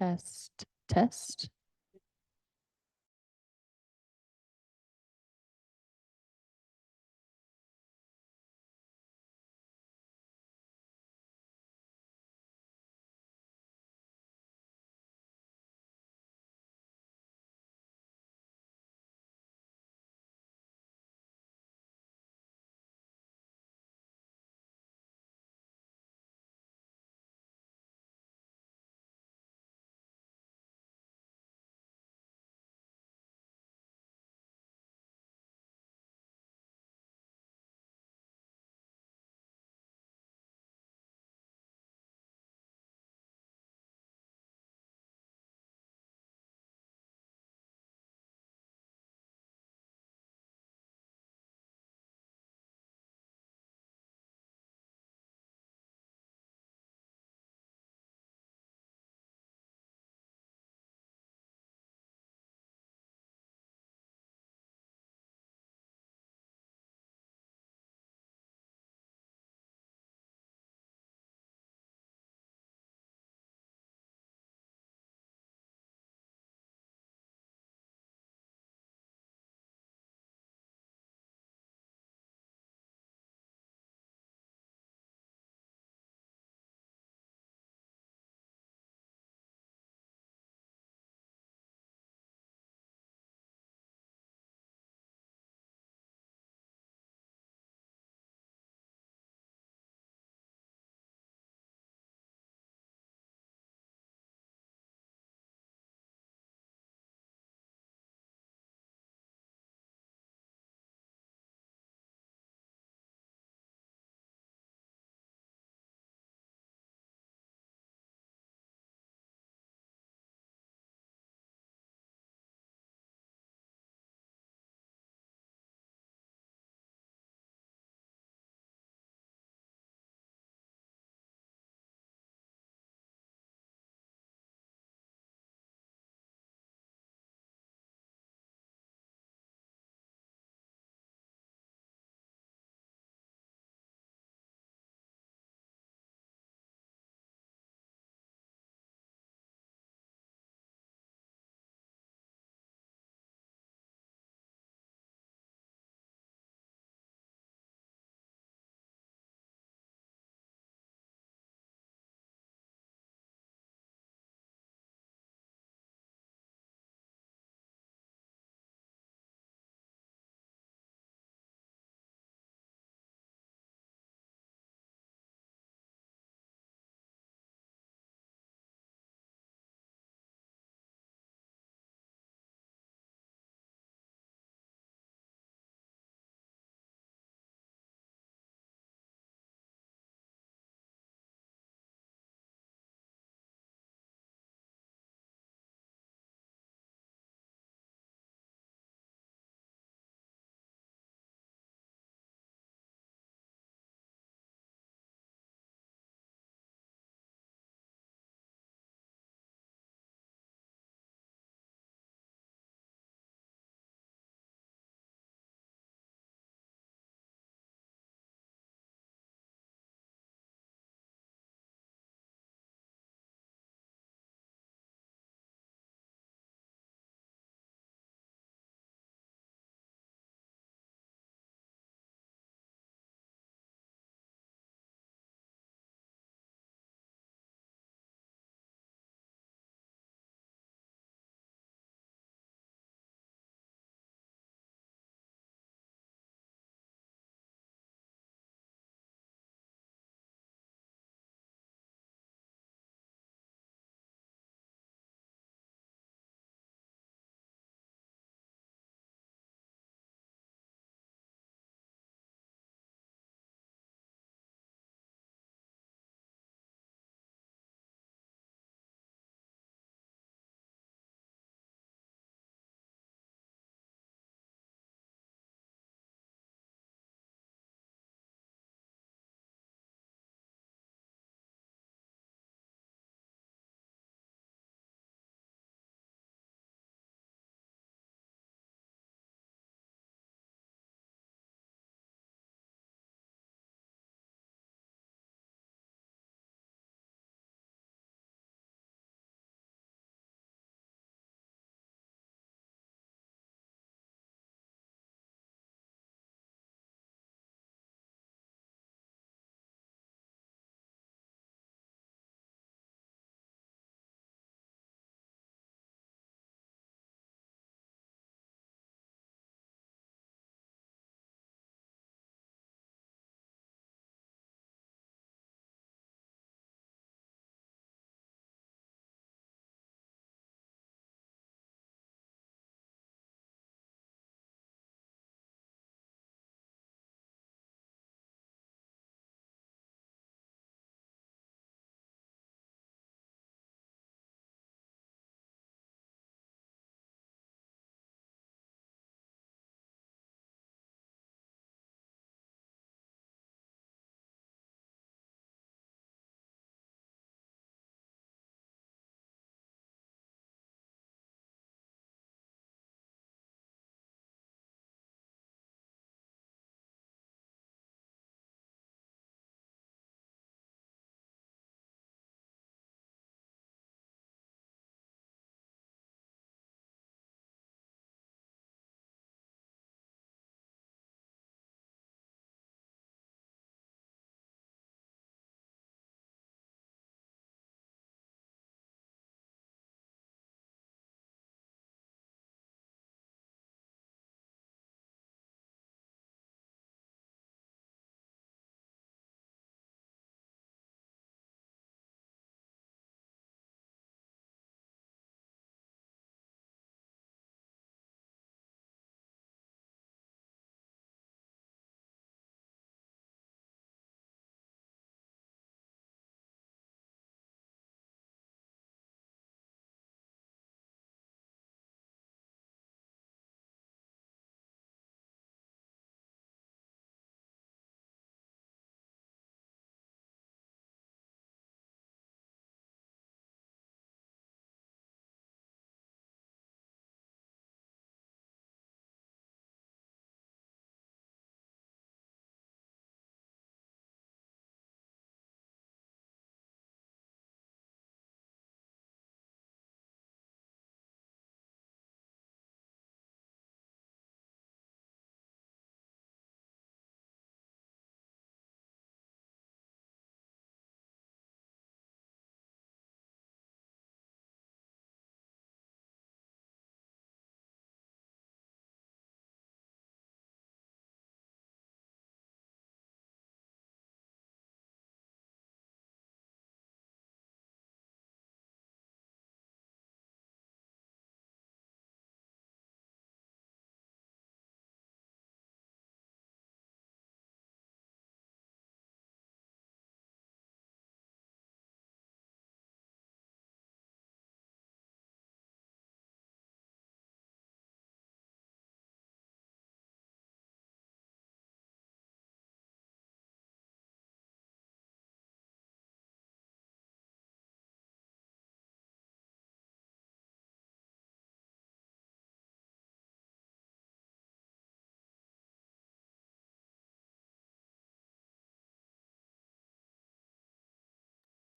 Test, test.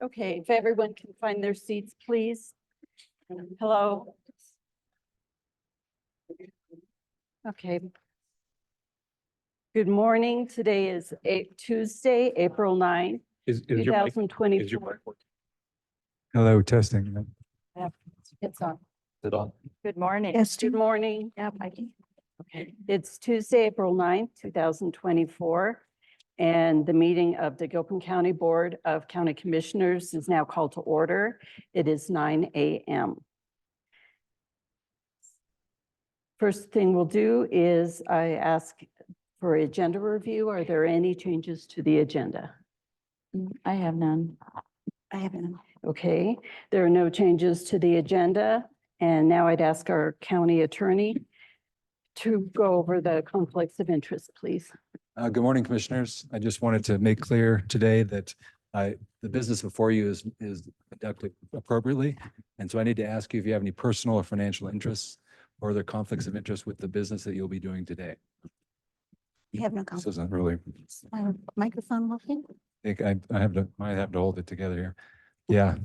Okay, if everyone can find their seats, please. Hello. Okay. Good morning. Today is Tuesday, April 9, Is your mic, is your 2024. mic working? Hello, testing. It's on. Is it on? Good morning. Yes, good morning. Yeah, I can. Okay, it's Tuesday, April 9th, 2024. And the meeting of the Gilpin County Board of County Commissioners is now called to order. It is 9 a.m. First thing we'll do is I ask for agenda review. Are there any changes to the agenda? I have none. I have none. Okay, there are no changes to the agenda. And now I'd ask our county attorney to go over the conflicts of interest, please. Good morning, Commissioners. I just wanted to make clear today that the business before you is conducted appropriately. And so I need to ask you if you have any personal or financial interests or other conflicts of interest with the business that you'll be doing today. You have no This conflict. isn't really, Microphone working? I have to, might have to hold it together here. Yeah.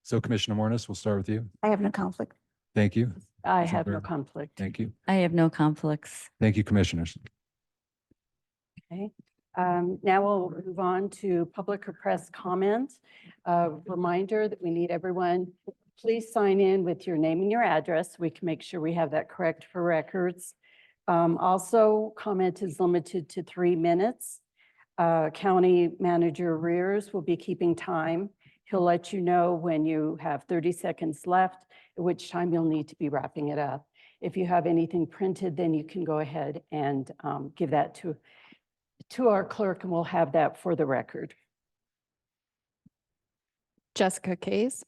So Commissioner Mornis, we'll start with you. I have no conflict. Thank you. I Is that have no fair? conflict. Thank you. I have no conflicts. Thank you, Commissioners. Okay, now we'll move on to public or press comments. Reminder that we need everyone, please sign in with your name and your address. We can make sure we have that correct for records. Also, comment is limited to 3 minutes. County Manager Rears will be keeping time. He'll let you know when you have 30 seconds left, at which time you'll need to be wrapping it up. If you have anything printed, then you can go ahead and give that to our clerk, and we'll have that for the record. Jessica Case.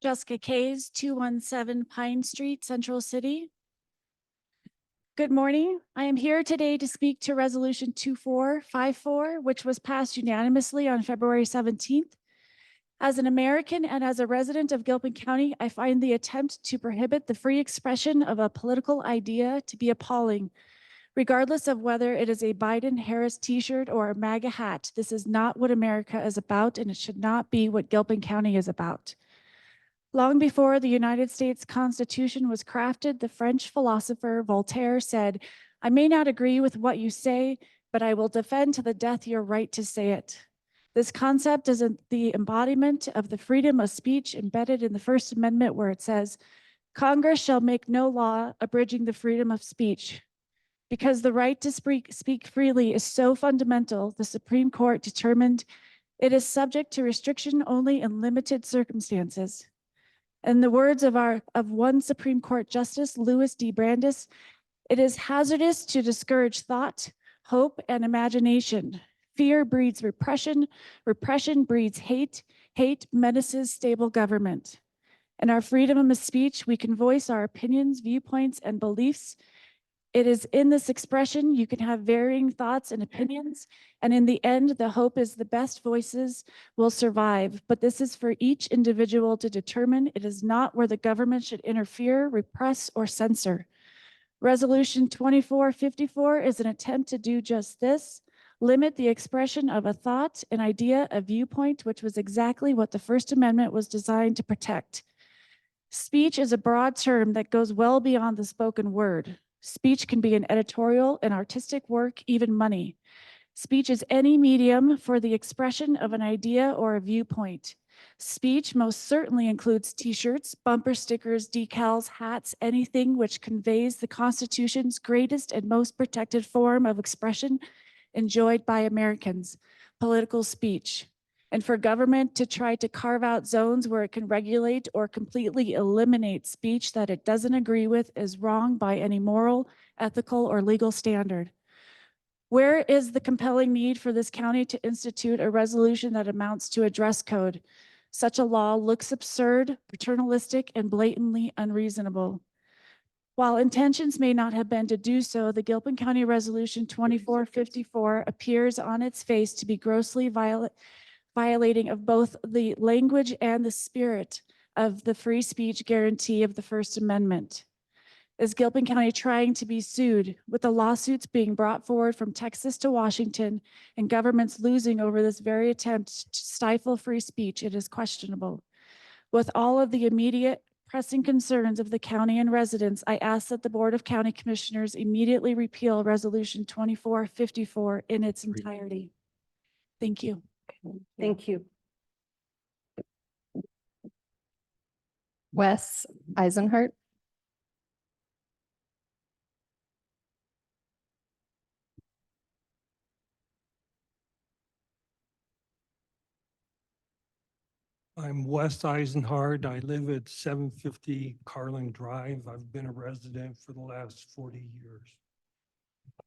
Jessica Kays, 217 Pine Street, Central City. Good morning. I am here today to speak to Resolution 2454, which was passed unanimously on February 17th. As an American and as a resident of Gilpin County, I find the attempt to prohibit the free expression of a political idea to be appalling. Regardless of whether it is a Biden-Harris t-shirt or a MAGA hat, this is not what America is about, and it should not be what Gilpin County is about. Long before the United States Constitution was crafted, the French philosopher Voltaire said, "I may not agree with what you say, but I will defend to the death your right to say it." This concept is the embodiment of the freedom of speech embedded in the First Amendment, where it says, "Congress shall make no law abridging the freedom of speech." Because the right to speak freely is so fundamental, the Supreme Court determined it is subject to restriction only in limited circumstances. In the words of one Supreme Court Justice, Louis D. Brandeis, it is hazardous to discourage thought, hope, and imagination. Fear breeds repression, repression breeds hate, hate menaces stable government. In our freedom of speech, we can voice our opinions, viewpoints, and beliefs. It is in this expression you can have varying thoughts and opinions, and in the end, the hope is the best voices will survive. But this is for each individual to determine. It is not where the government should interfere, repress, or censor. Resolution 2454 is an attempt to do just this: limit the expression of a thought, an idea, a viewpoint, which was exactly what the First Amendment was designed to protect. Speech is a broad term that goes well beyond the spoken word. Speech can be an editorial, an artistic work, even money. Speech is any medium for the expression of an idea or a viewpoint. Speech most certainly includes t-shirts, bumper stickers, decals, hats, anything which conveys the Constitution's greatest and most protected form of expression enjoyed by Americans, political speech. And for government to try to carve out zones where it can regulate or completely eliminate speech that it doesn't agree with is wrong by any moral, ethical, or legal standard. Where is the compelling need for this county to institute a resolution that amounts to a dress code? Such a law looks absurd, paternalistic, and blatantly unreasonable. While intentions may not have been to do so, the Gilpin County Resolution 2454 appears on its face to be grossly violating of both the language and the spirit of the free speech guarantee of the First Amendment? Is Gilpin County trying to be sued, with the lawsuits being brought forward from Texas to Washington and governments losing over this very attempt to stifle free speech? It is questionable. With all of the immediate pressing concerns of the county and residents, I ask that the Board of County Commissioners immediately repeal Resolution 2454 in its entirety. Thank you. Thank you. Wes Eisenhart. I'm Wes Eisenhart. I live at 750 Carlin Drive. I've been a resident for the last 40 years.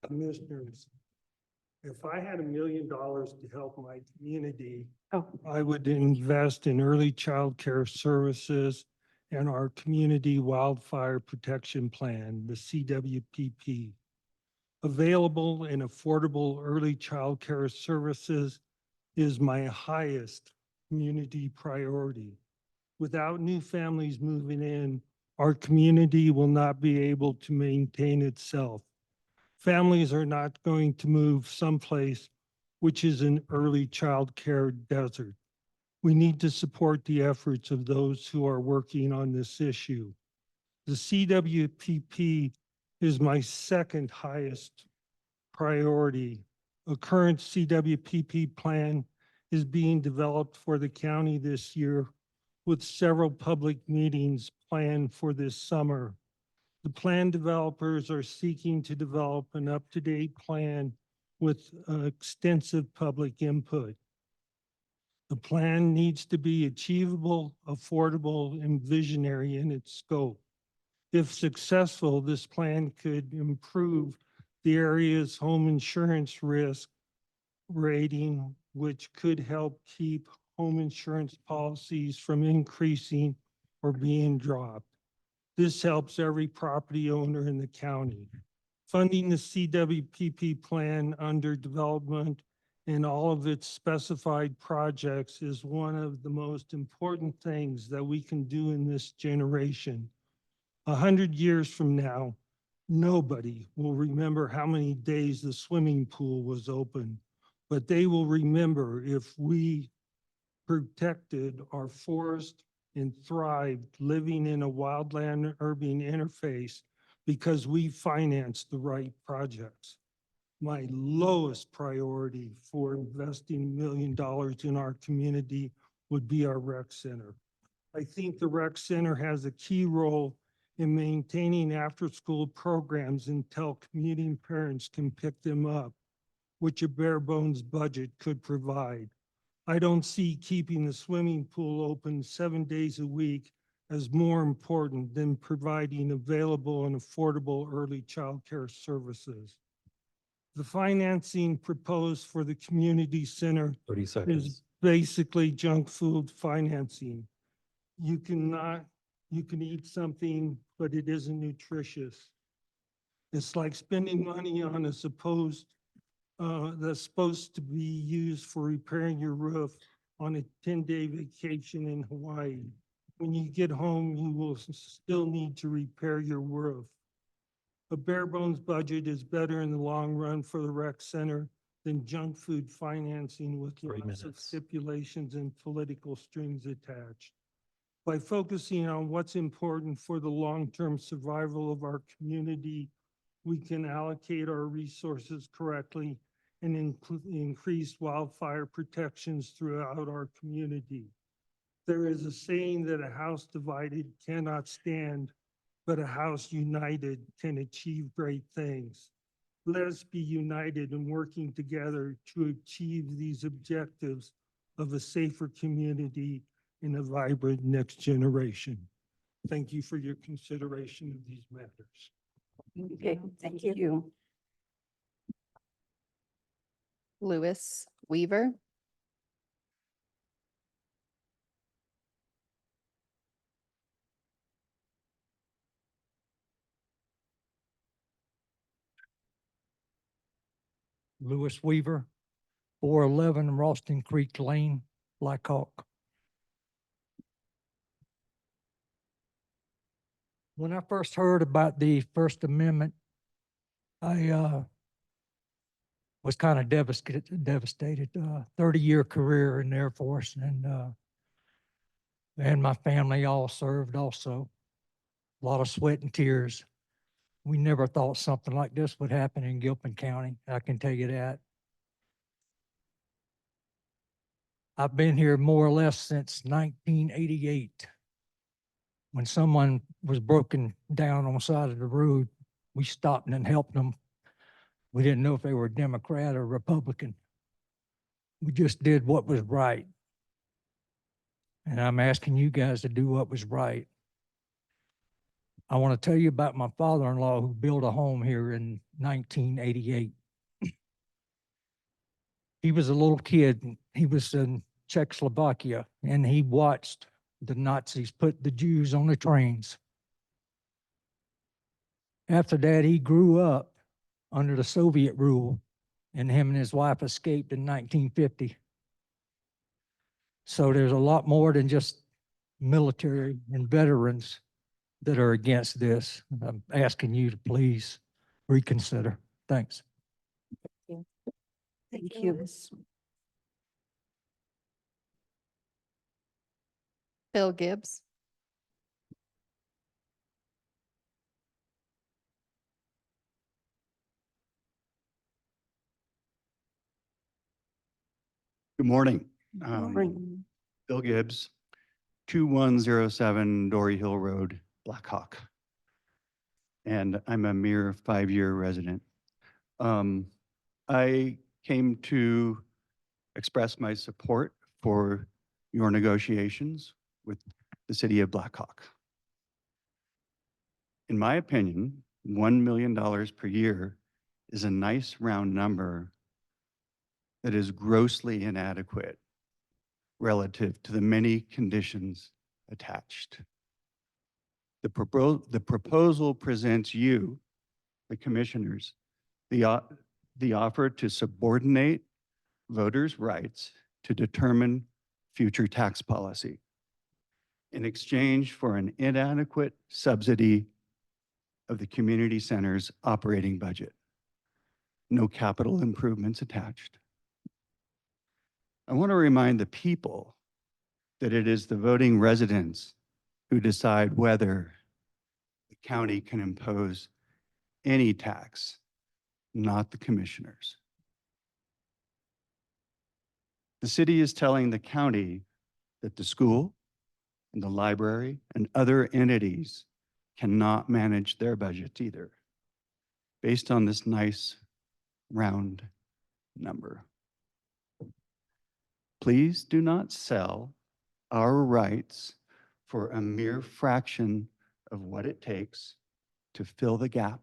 Commissioners, if I had $1 million to help my community, Oh, I would invest in early child care services and our community wildfire protection plan, the CWPP. Available and affordable early child care services is my highest community priority. Without new families moving in, our community will not be able to maintain itself. Families are not going to move someplace which is an early child care desert. We need to support the efforts of those who are working on this issue. The CWPP is my second highest priority. A current CWPP plan is being developed for the county this year, with several public meetings planned for this summer. The plan developers are seeking to develop an up-to-date plan with extensive public input. The plan needs to be achievable, affordable, and visionary in its scope. If successful, this plan could improve the area's home insurance risk rating, which could help keep home insurance policies from increasing or being dropped. This helps every property owner in the county. Funding the CWPP plan under development and all of its specified projects is one of the most important things that we can do in this generation. 100 years from now, nobody will remember how many days the swimming pool was open, but they will remember if we protected our forest and thrived living in a wildland urban interface because we financed the right projects. My lowest priority for investing $1 million in our community would be our rec center. I think the rec center has a key role in maintaining after-school programs until commuting parents can pick them up, which a bare bones budget could provide. I don't see keeping the swimming pool open 7 days a week as more important than providing available and affordable early child care services. The financing proposed for the community center 30 is seconds. basically junk food financing. You can eat something, but it isn't nutritious. It's like spending money on a that's supposed to be used for repairing your roof on a 10-day vacation in Hawaii. When you get home, you will still need to repair your roof. A bare bones budget is better in the long run for the rec center than junk food financing with 3 lots of minutes. stipulations and political strings attached. By focusing on what's important for the long-term survival of our community, we can allocate our resources correctly and increase wildfire protections throughout our community. There is a saying that a house divided cannot stand, but a house united can achieve great things. Let us be united and working together to achieve these objectives of a safer community and a vibrant next generation. Thank you for your consideration of these matters. okay, thank you. Lewis Weaver. Lewis Weaver, 411 Ralston Creek Lane, Black Hawk. When I first heard about the First Amendment, I was kind of devastated. 30-year career in the Air Force, and my family all served also. A lot of sweat and tears. We never thought something like this would happen in Gilpin County. I can tell you that. I've been here more or less since 1988. When someone was broken down on the side of the road, we stopped and helped them. We didn't know if they were Democrat or Republican. We just did what was right. And I'm asking you guys to do what was right. I want to tell you about my father-in-law who built a home here in 1988. He was a little kid. He was in Czechoslovakia, and he watched the Nazis put the Jews on the trains. After that, he grew up under the Soviet rule, and him and his wife escaped in 1950. So there's a lot more than just military and veterans that are against this. I'm asking you to please reconsider. Thanks. Thank you. Bill Gibbs. Good morning. Morning. Bill Gibbs, 2107 Dory Hill Road, Blackhawk. And I'm a mere 5-year resident. I came to express my support for your negotiations with the city of Blackhawk. In my opinion, $1 million per year is a nice round number that is grossly inadequate relative to the many conditions attached. The proposal presents you, the commissioners, the offer to subordinate voters' rights to determine future tax policy in exchange for an inadequate subsidy of the community center's operating budget. No capital improvements attached. I want to remind the people that it is the voting residents who decide whether the county can impose any tax, not the commissioners. The city is telling the county that the school and the library and other entities cannot manage their budgets either, based on this nice round number. Please do not sell our rights for a mere fraction of what it takes to fill the gap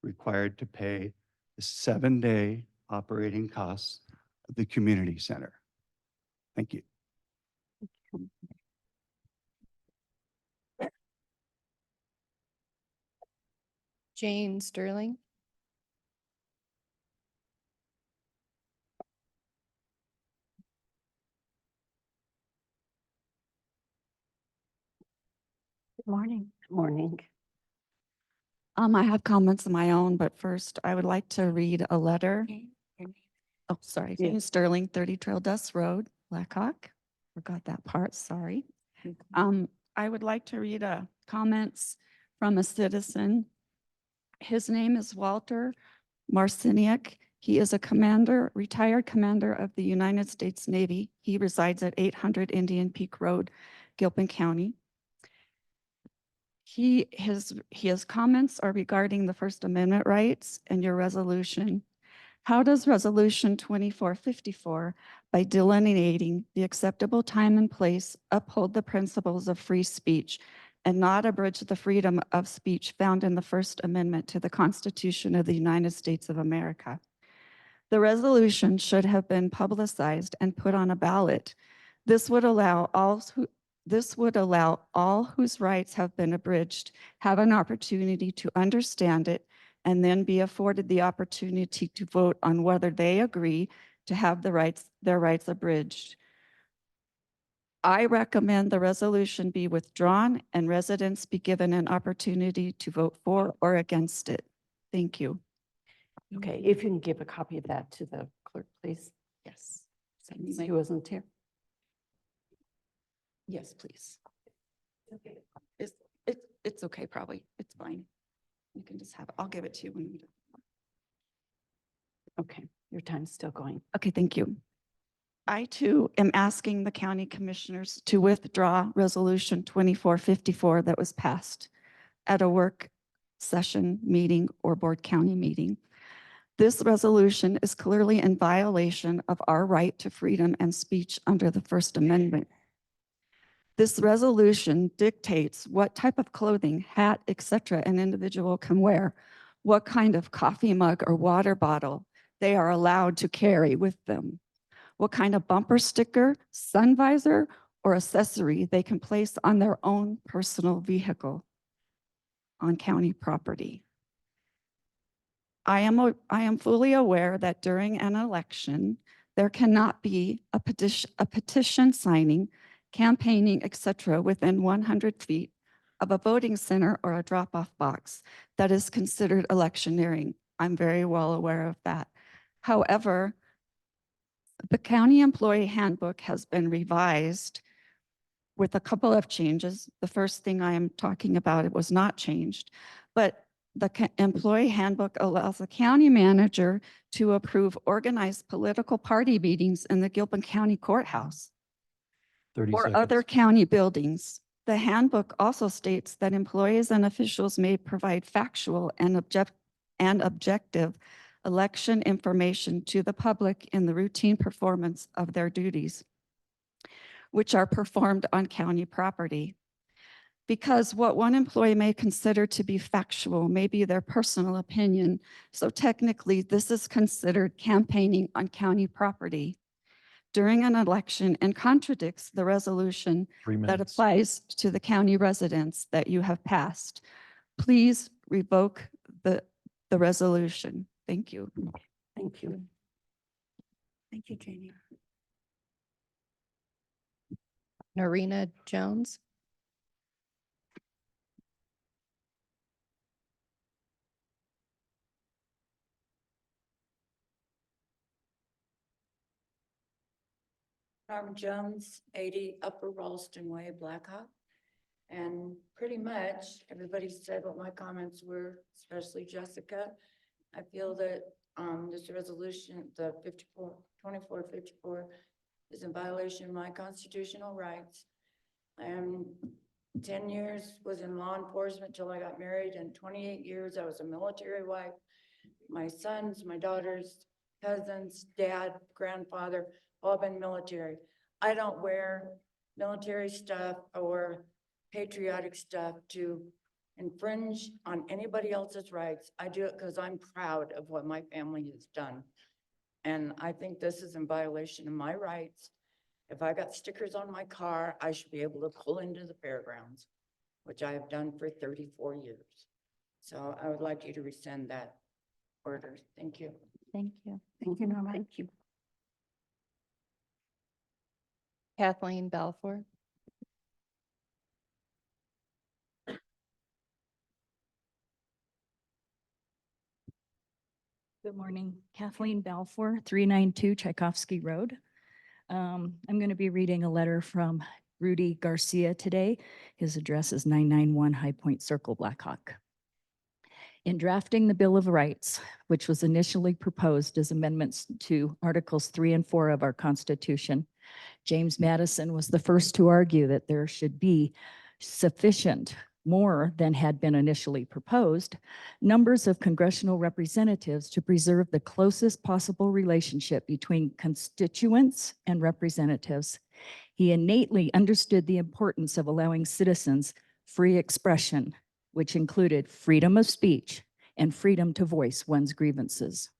required to pay the 7-day operating costs of the community center. Thank you. Jane Sterling. Good morning. Good morning. I have comments of my own, but first I would like to read a letter. Oh, sorry. Yeah. Jane Sterling, 30 Trail Dust Road, Blackhawk. Forgot that part, sorry. I would like to read comments from a citizen. His name is Walter Marciniak. He is a commander, retired commander of the United States Navy. He resides at 800 Indian Peak Road, Gilpin County. His comments are regarding the First Amendment rights and your resolution. How does Resolution 2454, by delineating the acceptable time and place, uphold the principles of free speech and not abridge the freedom of speech found in the First Amendment to the Constitution of the United States of America? The resolution should have been publicized and put on a ballot. This would allow all whose rights have been abridged have an opportunity to understand it and then be afforded the opportunity to vote on whether they agree to have their rights abridged. I recommend the resolution be withdrawn and residents be given an opportunity to vote for or against it. Thank you. Okay, if you can give a copy of that to the clerk, please. Yes. Since he wasn't here. Yes, please. It's okay, probably. It's fine. You can just have it. I'll give it to you when we. Okay, your time's still going. Okay, thank you. I too am asking the county commissioners to withdraw resolution 2454 that was passed at a work session meeting or board county meeting. This resolution is clearly in violation of our right to freedom and speech under the First Amendment. This resolution dictates what type of clothing, hat, etc. an individual can wear, what kind of coffee mug or water bottle they are allowed to carry with them, what kind of bumper sticker, sun visor, or accessory they can place on their own personal vehicle on county property. I am fully aware that during an election, there cannot be a petition signing, campaigning, etc. within 100 feet of a voting center or a drop-off box that is considered electioneering. I'm very well aware of that. However, the county employee handbook has been revised with a couple of changes. The first thing I am talking about, it was not changed, but the employee handbook allows the county manager to approve organized political party meetings in the Gilpin County Courthouse 30 or seconds. other county buildings. The handbook also states that employees and officials may provide factual and objective election information to the public in the routine performance of their duties, which are performed on county property. Because what one employee may consider to be factual may be their personal opinion. So technically, this is considered campaigning on county property during an election and contradicts the resolution 3 that minutes. applies to the county residents that you have passed. Please revoke the resolution. Thank you. Thank you. Thank you, Janie. Norina Jones. Norm Jones, 80 Upper Ralston Way, Blackhawk. And pretty much everybody said what my comments were, especially Jessica. I feel that this resolution, the 2454 is in violation of my constitutional rights. And 10 years was in law enforcement till I got married, and 28 years I was a military wife. My sons, my daughters, cousins, dad, grandfather, all been military. I don't wear military stuff or patriotic stuff to infringe on anybody else's rights. I do it because I'm proud of what my family has done. And I think this is in violation of my rights. If I got stickers on my car, I should be able to pull into the fairgrounds, which I have done for 34 years. So I would like you to rescind that order. Thank you. Thank you. Thank you, Norma. Thank you. Kathleen Balfour. Good morning, Kathleen Balfour, 392 Tchaikovsky Road. I'm going to be reading a letter from Rudy Garcia today. His address is 991 High Point Circle, Blackhawk. In drafting the Bill of Rights, which was initially proposed as amendments to Articles 3 and 4 of our Constitution, James Madison was the first to argue that there should be sufficient, more than had been initially proposed, numbers of congressional representatives to preserve the closest possible relationship between constituents and representatives. He innately understood the importance of allowing citizens free expression, which included freedom of speech and freedom to voice one's grievances.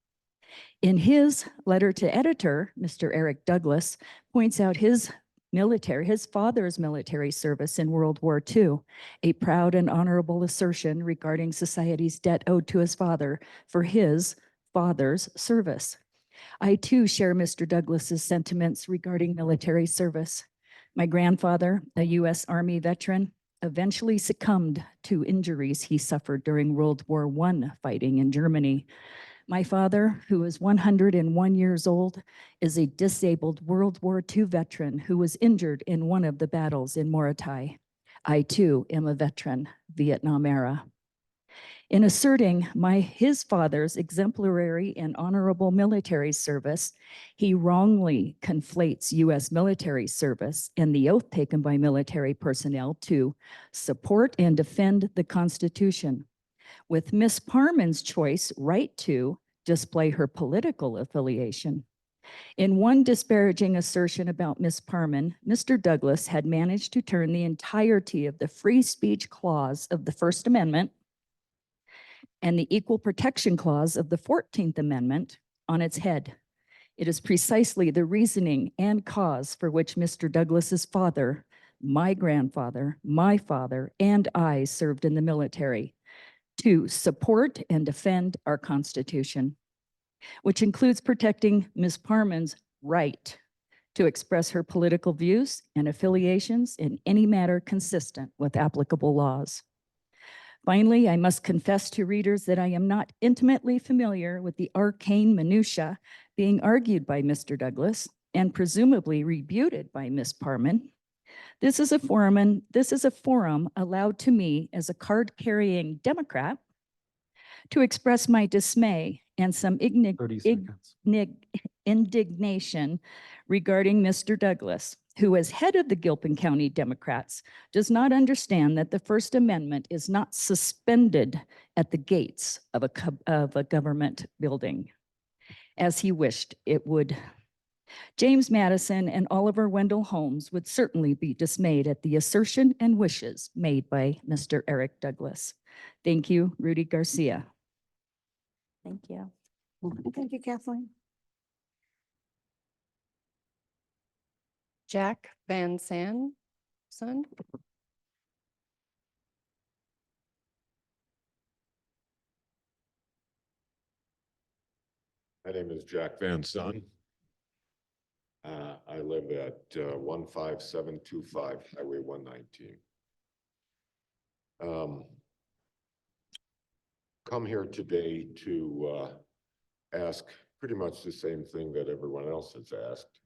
In his letter to editor, Mr. Eric Douglas points out his father's military service in World War II, a proud and honorable assertion regarding society's debt owed to his father for his father's service. I too share Mr. Douglas's sentiments regarding military service. My grandfather, a U.S. Army veteran, eventually succumbed to injuries he suffered during World War I fighting in Germany. My father, who is 101 years old, is a disabled World War II veteran who was injured in one of the battles in Moritai. I too am a veteran, Vietnam era. In asserting his father's exemplary and honorable military service, he wrongly conflates U.S. military service and the oath taken by military personnel to support and defend the Constitution, with Miss Parman's choice right to display her political affiliation. In one disparaging assertion about Miss Parman, Mr. Douglas had managed to turn the entirety of the free speech clause of the First Amendment and the Equal Protection Clause of the 14th Amendment on its head. It is precisely the reasoning and cause for which Mr. Douglas's father, my grandfather, my father, and I served in the military to support and defend our Constitution, which includes protecting Ms. Parman's right to express her political views and affiliations in any matter consistent with applicable laws. Finally, I must confess to readers that I am not intimately familiar with the arcane minutia being argued by Mr. Douglas and presumably rebuted by Ms. Parman. This is a forum allowed to me as a card-carrying Democrat to express my dismay and some 30 seconds. indignation regarding Mr. Douglas, who as head of the Gilpin County Democrats does not understand that the First Amendment is not suspended at the gates of a government building, as he wished it would. James Madison and Oliver Wendell Holmes would certainly be dismayed at the assertion and wishes made by Mr. Eric Douglas. Thank you, Rudy Garcia. Thank you. Thank you, Kathleen. Jack Van San, son. My name is Jack Van Son. I live at 15725 Highway 119. Come here today to ask pretty much the same thing that everyone else has asked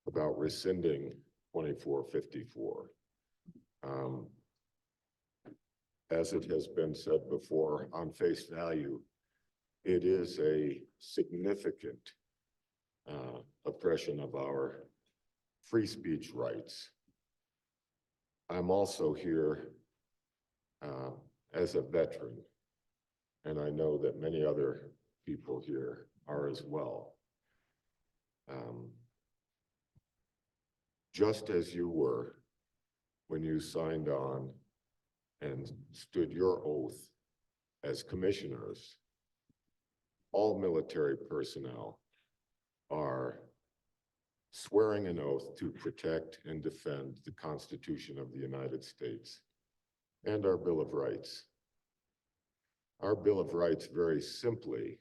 about rescinding 2454. As it has been said before, on face value, it is a significant oppression of our free speech rights. I'm also here as a veteran, and I know that many other people here are as well. Just as you were when you signed on and stood your oath as commissioners, all military personnel are swearing an oath to protect and defend the Constitution of the United States and our Bill of Rights. Our Bill of Rights very simply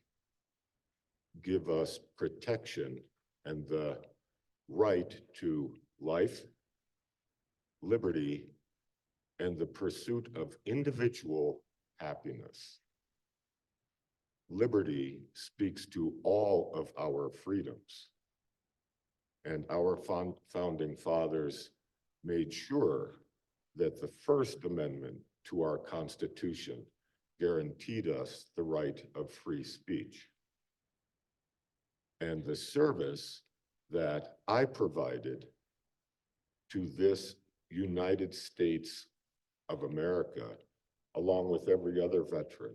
give us protection and the right to life, liberty, and the pursuit of individual happiness. Liberty speaks to all of our freedoms. And our founding fathers made sure that the First Amendment to our Constitution guaranteed us the right of free speech. And the service that I provided to this United States of America, along with every other veteran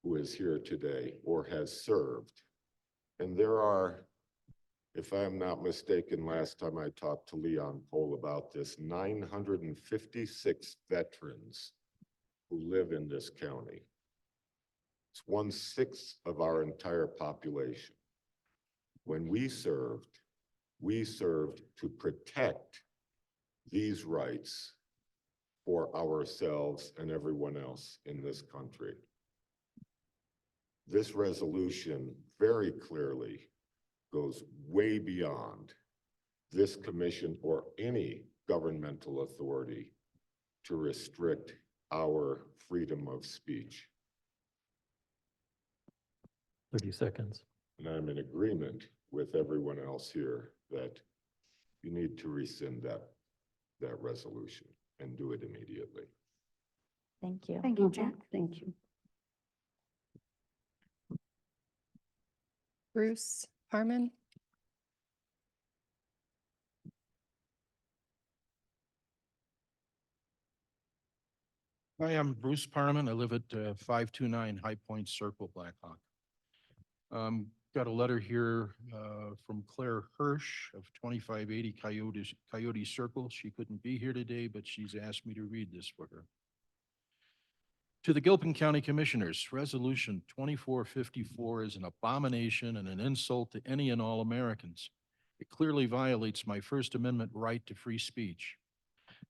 who is here today or has served. And there are, if I'm not mistaken, last time I talked to Leon Pohl about this, 956 veterans who live in this county. It's 1/6 of our entire population. When we served to protect these rights for ourselves and everyone else in this country. This resolution very clearly goes way beyond this commission or any governmental authority to restrict our freedom of speech. 30 seconds. And I'm in agreement with everyone else here that you need to rescind that resolution and do it immediately. Thank you. Thank you, Jack. Thank you. Bruce Harmon. Hi, I'm Bruce Parman. I live at 529 High Point Circle, Blackhawk. Got a letter here from Claire Hirsch of 2580 Coyote Circle. She couldn't be here today, but she's asked me to read this for her. To the Gilpin County Commissioners, Resolution 2454 is an abomination and an insult to any and all Americans. It clearly violates my First Amendment right to free speech.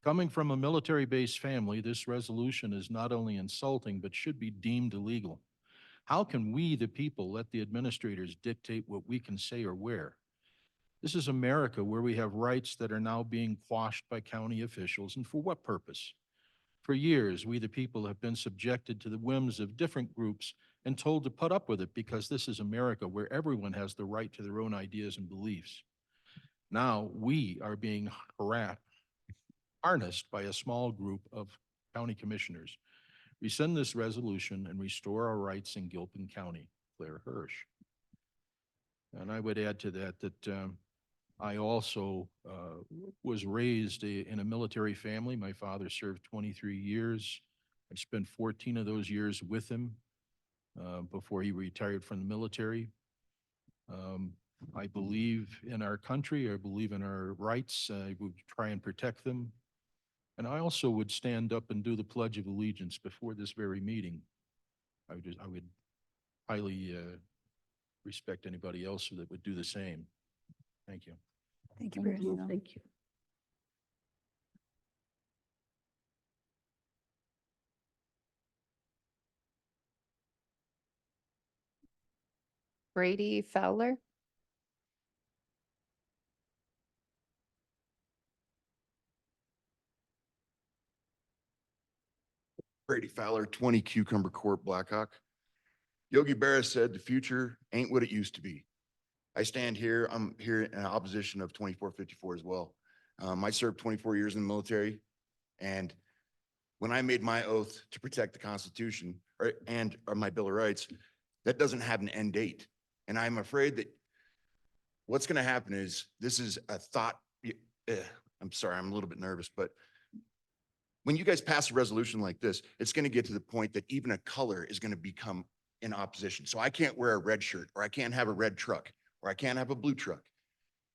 Coming from a military-based family, this resolution is not only insulting, but should be deemed illegal. How can we, the people, let the administrators dictate what we can say or wear? This is America, where we have rights that are now being quashed by county officials, and for what purpose? For years, we, the people, have been subjected to the whims of different groups and told to put up with it because this is America, where everyone has the right to their own ideas and beliefs. Now, we are being harnessed by a small group of county commissioners. Rescind this resolution and restore our rights in Gilpin County. Claire Hirsch. And I would add to that I also was raised in a military family. My father served 23 years. I spent 14 of those years with him before he retired from the military. I believe in our country. I believe in our rights. I would try and protect them. And I also would stand up and do the Pledge of Allegiance before this very meeting. I would highly respect anybody else that would do the same. Thank you. Thank you, Thank Bruce. you. Thank you. Brady Fowler. Brady Fowler, 20 Cucumber Court, Blackhawk. Yogi Berra said the future ain't what it used to be. I stand here, I'm here in opposition of 2454 as well. I served 24 years in the military, and when I made my oath to protect the Constitution or my Bill of Rights, that doesn't have an end date. And I'm afraid that what's going to happen is this is a thought. I'm sorry, I'm a little bit nervous, but when you guys pass a resolution like this, it's going to get to the point that even a color is going to become in opposition. So I can't wear a red shirt, or I can't have a red truck, or I can't have a blue truck.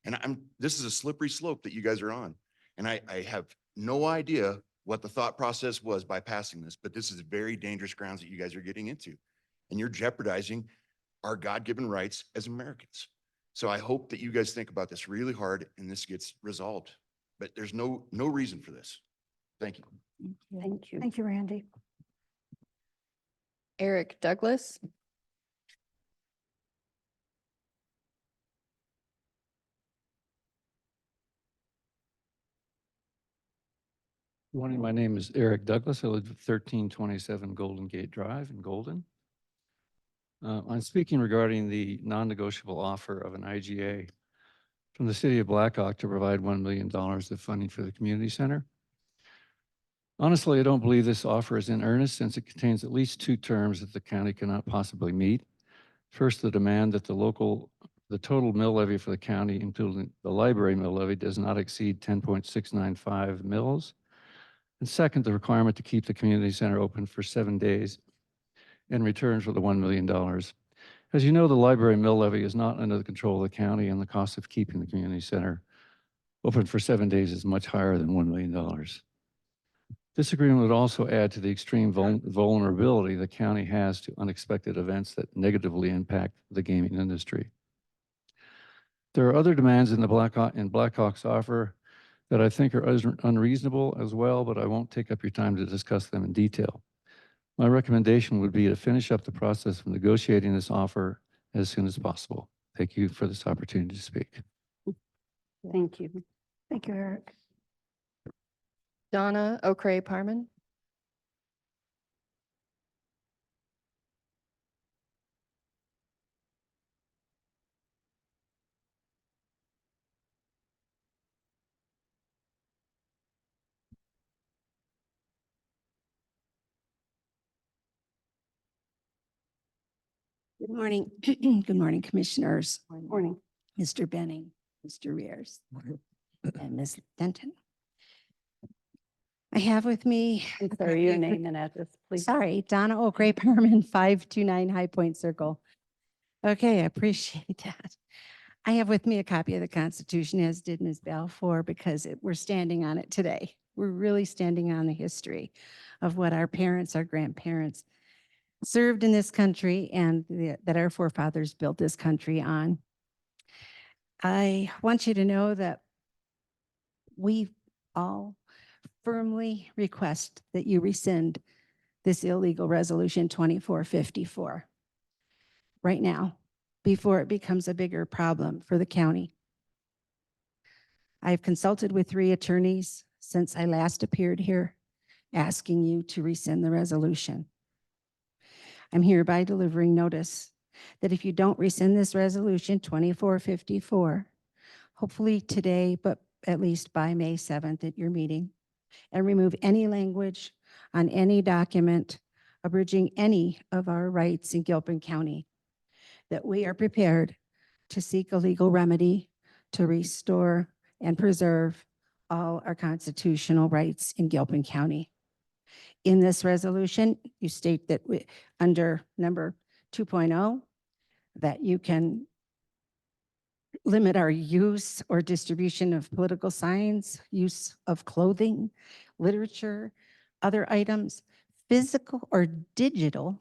And this is a slippery slope that you guys are on. And I have no idea what the thought process was by passing this, but this is very dangerous grounds that you guys are getting into. And you're jeopardizing our God-given rights as Americans. So I hope that you guys think about this really hard and this gets resolved. But there's no reason for this. Thank you. Thank you. Thank you, Randy. Eric Douglas. Good morning. My name is Eric Douglas. I live at 1327 Golden Gate Drive in Golden. I'm speaking regarding the non-negotiable offer of an IGA from the city of Blackhawk to provide $1 million of funding for the community center. Honestly, I don't believe this offer is in earnest, since it contains at least two terms that the county cannot possibly meet. First, the demand that the total mill levy for the county, including the library mill levy, does not exceed 10.695 mills. And second, the requirement to keep the community center open for 7 days in return for the $1 million. As you know, the library mill levy is not under the control of the county, and the cost of keeping the community center open for 7 days is much higher than $1 million. This agreement would also add to the extreme vulnerability the county has to unexpected events that negatively impact the gaming industry. There are other demands in Blackhawk's offer that I think are unreasonable as well, but I won't take up your time to discuss them in detail. My recommendation would be to finish up the process of negotiating this offer as soon as possible. Thank you for this opportunity to speak. Thank you. Thank you, Eric. Donna O'Cray Parman. Good morning. Good morning, Commissioners. Morning. Mr. Benning, Mr. Rears, and Ms. Denton. I have with me. I'm sorry, your name and address, please. Sorry, Donna O'Gray Perman, 529 High Point Circle. Okay, I appreciate that. I have with me a copy of the Constitution, as did Ms. Balfour, because we're standing on it today. We're really standing on the history of what our parents, our grandparents served in this country and that our forefathers built this country on. I want you to know that we all firmly request that you rescind this illegal resolution 2454 right now, before it becomes a bigger problem for the county. I've consulted with 3 attorneys since I last appeared here, asking you to rescind the resolution. I'm hereby delivering notice that if you don't rescind this resolution 2454, hopefully today, but at least by May 7th at your meeting, and remove any language on any document abridging any of our rights in Gilpin County, that we are prepared to seek a legal remedy to restore and preserve all our constitutional rights in Gilpin County. In this resolution, you state that under number 2.0, that you can limit our use or distribution of political signs, use of clothing, literature, other items, physical or digital,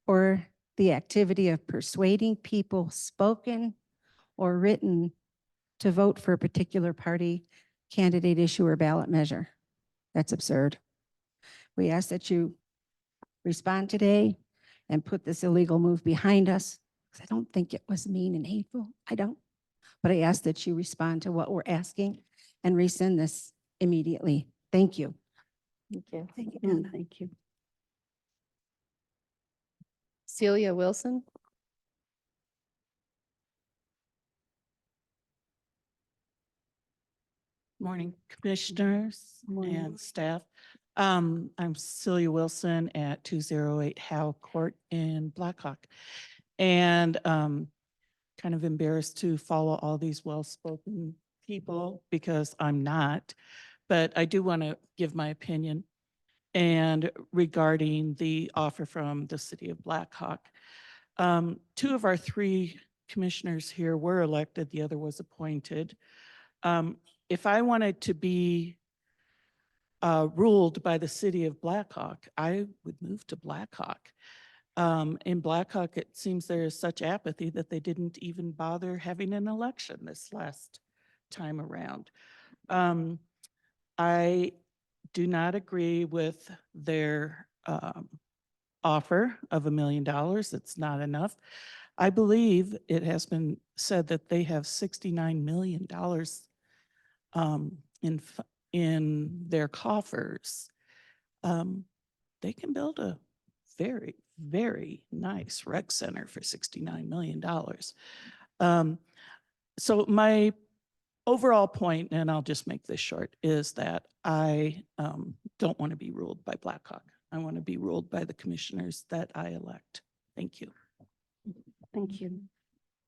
or the activity of persuading people, spoken or written, to vote for a particular party, candidate, issue, or ballot measure. That's absurd. We ask that you respond today and put this illegal move behind us, because I don't think it was mean and hateful. I don't. But I ask that you respond to what we're asking and rescind this immediately. Thank you. Thank you. Thank you, Donna. Thank you. Celia Wilson. Morning, commissioners Morning. and staff. I'm Celia Wilson at 208 Howe Court in Blackhawk. And kind of embarrassed to follow all these well-spoken people because I'm not, but I do want to give my opinion. And regarding the offer from the city of Blackhawk, 2 of our 3 commissioners here were elected, the other was appointed. If I wanted to be ruled by the city of Blackhawk, I would move to Blackhawk. In Blackhawk, it seems there is such apathy that they didn't even bother having an election this last time around. I do not agree with their offer of $1 million. It's not enough. I believe it has been said that they have $69 million in their coffers. They can build a very, very nice rec center for $69 million. So my overall point, and I'll just make this short, is that I don't want to be ruled by Blackhawk. I want to be ruled by the commissioners that I elect. Thank you. Thank you.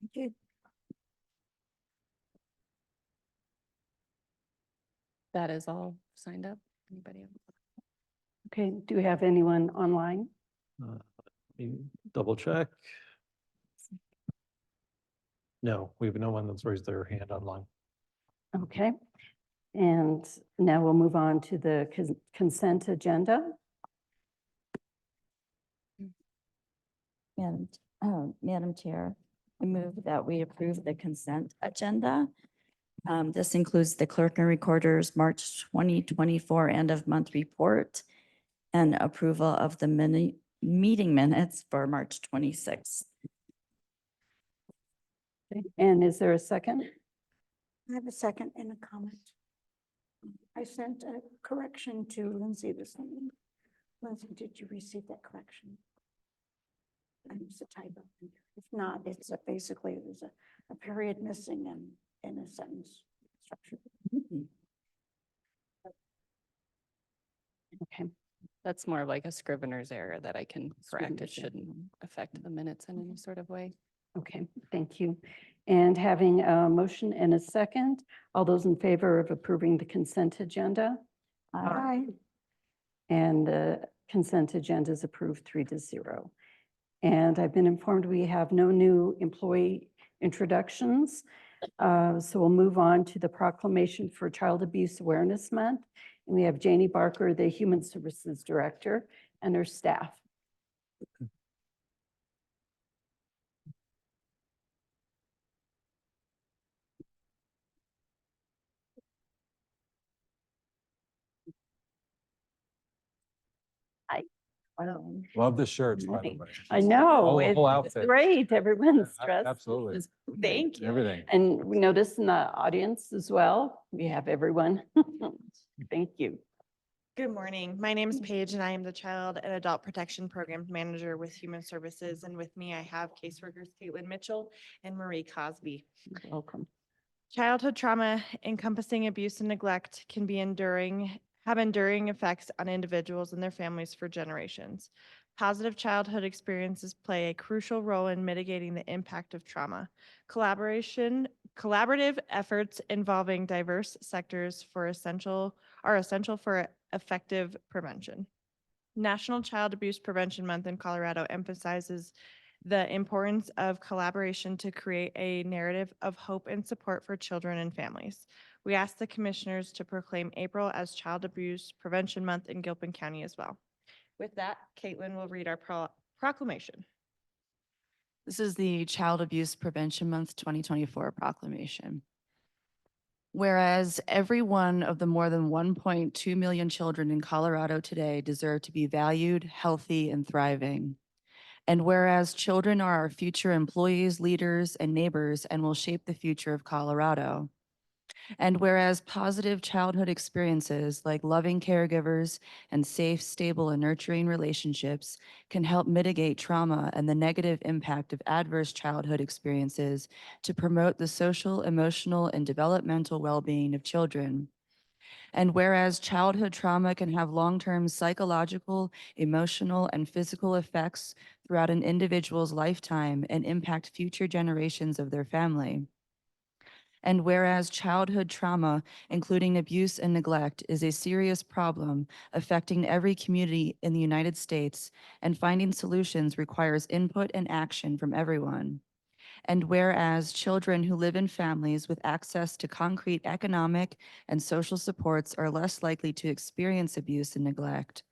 Okay. That is all signed up. Anybody else? Okay, do we have anyone online? Double check. No, we have no one that's raised their hand online. Okay. And now we'll move on to the consent agenda. And Madam Chair, I move that we approve the consent agenda. This includes the clerk and recorder's March 2024 end of month report and approval of the meeting minutes for March 26th. Okay, and is there a second? I have a second and a comment. I sent a correction to Lindsay this morning. Lindsay, did you receive that correction? I think it's a typo. If not, it's basically there's a period missing in a sentence structure. Okay. That's more of like a scrivener's error that I can correct. It Scrivener's error. shouldn't affect the minutes in any sort of way. Okay, thank you. And having a motion and a second, all those in favor of approving the consent agenda? Aye. And the consent agenda is approved 3-0. And I've been informed we have no new employee introductions. So we'll move on to the proclamation for Child Abuse Awareness Month. And we have Janie Barker, the Human Services Director, and her staff. Love the shirts, by the Morning. way. I know, Whole it's outfit. great. Everyone's A- dressed. absolutely. Thank you. Everything. And we notice in the audience as well, we have everyone. Thank you. Good morning. My name is Paige and I am the Child and Adult Protection Program Manager with Human Services. And with me, I have caseworkers Caitlin Mitchell and Marie Cosby. Welcome. Childhood trauma encompassing abuse and neglect can be have enduring effects on individuals and their families for generations. Positive childhood experiences play a crucial role in mitigating the impact of trauma. Collaborative efforts involving diverse sectors are essential for effective prevention. National Child Abuse Prevention Month in Colorado emphasizes the importance of collaboration to create a narrative of hope and support for children and families. We ask the commissioners to proclaim April as Child Abuse Prevention Month in Gilpin County as well. With that, Caitlin will read our proclamation. This is the Child Abuse Prevention Month 2024 proclamation. Whereas every one of the more than 1.2 million children in Colorado today deserve to be valued, healthy, and thriving. And whereas children are our future employees, leaders, and neighbors and will shape the future of Colorado. And whereas positive childhood experiences like loving caregivers and safe, stable, and nurturing relationships can help mitigate trauma and the negative impact of adverse childhood experiences to promote the social, emotional, and developmental well-being of children. And whereas childhood trauma can have long-term psychological, emotional, and physical effects throughout an individual's lifetime and impact future generations of their family. And whereas childhood trauma, including abuse and neglect, is a serious problem affecting every community in the United States, and finding solutions requires input and action from everyone. And whereas children who live in families with access to concrete economic and social supports are less likely to experience abuse and neglect.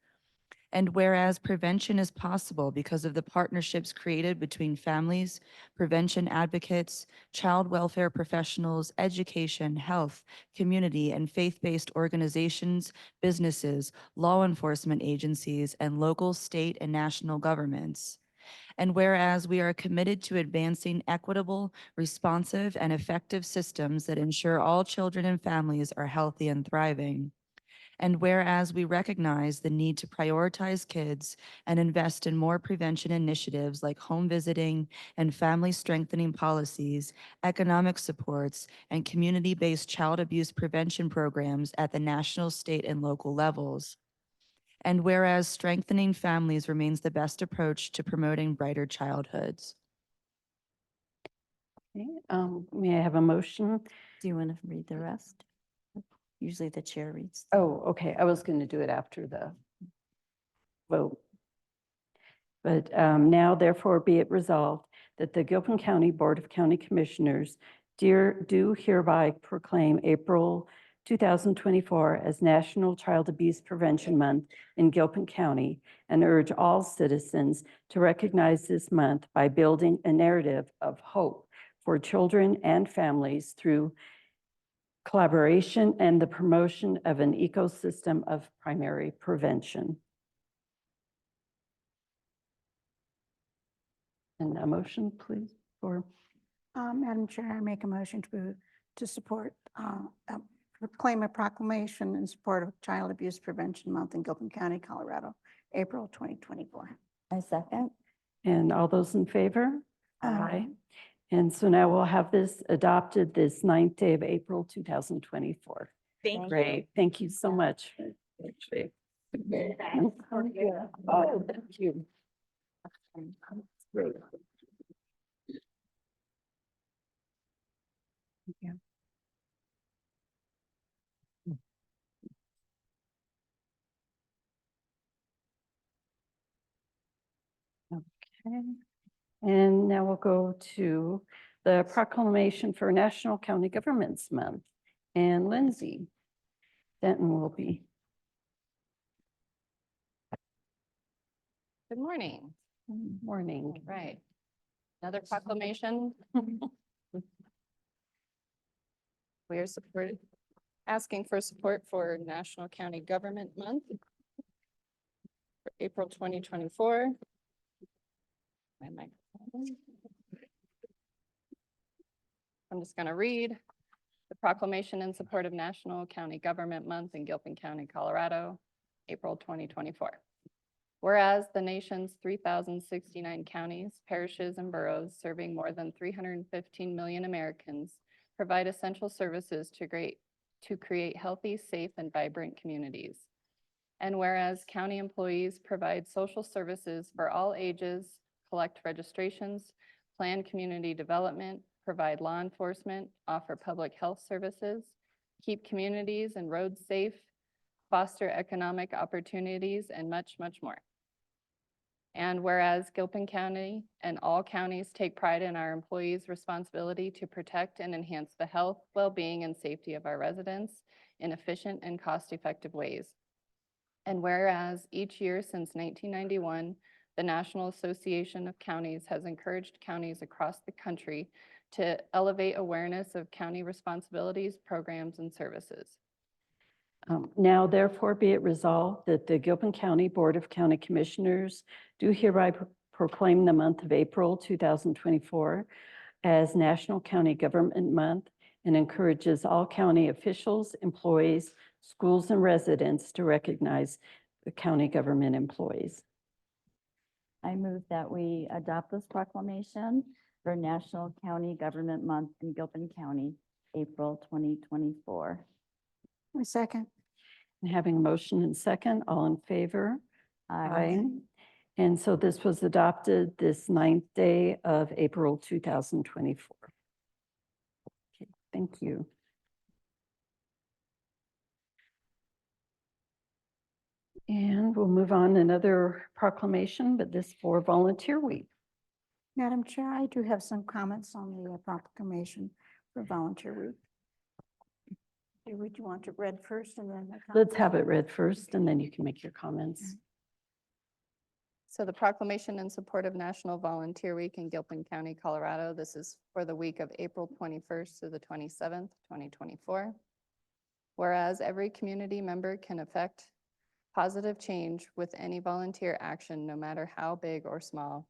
And whereas prevention is possible because of the partnerships created between families, prevention advocates, child welfare professionals, education, health, community, and faith-based organizations, businesses, law enforcement agencies, and local, state, and national governments. And whereas we are committed to advancing equitable, responsive, and effective systems that ensure all children and families are healthy and thriving. And whereas we recognize the need to prioritize kids and invest in more prevention initiatives like home visiting and family strengthening policies, economic supports, and community-based child abuse prevention programs at the national, state, and local levels. And whereas strengthening families remains the best approach to promoting brighter childhoods. Okay, may I have a motion? Do you want to read the rest? Usually the chair reads. Oh, okay. I was going to do it after the vote. But now therefore be it resolved that the Gilpin County Board of County Commissioners do hereby proclaim April 2024 as National Child Abuse Prevention Month in Gilpin County, and urge all citizens to recognize this month by building a narrative of hope for children and families through collaboration and the promotion of an ecosystem of primary prevention. And a motion, please, for Madam Chair, I make a motion to support proclaim a proclamation in support of Child Abuse Prevention Month in Gilpin County, Colorado, April 2024. I second. And all those in favor? Aye. And so now we'll have this adopted this 9th day of April, 2024. Thank Great. Thank you so much. Actually. Oh, thank you. Great. Yeah. Okay. And now we'll go to the proclamation for National County Governments Month. And Lindsay Denton will be. Good morning. Morning. Right. Another proclamation. We are asking for support for National County Government Month for April 2024. My microphone. I'm just going to read the proclamation in support of National County Government Month in Gilpin County, Colorado, April 2024. Whereas the nation's 3,069 counties, parishes, and boroughs serving more than 315 million Americans provide essential services to create healthy, safe, and vibrant communities. And whereas county employees provide social services for all ages, collect registrations, plan community development, provide law enforcement, offer public health services, keep communities and roads safe, foster economic opportunities, and much, much more. And whereas Gilpin County and all counties take pride in our employees' responsibility to protect and enhance the health, well-being, and safety of our residents in efficient and cost-effective ways. And whereas each year since 1991, the National Association of Counties has encouraged counties across the country to elevate awareness of county responsibilities, programs, and services. Now therefore be it resolved that the Gilpin County Board of County Commissioners do hereby proclaim the month of April 2024 as National County Government Month and encourages all county officials, employees, schools, and residents to recognize the county government employees. I move that we adopt this proclamation for National County Government Month in Gilpin County, April 2024. A second. And having a motion and second, all in favor? Aye. And so this was adopted this 9th day of April 2024. Okay, thank you. And we'll move on to another proclamation, but this for Volunteer Week. Madam Chair, I do have some comments on the proclamation for Volunteer Week. Would you want it read first and then? Let's have it read first and then you can make your comments. So the proclamation in support of National Volunteer Week in Gilpin County, Colorado. This is for the week of April 21st through the 27th, 2024. Whereas every community member can affect positive change with any volunteer action, no matter how big or small.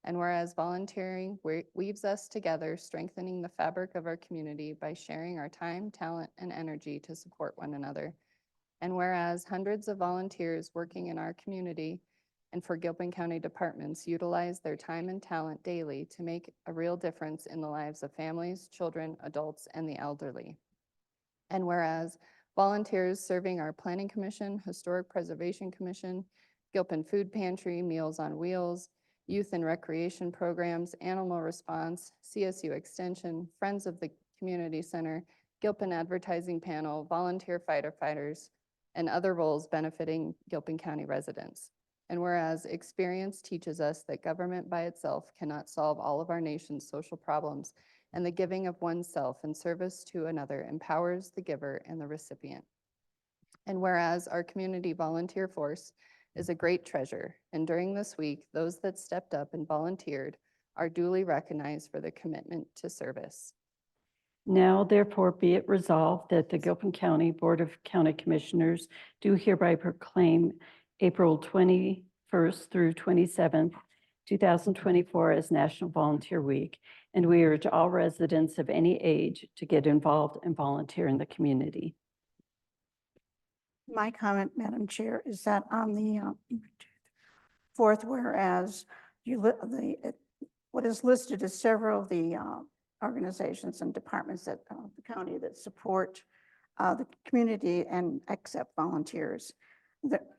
And whereas volunteering weaves us together, strengthening the fabric of our community by sharing our time, talent, and energy to support one another. And whereas hundreds of volunteers working in our community and for Gilpin County departments utilize their time and talent daily to make a real difference in the lives of families, children, adults, and the elderly. And whereas volunteers serving our Planning Commission, Historic Preservation Commission, Gilpin Food Pantry, Meals on Wheels, Youth and Recreation Programs, Animal Response, CSU Extension, Friends of the Community Center, Gilpin Advertising Panel, Volunteer Firefighters, and other roles benefiting Gilpin County residents. And whereas experience teaches us that government by itself cannot solve all of our nation's social problems, and the giving of oneself in service to another empowers the giver and the recipient. And whereas our community volunteer force is a great treasure, and during this week, those that stepped up and volunteered are duly recognized for their commitment to service. Now therefore be it resolved that the Gilpin County Board of County Commissioners do hereby proclaim April 21st through 27th, 2024 as National Volunteer Week, and we urge all residents of any age to get involved and volunteer in the community. My comment, Madam Chair, is that on the fourth, whereas what is listed is several of the organizations and departments that the county that support the community and accept volunteers.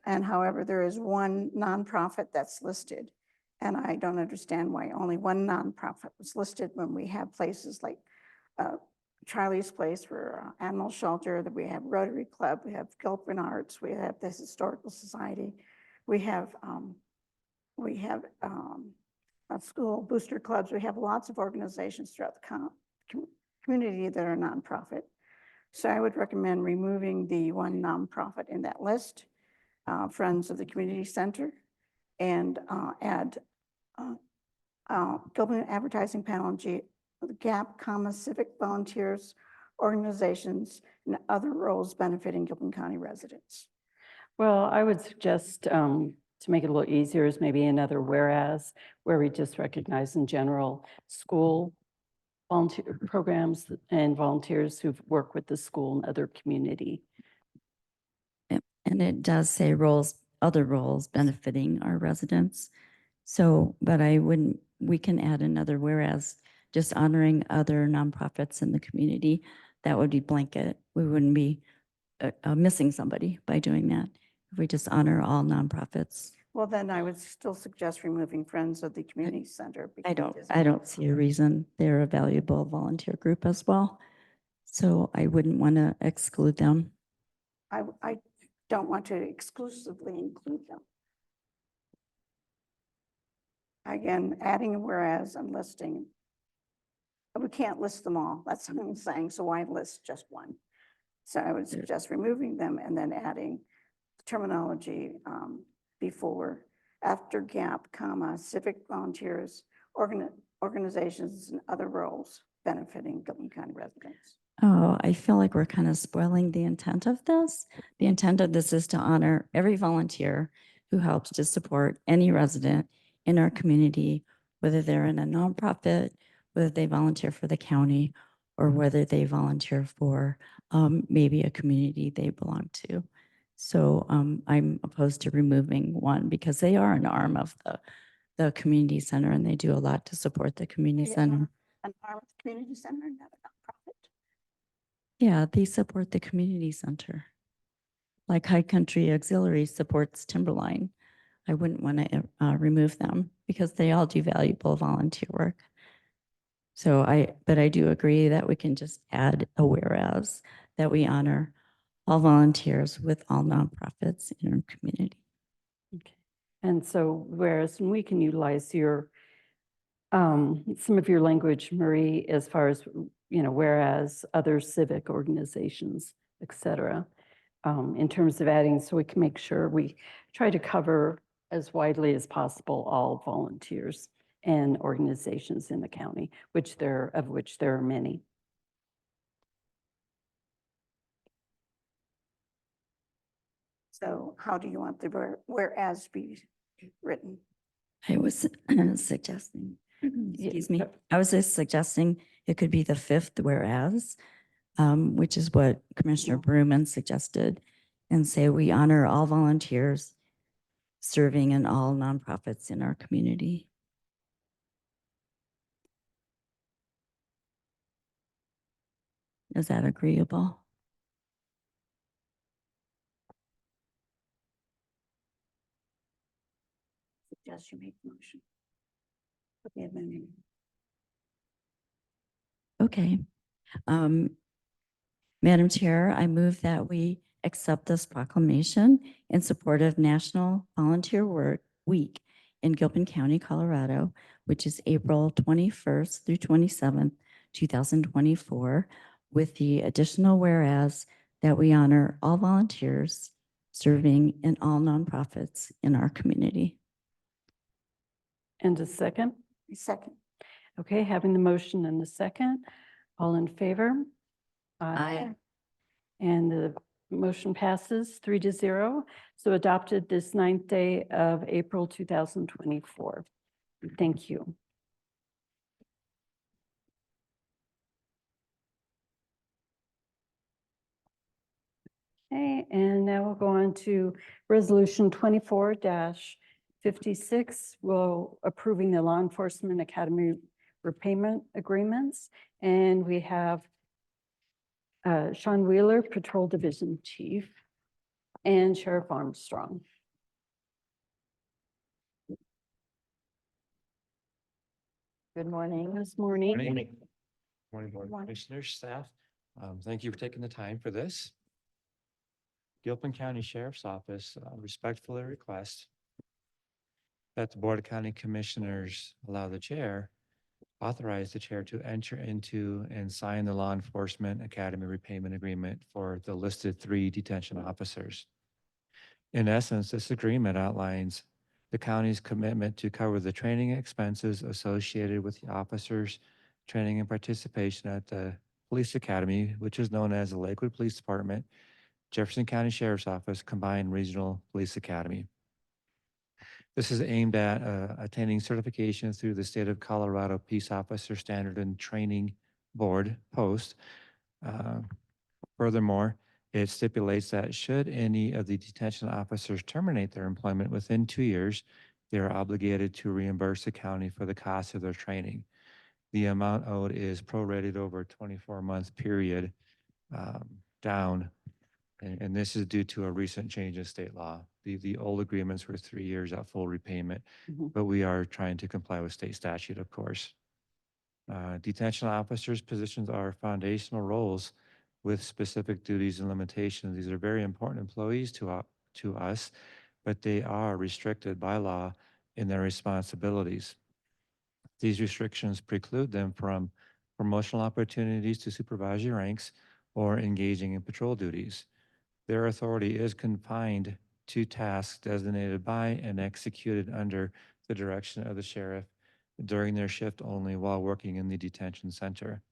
And however, there is one nonprofit that's listed. And I don't understand why only one nonprofit was listed when we have places like Charlie's Place for Animal Shelter, that we have Rotary Club, we have Gilpin Arts, we have the Historical Society, we have school booster clubs. We have lots of organizations throughout the community that are nonprofit. So I would recommend removing the one nonprofit in that list, Friends of the Community Center, and add Gilpin Advertising Panel, the GAP, civic volunteers, organizations, and other roles benefiting Gilpin County residents. Well, I would suggest to make it a little easier is maybe another whereas, where we just recognize in general school volunteer programs and volunteers who've worked with the school and other community. And it does say roles, other roles benefiting our residents. So, but we can add another whereas, just honoring other nonprofits in the community. That would be blanket. We wouldn't be missing somebody by doing that. If we just honor all nonprofits. Well, then I would still suggest removing Friends of the Community Center. I don't see a reason. They're a valuable volunteer group as well. So I wouldn't want to exclude them. I don't want to exclusively include them. Again, adding a whereas and listing. We can't list them all. That's what I'm saying. So why list just one? So I would suggest removing them and then adding terminology before, after GAP, civic volunteers, organizations, and other roles benefiting Gilpin County residents. Oh, I feel like we're kind of spoiling the intent of this. The intent of this is to honor every volunteer who helps to support any resident in our community, whether they're in a nonprofit, whether they volunteer for the county, or whether they volunteer for maybe a community they belong to. So I'm opposed to removing one because they are an arm of the community center and they do a lot to support the community center. An arm of the community center, not a nonprofit. Yeah, they support the community center. Like High Country Auxiliary supports Timberline. I wouldn't want to remove them because they all do valuable volunteer work. So but I do agree that we can just add a whereas that we honor all volunteers with all nonprofits in our community. Okay. And so whereas we can utilize your some of your language, Marie, as far as, whereas other civic organizations, et cetera, in terms of adding, so we can make sure we try to cover as widely as possible all volunteers and organizations in the county, of which there are many. So how do you want the whereas be written? I was suggesting, excuse me, I was just suggesting it could be the fifth whereas, which is what Commissioner Bruman suggested, and say we honor all volunteers serving in all nonprofits in our community. Is that agreeable? Suggest you make the motion. Okay, amendment. Okay. Madam Chair, I move that we accept this proclamation in support of National Volunteer Work Week in Gilpin County, Colorado, which is April 21st through 27th, 2024, with the additional whereas that we honor all volunteers serving in all nonprofits in our community. And a second? A second. Okay, having the motion and the second, all in favor? Aye. And the motion passes 3-0. So adopted this 9th day of April 2024. Thank you. Okay, and now we'll go on to Resolution 24-56. We'll approving the Law Enforcement Academy repayment agreements. And we have Sean Wheeler, Patrol Division Chief, and Sheriff Armstrong. Good morning. This morning. Morning, Board Morning. Commissioners, staff. Thank you for taking the time for this. Gilpin County Sheriff's Office respectfully request that the Board of County Commissioners allow the chair, authorize the chair to enter into and sign the Law Enforcement Academy repayment agreement for the listed 3 detention officers. In essence, this agreement outlines the county's commitment to cover the training expenses associated with the officers' training and participation at the Police Academy, which is known as the Lakewood Police Department, Jefferson County Sheriff's Office Combined Regional Police Academy. This is aimed at attaining certification through the State of Colorado Peace Officer Standard and Training Board, POST. Furthermore, it stipulates that should any of the detention officers terminate their employment within 2 years, they are obligated to reimburse the county for the cost of their training. The amount owed is prorated over a 24-month period down, and this is due to a recent change in state law. The old agreements were 3 years at full repayment, but we are trying to comply with state statute, of course. Detention officers' positions are foundational roles with specific duties and limitations. These are very important employees to us, but they are restricted by law in their responsibilities. These restrictions preclude them from promotional opportunities to supervisory ranks or engaging in patrol duties. Their authority is confined to tasks designated by and executed under the direction of the sheriff during their shift only while working in the detention center.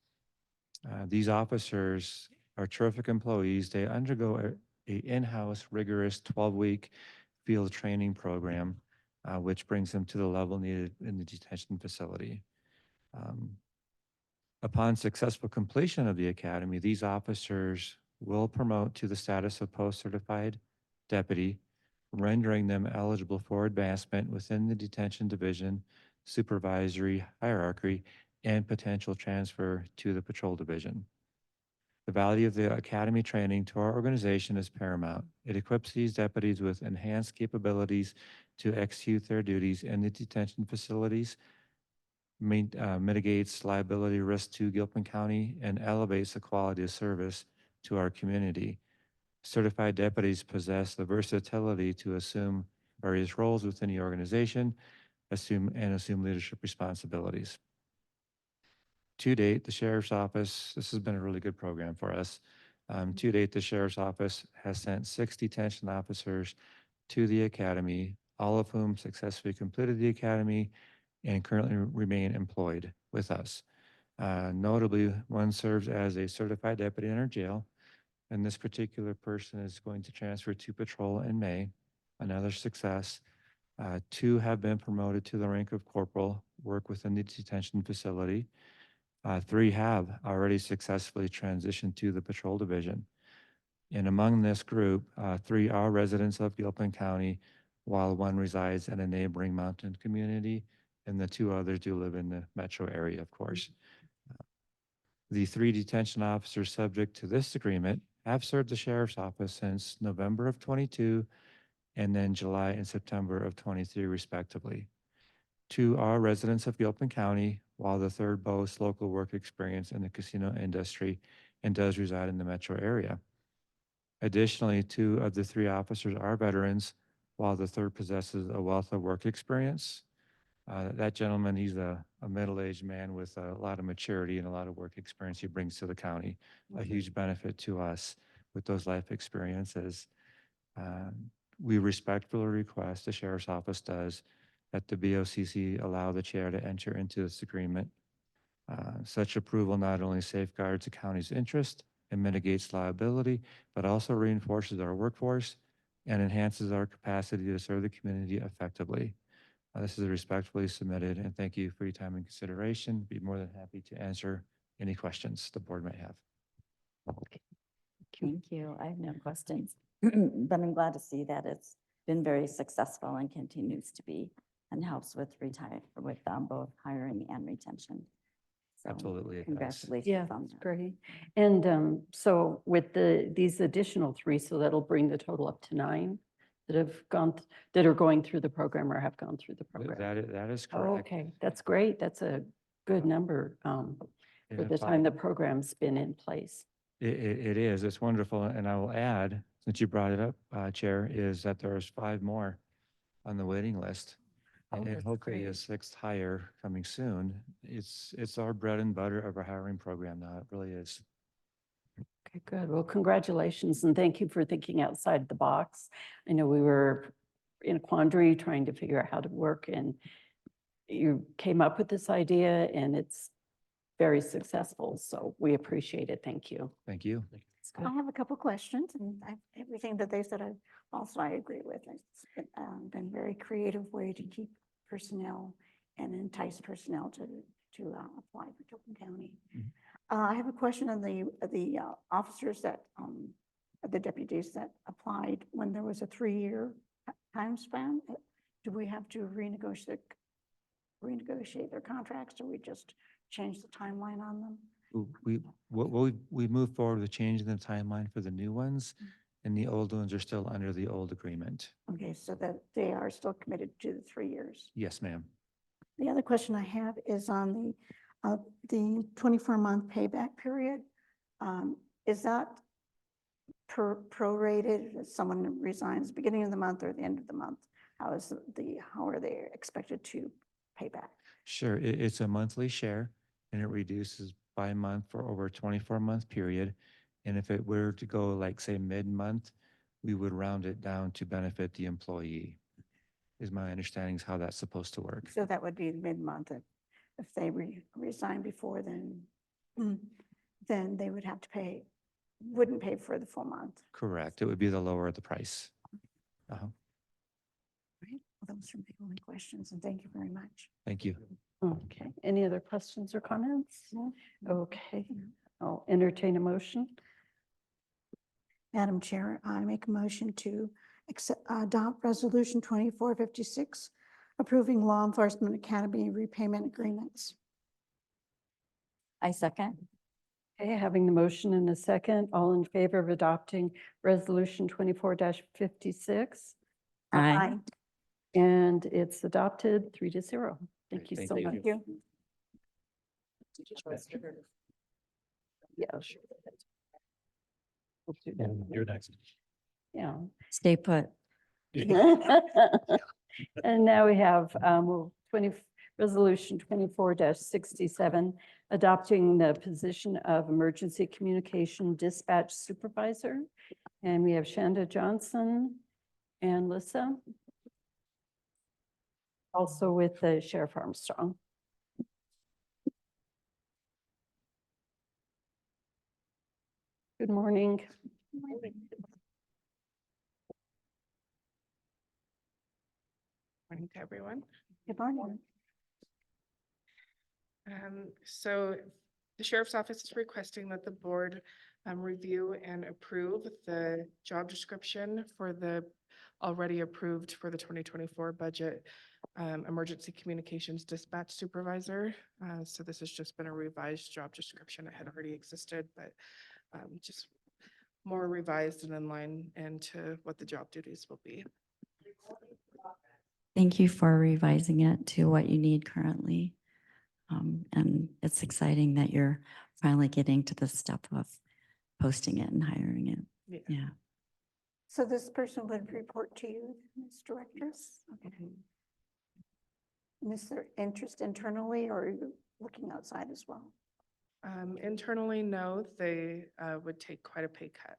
These officers are terrific employees. They undergo a in-house rigorous 12-week field training program, which brings them to the level needed in the detention facility. Upon successful completion of the academy, these officers will promote to the status of post-certified deputy, rendering them eligible for advancement within the detention division, supervisory hierarchy, and potential transfer to the patrol division. The value of the academy training to our organization is paramount. It equips these deputies with enhanced capabilities to execute their duties in the detention facilities, mitigates liability risk to Gilpin County, and elevates the quality of service to our community. Certified deputies possess the versatility to assume various roles within the organization, assume leadership responsibilities. To date, the Sheriff's Office, this has been a really good program for us. To date, the Sheriff's Office has sent 6 detention officers to the academy, all of whom successfully completed the academy and currently remain employed with us. Notably, one serves as a certified deputy in our jail, and this particular person is going to transfer to patrol in May. Another success. 2 have been promoted to the rank of corporal, work within the detention facility. 3 have already successfully transitioned to the patrol division. And among this group, 3 are residents of Gilpin County, while 1 resides in a neighboring mountain community, and the 2 others do live in the metro area, of course. The 3 detention officers subject to this agreement have served the Sheriff's Office since November of 22 and then July and September of 23, respectively. 2 are residents of Gilpin County, while the 3rd boasts local work experience in the casino industry and does reside in the metro area. Additionally, 2 of the 3 officers are veterans, while the 3rd possesses a wealth of work experience. That gentleman, he's a middle-aged man with a lot of maturity and a lot of work experience he brings to the county, a huge benefit to us with those life experiences. We respectfully request, the Sheriff's Office does, that the BOCC allow the chair to enter into this agreement. Such approval not only safeguards the county's interest and mitigates liability, but also reinforces our workforce and enhances our capacity to serve the community effectively. This is respectfully submitted, and thank you for your time and consideration. Be more than happy to answer any questions the board may have. you. Thank you. I have no questions, but I'm glad to see that it's been very successful and continues to be and helps with both hiring and retention. So Absolutely, it does. congratulations Yeah, on that's that. great. And so with these additional 3, so that'll bring the total up to 9 that have gone, that are going through the program or have gone through the program. That is Oh, correct. okay, that's great. That's a good number for Yeah, the time the program's been in place. It is. It's wonderful. And I will add, since you brought it up, Chair, is that there's 5 more on the waiting list. Oh, And that's hopefully a great. 6th hire coming soon. It's our bread and butter of our hiring program now. It really is. Okay, good. Well, congratulations and thank you for thinking outside the box. I know we were in a quandary trying to figure out how to work and you came up with this idea and it's very successful. So we appreciate it. Thank you. Thank you. I have a couple questions and everything that they said, I agree with. It's been a very creative way to keep personnel and entice personnel to apply for Gilpin County. Mhm. I have a question on the officers that, the deputies that applied when there was a 3-year time span. Do we have to renegotiate their contracts, or we just change the timeline on them? We moved forward with changing the timeline for the new ones, and the old ones are still under the old agreement. Okay, so that they are still committed to the 3 years. Yes, ma'am. The other question I have is on the 24-month payback period. Is that prorated? If someone resigns beginning of the month or the end of the month? How are they expected to pay back? Sure, it's a monthly share, and it reduces by month for over a 24-month period. And if it were to go like, say, mid-month, we would round it down to benefit the employee, is my understanding is how that's supposed to work. So that would be mid-month. If they resign before, then they would have to wouldn't pay for the full month. Correct. It would be the lower the price. Uh-huh. Right. Well, those are my only questions, and thank you very much. Thank you. Okay, any other questions or comments? Okay, I'll entertain a motion. Madam Chair, I make a motion to adopt Resolution 2456, approving law enforcement academy repayment agreements. I second. Okay, having the motion in a second, all in favor of adopting Resolution 24-56? Aye. And it's adopted 3-0. Thank you Great, so thank much. you. Yeah, sure. We'll do that. You're next. Yeah. Stay put. And now we have Resolution 24-67, adopting the position of Emergency Communication Dispatch Supervisor. And we have Shanda Johnson and Lissa. Also with the Sheriff Armstrong. Good morning. Morning to everyone. Good morning. So the Sheriff's Office is requesting that the board review and approve the job description for the already approved for the 2024 budget Emergency Communications Dispatch Supervisor. So this has just been a revised job description. It had already existed, but just more revised and in line into what the job duties will be. Thank you for revising it to what you need currently. And it's exciting that you're finally getting to the step of posting it and hiring it. Yeah. So this person would report to you, Ms. Director? Okay. And is there interest internally, or are you looking outside as well? Internally, no, they would take quite a pay cut.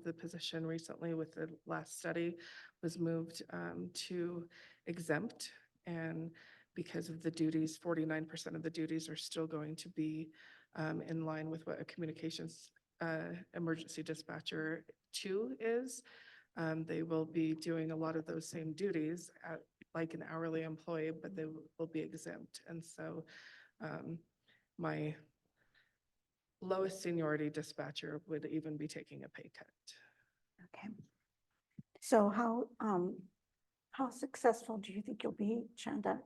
The position recently with the last study was moved to exempt, and because of the duties, 49% of the duties are still going to be in line with what a communications emergency dispatcher 2 is. They will be doing a lot of those same duties like an hourly employee, but they will be exempt. And so my lowest seniority dispatcher would even be taking a pay cut. Okay. So how successful do you think you'll be, Chanda,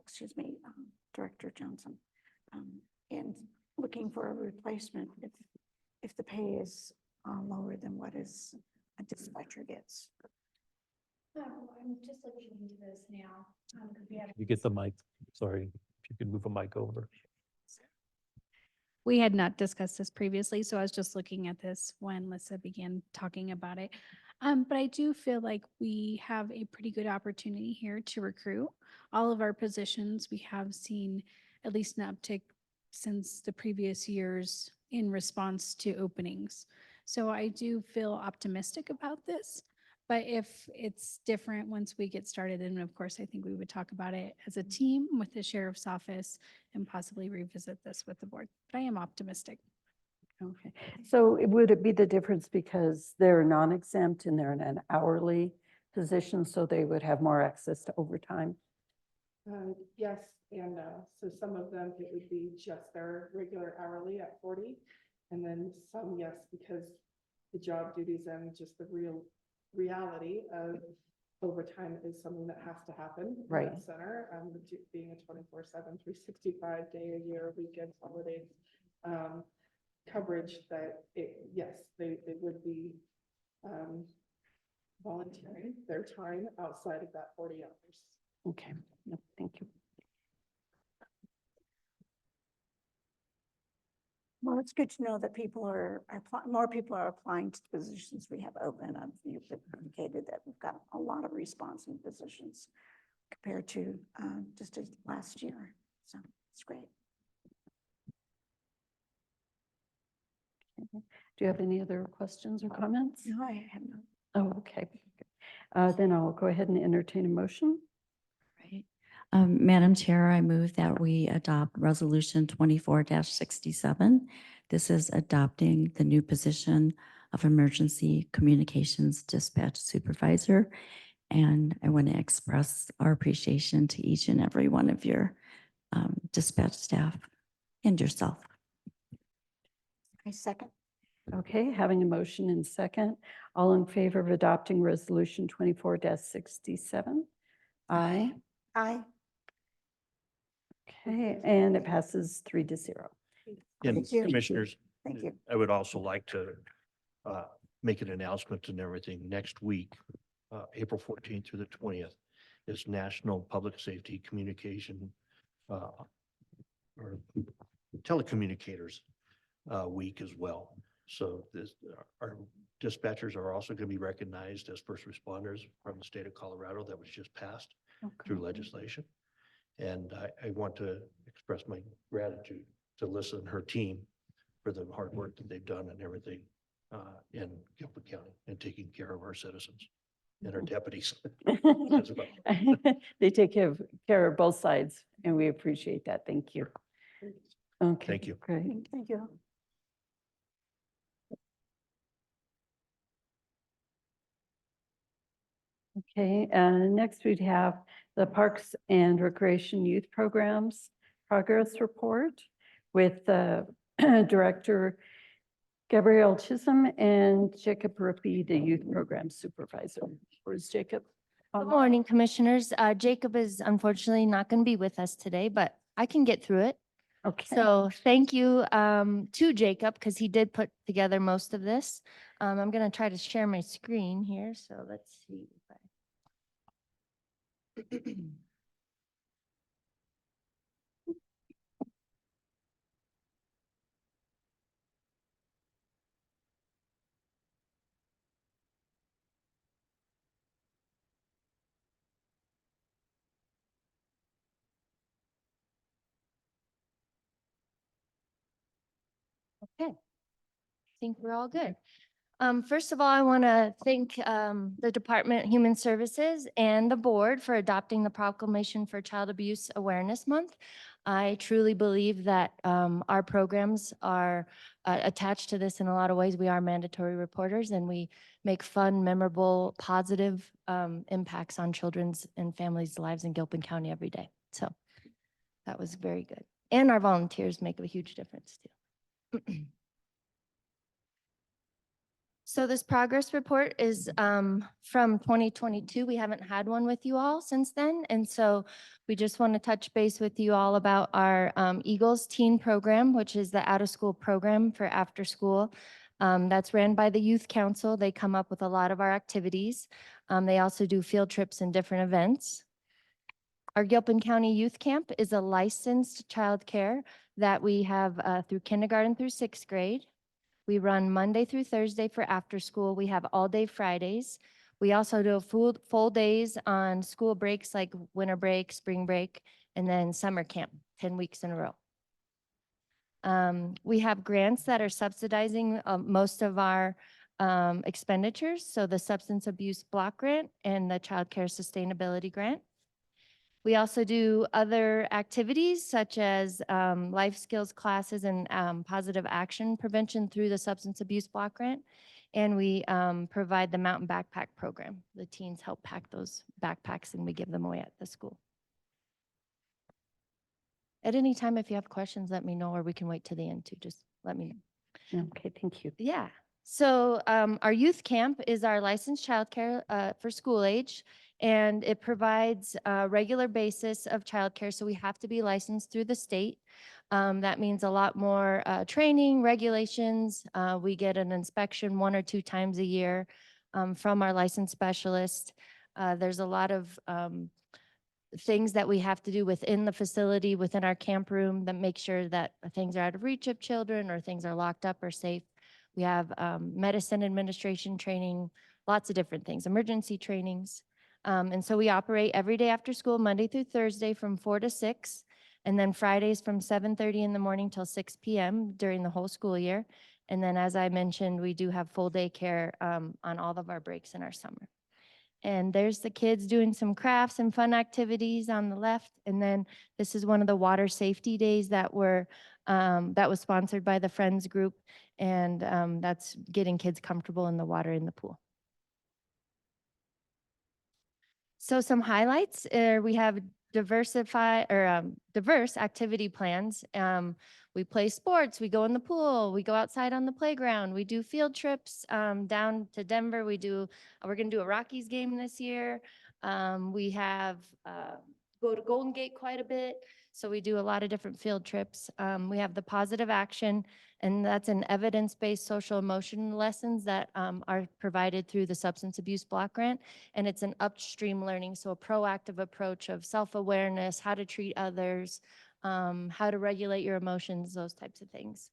Director Johnson, in looking for a replacement if the pay is lower than what is a dispatcher gets? I'm just looking into this now. You get the mic, sorry, if you could move a mic over. We had not discussed this previously, so I was just looking at this when Lissa began talking about it. But I do feel like we have a pretty good opportunity here to recruit. All of our positions, we have seen at least an uptick since the previous years in response to openings. So I do feel optimistic about this. But if it's different once we get started, then of course, I think we would talk about it as a team with the sheriff's office and possibly revisit this with the board. But I am optimistic. Okay, so would it be the difference because they're non-exempt and they're in an hourly position, so they would have more access to overtime? Yes and no. So some of them, it would be just their regular hourly at 40. And then some, yes, because the job duties and just the reality of overtime is something that has to happen in Right. that center. Being a 24/7, 365-day-a-year, weekends, holidays, coverage that yes, they would be volunteering their time outside of that 40 hours. Okay, no, thank you. Well, it's good to know that more people are applying to the positions we have open. You've indicated that we've got a lot of response in positions compared to just last year. So it's great. Do you have any other questions or comments? No, I have no. Oh, okay. Then I'll go ahead and entertain a motion. Right. Madam Chair, I move that we adopt Resolution 24-67. This is adopting the new position of Emergency Communications Dispatch Supervisor. And I want to express our appreciation to each and every one of your dispatch staff and yourself. I second. Okay, having a motion and second, all in favor of adopting Resolution 24-67? Aye. Aye. Okay, and it passes 3-0. And Thank you. commissioners, Thank you. I would also like to make an announcement and everything. Next week, April 14th through the 20th, is National Public Safety Communication or Telecommunicators Week as well. So our dispatchers are also going to be recognized as first responders from the state of Colorado. That was just passed through legislation. And I want to express my gratitude to Lissa and her team for the hard work that they've done and everything in Gilpin County and taking care of our citizens and our deputies. as well. They take care of both sides, and we appreciate that. Thank you. Okay. Thank you. Great. Thank you. Okay, next we'd have the Parks and Recreation Youth Programs Progress Report with Director Gabrielle Chisholm and Jacob Rippey, the Youth Program Supervisor. Where's Jacob? Good morning, Commissioners. Jacob is unfortunately not going to be with us today, but I can get through it. Okay. So thank you to Jacob because he did put together most of this. I'm going to try to share my screen here. So let's see. Okay. I think we're all good. First of all, I want to thank the Department of Human Services and the board for adopting the proclamation for Child Abuse Awareness Month. I truly believe that our programs are attached to this in a lot of ways. We are mandatory reporters and we make fun, memorable, positive impacts on children's and families' lives in Gilpin County every day. So that was very good. And our volunteers make a huge difference too. So this progress report is from 2022. We haven't had one with you all since then. And so we just want to touch base with you all about our Eagles Teen Program, which is the out-of-school program for after school. That's ran by the Youth Council. They come up with a lot of our activities. They also do field trips and different events. Our Gilpin County Youth Camp is a licensed childcare that we have through kindergarten through sixth grade. We run Monday through Thursday for after school. We have all day Fridays. We also do full days on school breaks like winter break, spring break, and then summer camp, 10 weeks in a row. We have grants that are subsidizing most of our expenditures. So the substance abuse block grant and the child care sustainability grant. We also do other activities such as life skills classes and positive action prevention through the substance abuse block grant. And we provide the mountain backpack program. The teens help pack those backpacks and we give them away at the school. At any time, if you have questions, let me know, or we can wait to the end too. Just let me know. Okay, thank you. Yeah. So our youth camp is our licensed childcare for school age, and it provides a regular basis of childcare. So we have to be licensed through the state. That means a lot more training, regulations. We get an inspection 1 or 2 times a year from our licensed specialist. There's a lot of things that we have to do within the facility, within our camp room, that make sure that things are out of reach of children or things are locked up or safe. We have medicine administration training, lots of different things, emergency trainings. And so we operate every day after school, Monday through Thursday from 4 to 6, and then Fridays from 7:30 in the morning till 6 p.m. during the whole school year. And then, as I mentioned, we do have full day care on all of our breaks in our summer. And there's the kids doing some crafts and fun activities on the left. And then this is one of the water safety days that was sponsored by the Friends group. And that's getting kids comfortable in the water in the pool. So some highlights, we have diverse activity plans. We play sports, we go in the pool, we go outside on the playground, we do field trips down to Denver. We're going to do a Rockies game this year. We have go to Golden Gate quite a bit. So we do a lot of different field trips. We have the positive action, and that's an evidence-based social emotion lessons that are provided through the substance abuse block grant. And it's an upstream learning, so a proactive approach of self-awareness, how to treat others, how to regulate your emotions, those types of things.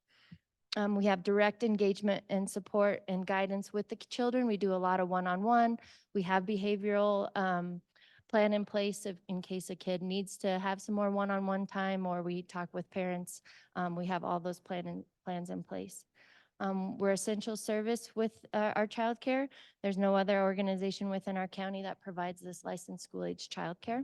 We have direct engagement and support and guidance with the children. We do a lot of one-on-one. We have behavioral plan in place in case a kid needs to have some more one-on-one time, or we talk with parents. We have all those plans in place. We're essential service with our childcare. There's no other organization within our county that provides this licensed school-age childcare.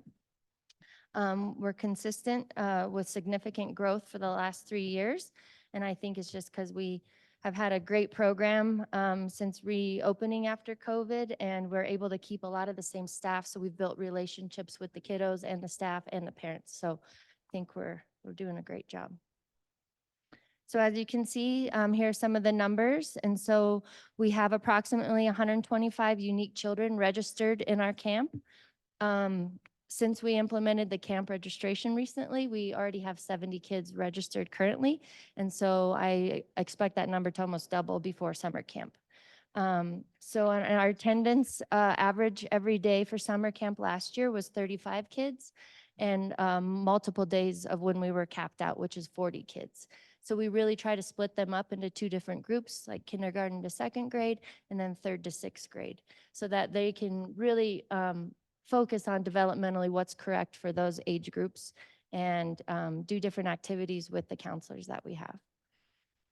We're consistent with significant growth for the last 3 years. And I think it's just because we have had a great program since reopening after COVID, and we're able to keep a lot of the same staff. So we've built relationships with the kiddos and the staff and the parents. So I think we're doing a great job. So as you can see, here are some of the numbers. And so we have approximately 125 unique children registered in our camp. Since we implemented the camp registration recently, we already have 70 kids registered currently. And so I expect that number to almost double before summer camp. So our attendance average every day for summer camp last year was 35 kids, and multiple days of when we were capped out, which is 40 kids. So we really try to split them up into 2 different groups, like kindergarten to 2nd grade and then 3rd to 6th grade, so that they can really focus on developmentally what's correct for those age groups and do different activities with the counselors that we have.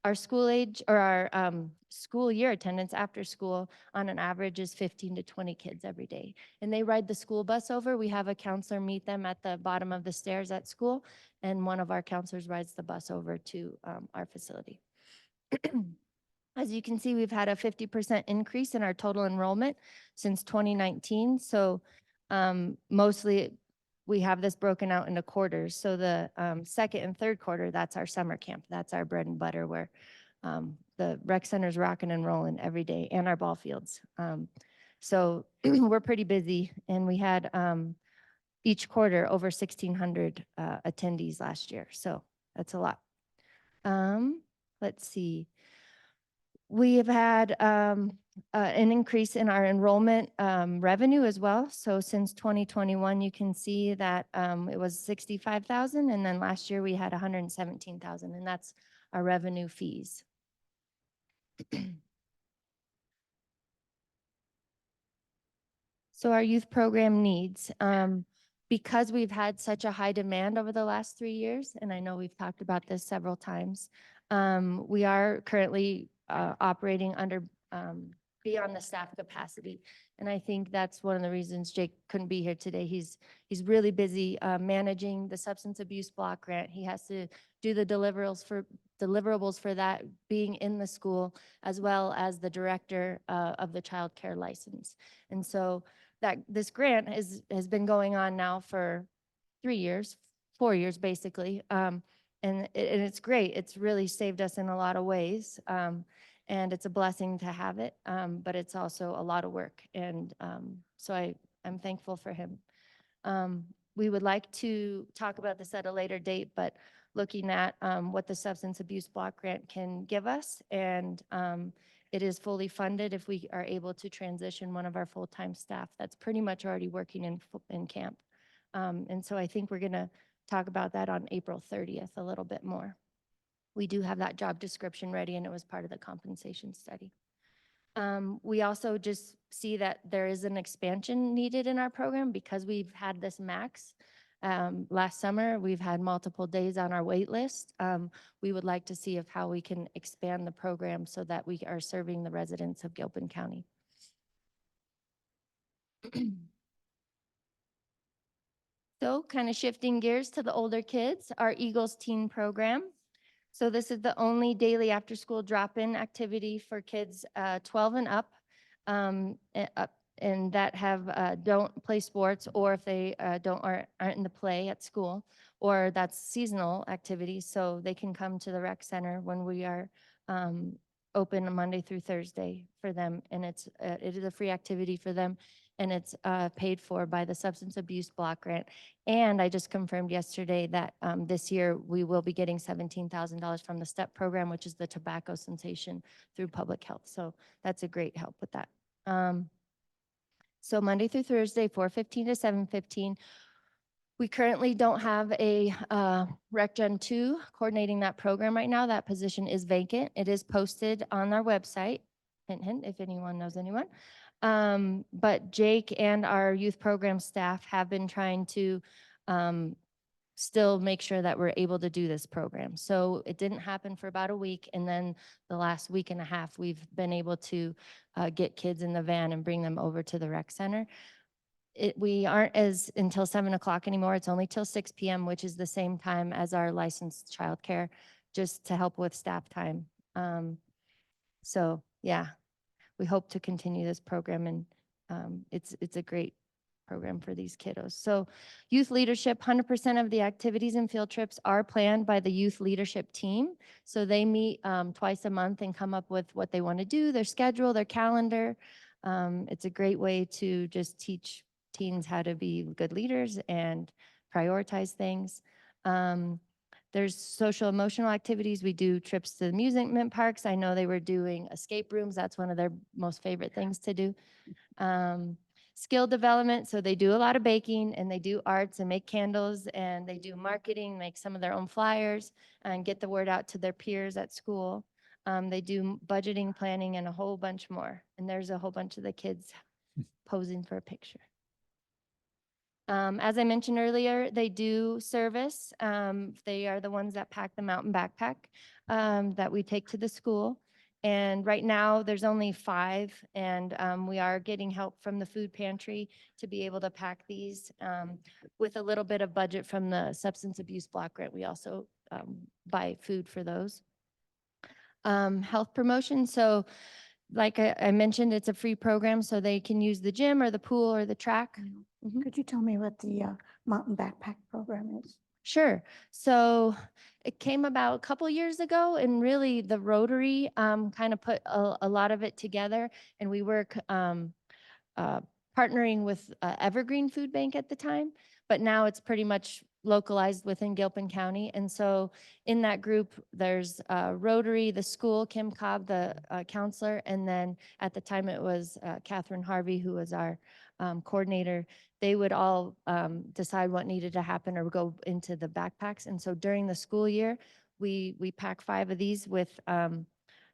Our school age or our school year attendance after school on an average is 15 to 20 kids every day. And they ride the school bus over. We have a counselor meet them at the bottom of the stairs at school, and one of our counselors rides the bus over to our facility. As you can see, we've had a 50% increase in our total enrollment since 2019. So mostly we have this broken out into quarters. So the 2nd and 3rd quarter, that's our summer camp. That's our bread and butter, where The rec center's rocking and rolling every day, and our ball fields. So we're pretty busy, and we had each quarter over 1,600 attendees last year. So that's a lot. Let's see. We have had an increase in our enrollment revenue as well. So since 2021, you can see that it was 65,000, and then last year we had 117,000, and that's our revenue fees. So our youth program needs, because we've had such a high demand over the last 3 years, and I know we've talked about this several times, we are currently operating under beyond the staff capacity. And I think that's one of the reasons Jake couldn't be here today. He's really busy managing the substance abuse block grant. He has to do the deliverables for that, being in the school, as well as the director of the child care license. And so that this grant has been going on now for 3 years, 4 years basically. And it's great. It's really saved us in a lot of ways. And it's a blessing to have it, but it's also a lot of work. And so I'm thankful for him. We would like to talk about this at a later date, but looking at what the substance abuse block grant can give us, and it is fully funded if we are able to transition one of our full-time staff that's pretty much already working in camp. And so I think we're gonna talk about that on April 30th a little bit more. We do have that job description ready, and it was part of the compensation study. We also just see that there is an expansion needed in our program because we've had this max. Last summer, we've had multiple days on our wait list. We would like to see if how we can expand the program so that we are serving the residents of Gilpin County. So kind of shifting gears to the older kids, our Eagles Teen Program. So this is the only daily after-school drop-in activity for kids 12 and up, and that have don't play sports, or if they aren't in the play at school, or that's seasonal activity. So they can come to the rec center when we are open Monday through Thursday for them, and it is a free activity for them, and it's paid for by the Substance Abuse Block Grant. And I just confirmed yesterday that this year we will be getting $17,000 from the STEP program, which is the tobacco cessation through public health. So that's a great help with that. So Monday through Thursday, 4:15 to 7:15. We currently don't have a Rec Gen 2 coordinating that program right now. That position is vacant. It is posted on our website. Hint, hint, if anyone knows anyone. But Jake and our youth program staff have been trying to still make sure that we're able to do this program. So it didn't happen for about a week, and then the last week and a half, we've been able to get kids in the van and bring them over to the rec center. We aren't until 7 o'clock anymore. It's only till 6 p.m., which is the same time as our licensed childcare, just to help with staff time. So yeah, we hope to continue this program, and it's a great program for these kiddos. So youth leadership, 100% of the activities and field trips are planned by the youth leadership team. So they meet twice a month and come up with what they want to do, their schedule, their calendar. It's a great way to just teach teens how to be good leaders and prioritize things. There's social emotional activities. We do trips to the amusement parks. I know they were doing escape rooms. That's one of their most favorite things to do. Skill development. So they do a lot of baking, and they do arts and make candles, and they do marketing, make some of their own flyers, and get the word out to their peers at school. They do budgeting, planning, and a whole bunch more. And there's a whole bunch of the kids posing for a picture. As I mentioned earlier, they do service. They are the ones that pack the mountain backpack that we take to the school. And right now there's only 5, and we are getting help from the food pantry to be able to pack these with a little bit of budget from the substance abuse block grant. We also buy food for those. Health promotion. So like I mentioned, it's a free program, so they can use the gym or the pool or the track. Could you tell me what the mountain backpack program is? Sure. So It came about a couple years ago, and really the Rotary kind of put a lot of it together, and we were partnering with Evergreen Food Bank at the time, but now it's pretty much localized within Gilpin County. And so in that group, there's Rotary, the school, Kim Cobb, the counselor, and then at the time it was Catherine Harvey, who was our coordinator. They would all decide what needed to happen or go into the backpacks. And so during the school year, we pack 5 of these with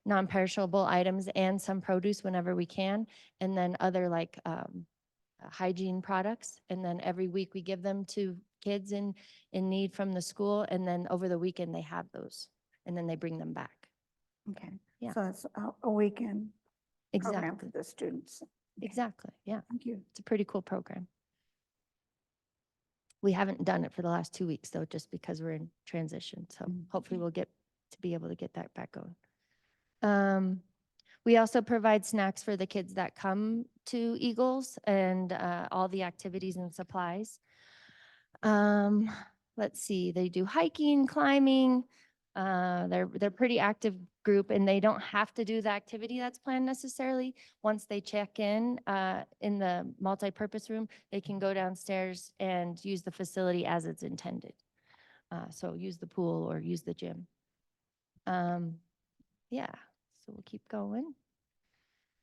non-perishable items and some produce whenever we can, and then other like hygiene products. And then every week we give them to kids in need from the school. And then over the weekend they have those, and then they bring them back. Okay. Yeah. So it's a weekend program Exactly. for the students. Okay. Exactly. Yeah. Thank you. It's a pretty cool program. We haven't done it for the last 2 weeks though, just because we're in transition. So hopefully we'll get to be able to get that back going. We also provide snacks for the kids that come to Eagles and all the activities and supplies. Let's see, they do hiking, climbing. They're pretty active group, and they don't have to do the activity that's planned necessarily. Once they check in the multi-purpose room, they can go downstairs and use the facility as it's intended. So use the pool or use the gym. Yeah, so we'll keep going.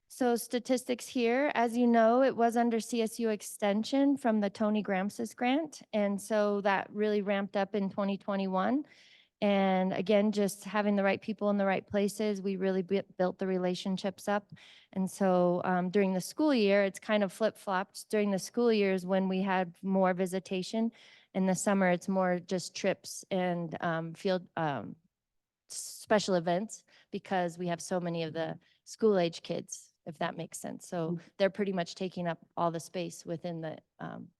So statistics here, as you know, it was under CSU extension from the Tony Gramscis grant. And so that really ramped up in 2021. And again, just having the right people in the right places, we really built the relationships up. And so during the school year, it's kind of flip-flopped. During the school years when we had more visitation. In the summer, it's more just trips and field special events, because we have so many of the school age kids, if that makes sense. So they're pretty much taking up all the space within the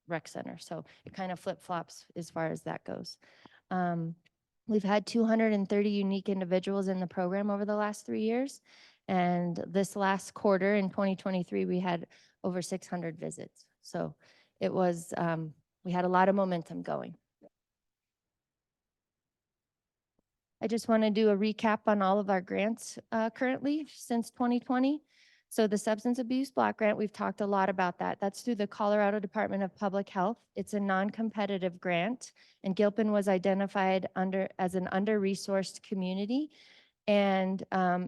rec center. So it kind of flip-flops as far as that goes. We've had 230 unique individuals in the program over the last 3 years. And this last quarter in 2023, we had over 600 visits. So it was, we had a lot of momentum going. I just want to do a recap on all of our grants currently since 2020. So the substance abuse block grant, we've talked a lot about that. That's through the Colorado Department of Public Health. It's a non-competitive grant, and Gilpin was identified as an under-resourced community. And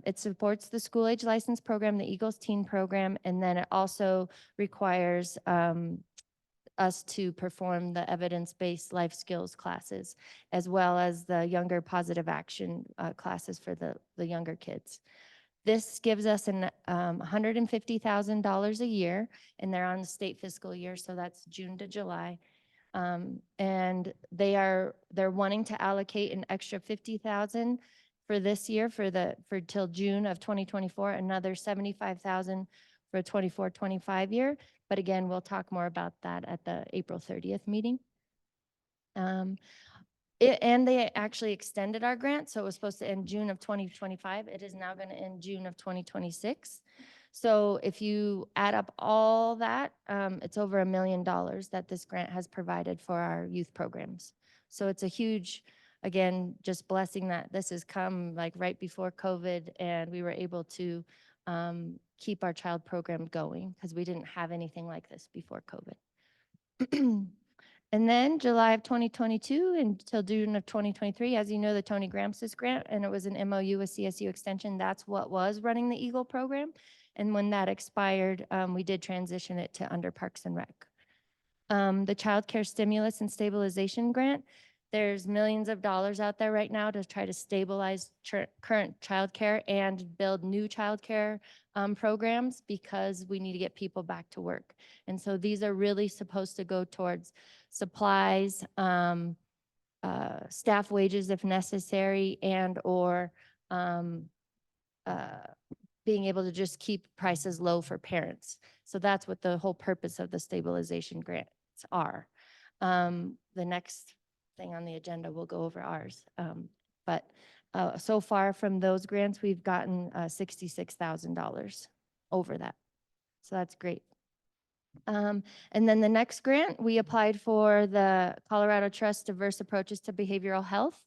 it supports the school age license program, the Eagles Teen program, and then it also requires us to perform the evidence-based life skills classes, as well as the younger positive action classes for the younger kids. This gives us an $150,000 a year, and they're on the state fiscal year, so that's June to July. And they're wanting to allocate an extra $50,000 for this year for till June of 2024, another $75,000 for a 24-25 year. But again, we'll talk more about that at the April 30th meeting. And they actually extended our grant, so it was supposed to end June of 2025. It is now going to end June of 2026. So if you add up all that, it's over $1 million that this grant has provided for our youth programs. So it's a huge, again, just blessing that this has come like right before COVID, and we were able to keep our child program going, because we didn't have anything like this before COVID. And then July of 2022 until June of 2023, as you know, the Tony Gramscis grant, and it was an MOU with CSU Extension. That's what was running the Eagle program. And when that expired, we did transition it to under Parks and Rec. The Child Care Stimulus and Stabilization Grant, there's millions of dollars out there right now to try to stabilize current childcare and build new childcare programs, because we need to get people back to work. And so these are really supposed to go towards supplies, staff wages if necessary, and or being able to just keep prices low for parents. So that's what the whole purpose of the stabilization grants are. The next thing on the agenda, we'll go over ours. But so far from those grants, we've gotten $66,000 over that. So that's great. And then the next grant, we applied for the Colorado Trust Diverse Approaches to Behavioral Health.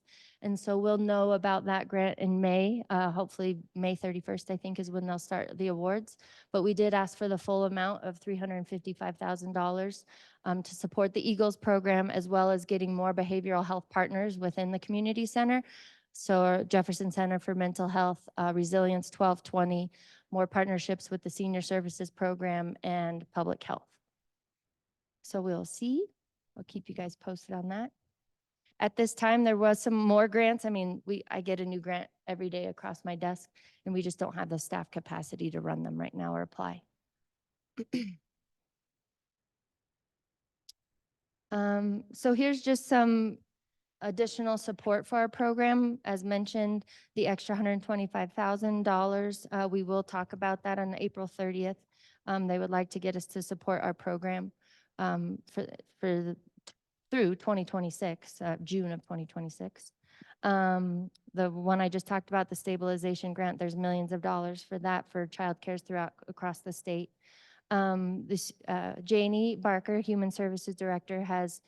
And so we'll know about that grant in May. Hopefully May 31st, I think, is when they'll start the awards. But we did ask for the full amount of $355,000 to support the Eagles program, as well as getting more behavioral health partners within the community center. So our Jefferson Center for Mental Health, Resilience 1220, more partnerships with the Senior Services Program and Public Health. So we'll see. I'll keep you guys posted on that. At this time, there was some more grants. I mean, I get a new grant every day across my desk, and we just don't have the staff capacity to run them right now or apply. So here's just some additional support for our program. As mentioned, the extra $125,000. We will talk about that on April 30th. They would like to get us to support our program through 2026, June of 2026. The one I just talked about, the stabilization grant, there's millions of dollars for that for childcare across the state. Janie Barker, Human Services Director, has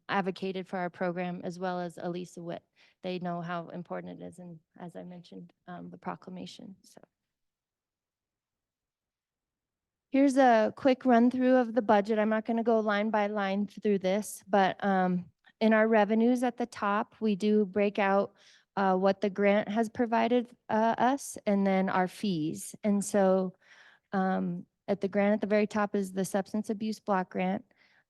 advocated for our program, as well as Elisa Witt. They know how important it is, and as I mentioned, the proclamation. So here's a quick run through of the budget. I'm not going to go line by line through this, but in our revenues at the top, we do break out what the grant has provided us, and then our fees. And so at the grant at the very top is the substance abuse block grant.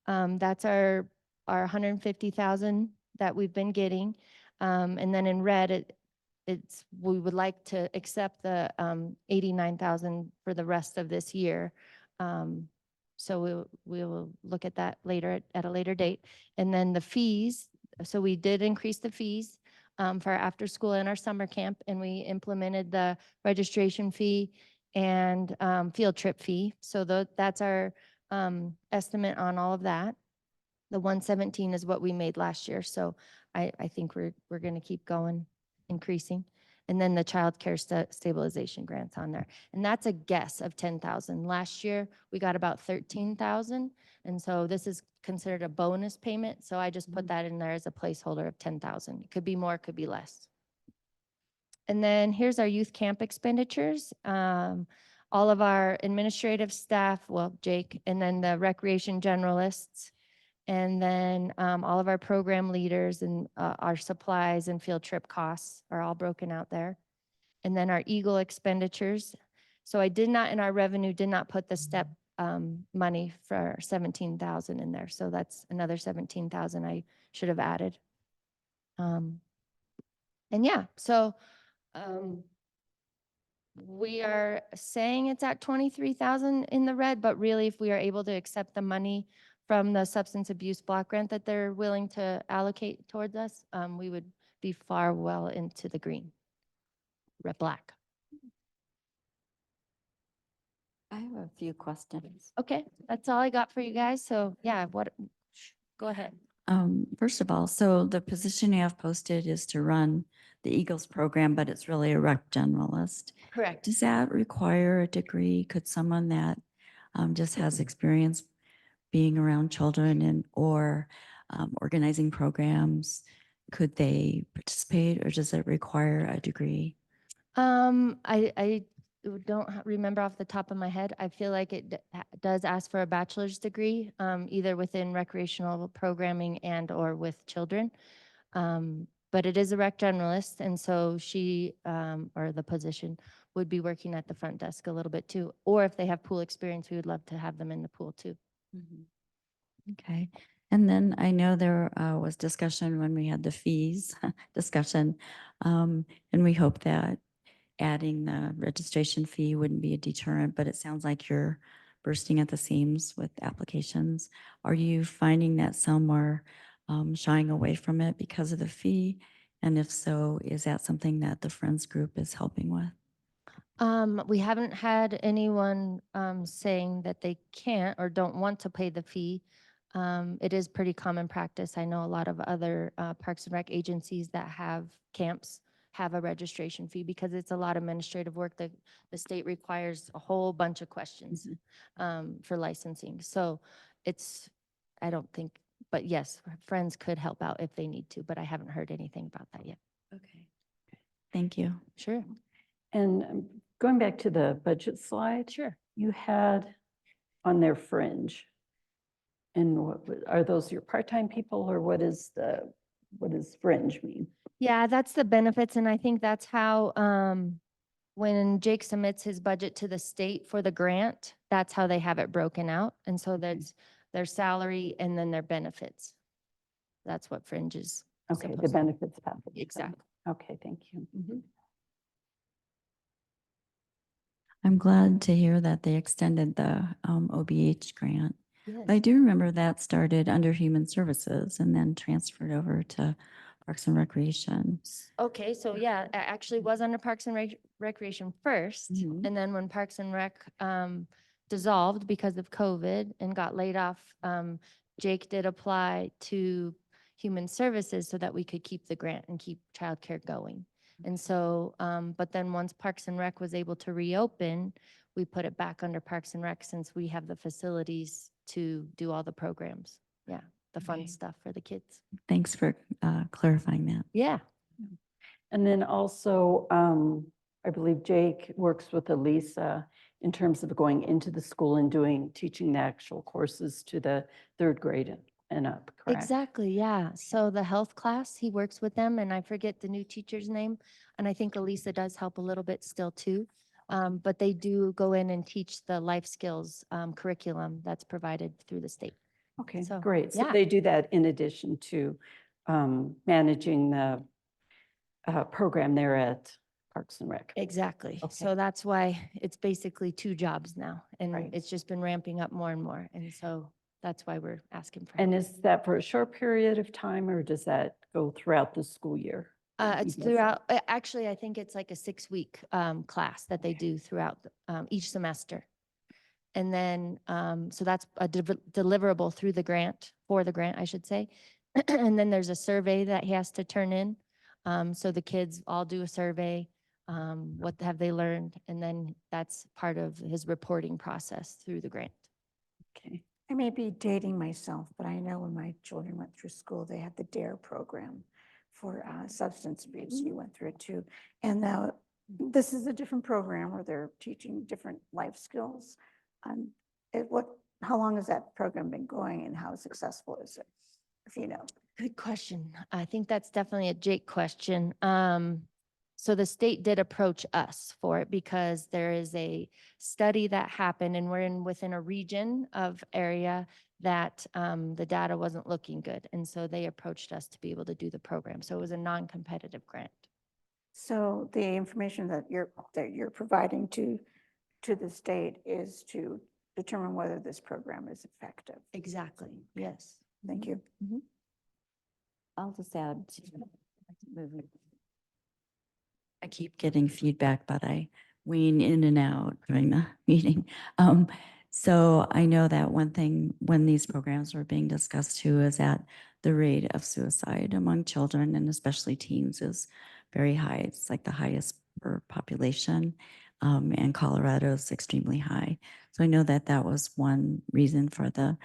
That's our 150,000 that we've been getting. And then in red, we would like to accept the 89,000 for the rest of this year. So we will look at that later at a later date. And then the fees, so we did increase the fees for our after school and our summer camp, and we implemented the registration fee and field trip fee. So that's our estimate on all of that. The 117 is what we made last year. So I think we're going to keep going, increasing. And then the child care stabilization grants on there. And that's a guess of 10,000. Last year, we got about 13,000. And so this is considered a bonus payment. So I just put that in there as a placeholder of 10,000. It could be more, it could be less. And then here's our youth camp expenditures. All of our administrative staff, well, Jake, and then the recreation generalists, and then all of our program leaders and our supplies and field trip costs are all broken out there. And then our Eagle expenditures. So I did not, in our revenue, did not put the step money for 17,000 in there. So that's another 17,000 I should have added. And yeah, so we are saying it's at 23,000 in the red, but really if we are able to accept the money from the substance abuse block grant that they're willing to allocate towards us, we would be far well into the green, red, black. I have a few questions. Okay, that's all I got for you guys. So yeah, go ahead. First of all, so the position you have posted is to run the Eagles program, but it's really a rec generalist. Correct. Does that require a degree? Could someone that just has experience being around children and or organizing programs, could they participate, or does it require a degree? I don't remember off the top of my head. I feel like it does ask for a bachelor's degree, either within recreational programming and or with children. But it is a rec generalist, and so she or the position would be working at the front desk a little bit too. Or if they have pool experience, we would love to have them in the pool too. Okay. And then I know there was discussion when we had the fees discussion, and we hope that adding the registration fee wouldn't be a deterrent, but it sounds like you're bursting at the seams with applications. Are you finding that some are shying away from it because of the fee? And if so, is that something that the Friends Group is helping with? We haven't had anyone saying that they can't or don't want to pay the fee. It is pretty common practice. I know a lot of other Parks and Rec agencies that have camps have a registration fee because it's a lot of administrative work. The state requires a whole bunch of questions for licensing. So I don't think But yes, friends could help out if they need to, but I haven't heard anything about that yet. Okay. Thank you. Sure. And going back to the budget slide. Sure. You had on their fringe. And are those your part-time people or what does fringe mean? Yeah, that's the benefits. And I think that's how, when Jake submits his budget to the state for the grant, that's how they have it broken out. And so that's their salary and then their benefits. That's what fringe is. Okay, the supposed to- benefits package. then. Exactly. Okay, thank you. I'm glad to hear that they extended the OBH grant. Yes. I do remember that started under Human Services and then transferred over to Parks and Recreation. Okay, so yeah, it actually was under Parks and Recreation first. Mhm. And then when Parks and Rec dissolved because of COVID and got laid off, Jake did apply to Human Services so that we could keep the grant and keep childcare going. And so, but then once Parks and Rec was able to reopen, we put it back under Parks and Rec since we have the facilities to do all the programs. Yeah, the fun Okay. stuff for the kids. Thanks for clarifying that. Yeah. And then also, I believe Jake works with Elisa in terms of going into the school and teaching the actual courses to the third grade and up, correct? Exactly, yeah. So the health class, he works with them and I forget the new teacher's name. And I think Elisa does help a little bit still too. But they do go in and teach the life skills curriculum that's provided through the state. Okay, So, great. So yeah. they do that in addition to managing the program there at Parks and Rec. Exactly. Okay. So that's why it's basically 2 jobs now and Right. it's just been ramping up more and more. And so that's why we're asking for. And help. is that for a short period of time or does that go throughout the school year? It's Yes. throughout, actually, I think it's like a 6-week class that they do throughout each semester. And then, so that's a deliverable through the grant, for the grant, I should say. And then there's a survey that he has to turn in. So the kids all do a survey, what have they learned? And then that's part of his reporting process through the grant. Okay. I may be dating myself, but I know when my children went through school, they had the DARE program for substance abuse. You went through it too. And now this is a different program where they're teaching different life skills. How long has that program been going and how successful is it? If you know. Good question. I think that's definitely a Jake question. So the state did approach us for it because there is a study that happened and we're within a region of area that the data wasn't looking good. And so they approached us to be able to do the program. So it was a non-competitive grant. So the information that you're providing to the state is to determine whether this program is effective. Exactly. Yes. Thank you. I'll just add. I keep getting feedback, but I wean in and out during the meeting. So I know that one thing when these programs were being discussed too is that the rate of suicide among children and especially teens is very high. It's like the highest per population. And Colorado is extremely high. So I know that that was one reason for the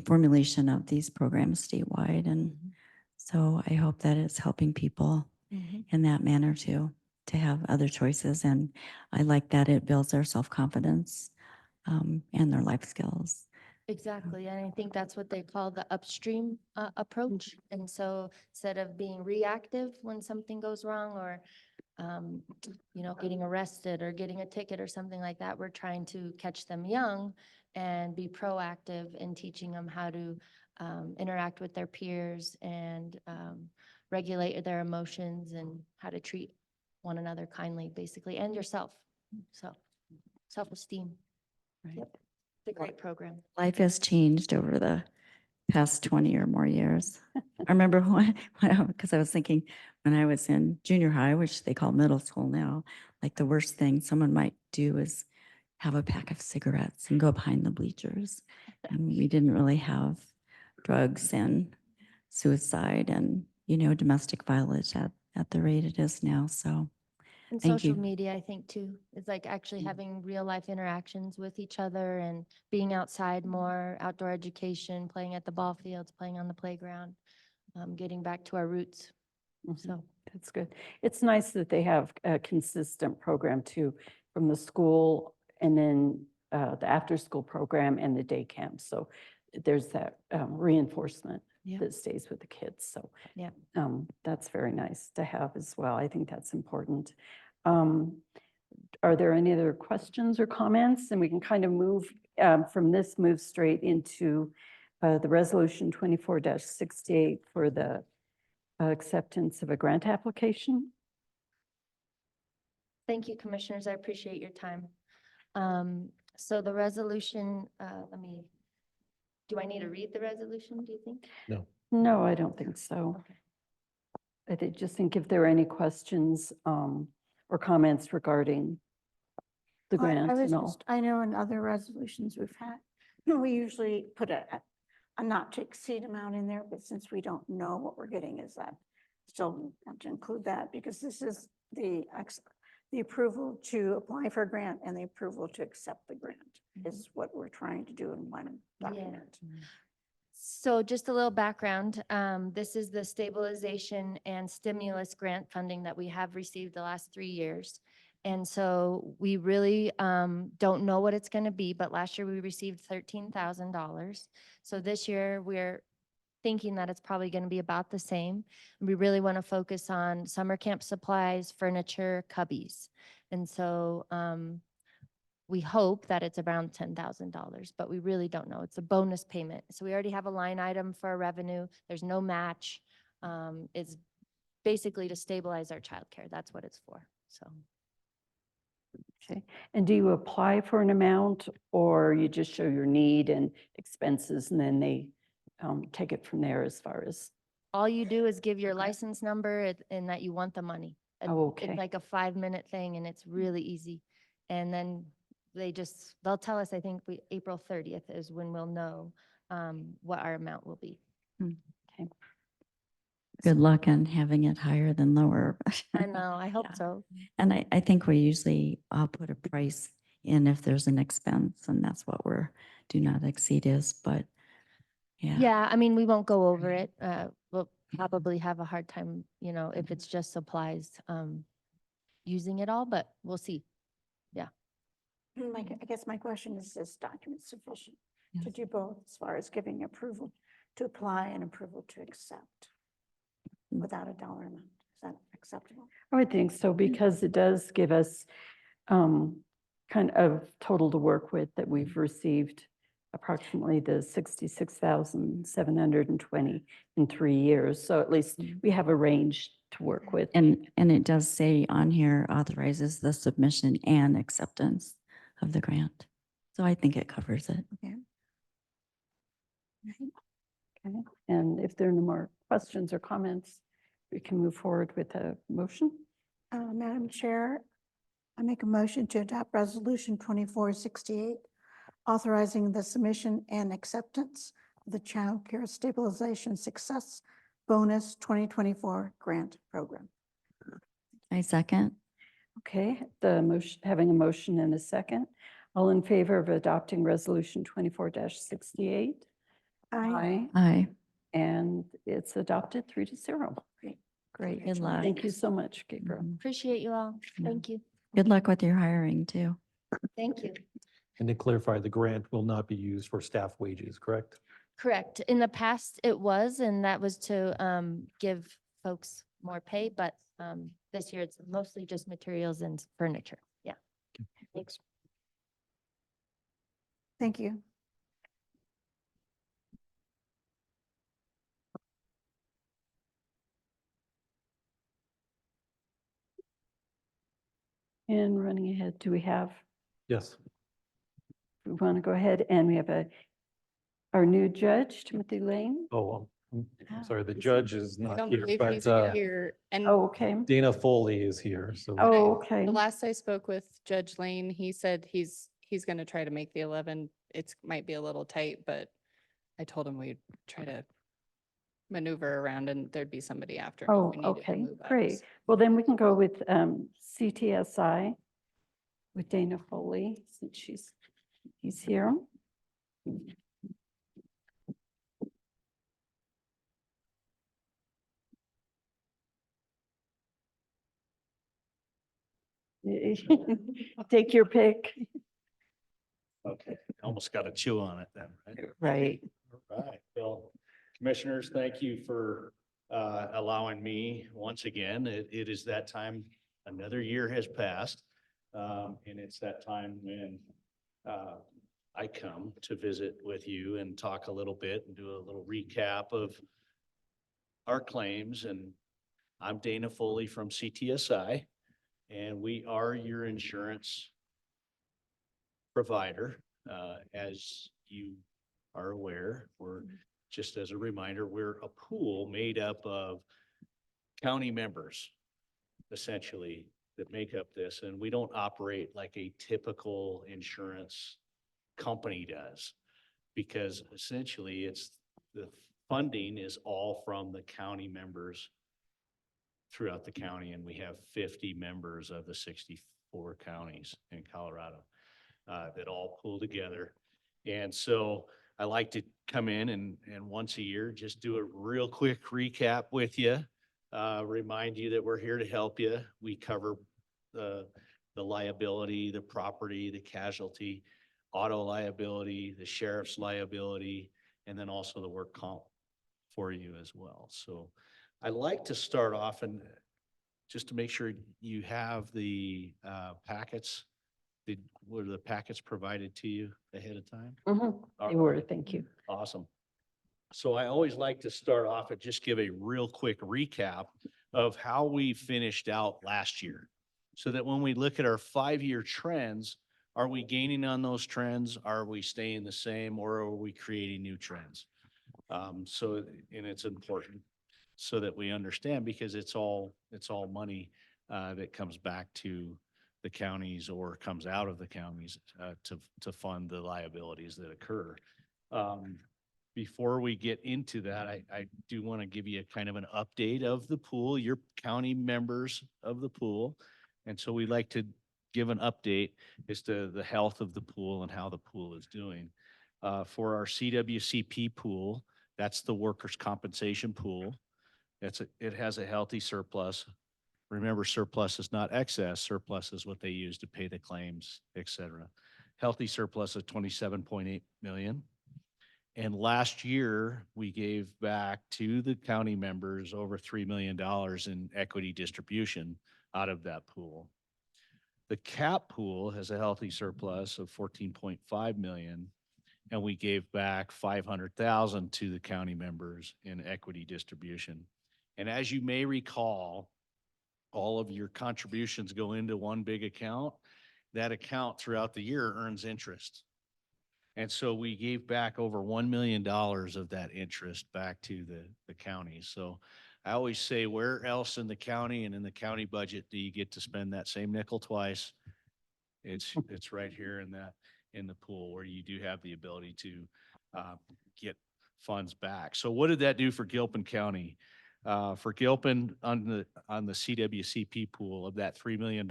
formulation of these programs statewide. And so I hope that it's helping people in that manner too, to have other choices. And I like that it builds their self-confidence and their life skills. Exactly. And I think that's what they call the upstream approach. And so instead of being reactive when something goes wrong or, getting arrested or getting a ticket or something like that, we're trying to catch them young and be proactive in teaching them how to interact with their peers and regulate their emotions and how to treat one another kindly, basically, and yourself. So self-esteem. Right. Yep. It's a great program. Life has changed over the past 20 or more years. I remember because I was thinking when I was in junior high, which they call middle school now, like the worst thing someone might do is have a pack of cigarettes and go behind the bleachers. And we didn't really have drugs and suicide and, domestic violence at the rate it is now. So And Thank social you. media, I think too, is like actually having real life interactions with each other and being outside more, outdoor education, playing at the ball fields, playing on the playground, getting back to our roots. So, That's good. It's nice that they have a consistent program too, from the school and then the after-school program and the day camp. So there's that reinforcement Yeah. that stays with the kids. So yeah. that's very nice to have as well. I think that's important. Are there any other questions or comments? And we can kind of move from this, move straight into the resolution 24-68 for the acceptance of a grant application. Thank you, commissioners. I appreciate your time. So the resolution, do I need to read the resolution, do you think? No. No, I don't think so. Okay. Just think if there are any questions or comments regarding the grant and all. I know in other resolutions we've had, we usually put a not to exceed amount in there, but since we don't know what we're getting, is that still have to include that? Because this is the approval to apply for a grant and the approval to accept the grant is what we're trying to do in one document. So just a little background, this is the stabilization and stimulus grant funding that we have received the last 3 years. And so we really don't know what it's going to be, but last year we received $13,000. So this year we're thinking that it's probably going to be about the same. We really want to focus on summer camp supplies, furniture, cubbies. And so we hope that it's around $10,000, but we really don't know. It's a bonus payment. So we already have a line item for our revenue. There's no match. It's basically to stabilize our childcare. That's what it's for. So. Okay. And do you apply for an amount or you just show your need and expenses and then they take it from there as far as? All you do is give your license number and that you want the money. Oh, okay. It's like a 5-minute thing and it's really easy. And then they'll tell us, I think April 30th is when we'll know what our amount will be. Okay. Good luck on having it higher than lower. I know, I hope so. And I think we usually put a price in if there's an expense, and that's what we're do not exceed is, but yeah. Yeah, I mean, we won't go over it. We'll probably have a hard time, if it's just supplies, using it all, but we'll see. Yeah. I guess my question is this document sufficient to Yes. do both as far as giving approval to apply and approval to accept without a dollar amount? Is that acceptable? I would think so because it does give us kind of total to work with that we've received approximately the 66,720 in 3 years. So at least we have a range to work with. And it does say on here authorizes the submission and acceptance of the grant. So I think it covers it. Okay. Okay. And if there are no more questions or comments, we can move forward with a motion. Madam Chair, I make a motion to adopt Resolution 2468, authorizing the submission and acceptance of the Child Care Stabilization Success Bonus 2024 Grant Program. I second. Okay, the motion, having a motion and a second. All in favor of adopting Resolution 24-68? Aye. Aye. And it's adopted 3-0. Great. Good luck. Thank you so much, Gabriel. Appreciate you all. Thank you. Good luck with your hiring too. Thank you. And to clarify, the grant will not be used for staff wages, correct? Correct. In the past, it was, and that was to give folks more pay, but this year it's mostly just materials and furniture. Yeah. Thanks. Thank you. And running ahead, do we have, Yes. we want to go ahead and we have our new judge, Timothy Lane. Oh, I'm sorry, the judge is I not don't here, believe but he's here. And Oh, okay. Dana Foley is here, so. Oh, okay. the last I spoke with Judge Lane, he said he's going to try to make the 11. It might be a little tight, but I told him we'd try to maneuver around and there'd be somebody after. me if Oh, we needed to okay, move up, great. so. Well, then we can go with CTSI with Dana Foley, since he's here. Take your pick. Okay, almost got to chew on it then, right? Right. All right, well, commissioners, thank you for allowing me once again. It is that time, another year has passed. And it's that time when I come to visit with you and talk a little bit and do a little recap of our claims. And I'm Dana Foley from CTSI, and we are your insurance provider. As you are aware, just as a reminder, we're a pool made up of county members, essentially, that make up this. And we don't operate like a typical insurance company does, because essentially the funding is all from the county members throughout the county. And we have 50 members of the 64 counties in Colorado that all pull together. And so I like to come in and once a year, just do a real quick recap with you, remind you that we're here to help you. We cover the liability, the property, the casualty, auto liability, the sheriff's liability, and then also the work comp for you as well. So I like to start off and just to make sure you have the packets. Were the packets provided to you ahead of time? They were, thank you. Awesome. So I always like to start off and just give a real quick recap of how we finished out last year. So that when we look at our 5-year trends, are we gaining on those trends? Are we staying the same, or are we creating new trends? And it's important so that we understand, because it's all money that comes back to the counties or comes out of the counties to fund the liabilities that occur. Before we get into that, I do want to give you a kind of an update of the pool, your county members of the pool. And so we like to give an update as to the health of the pool and how the pool is doing. For our CWCP pool, that's the workers' compensation pool. It has a healthy surplus. Remember, surplus is not excess. Surplus is what they use to pay the claims, et cetera. Healthy surplus of 27.8 million. And last year, we gave back to the county members over $3 million in equity distribution out of that pool. The CAP pool has a healthy surplus of 14.5 million, and we gave back 500,000 to the county members in equity distribution. And as you may recall, all of your contributions go into one big account. That account throughout the year earns interest. And so we gave back over $1 million of that interest back to the county. So I always say, where else in the county and in the county budget do you get to spend that same nickel twice? It's right here in the pool, where you do have the ability to get funds back. So what did that do for Gilpin County? For Gilpin on the CWCP pool, of that $3 million,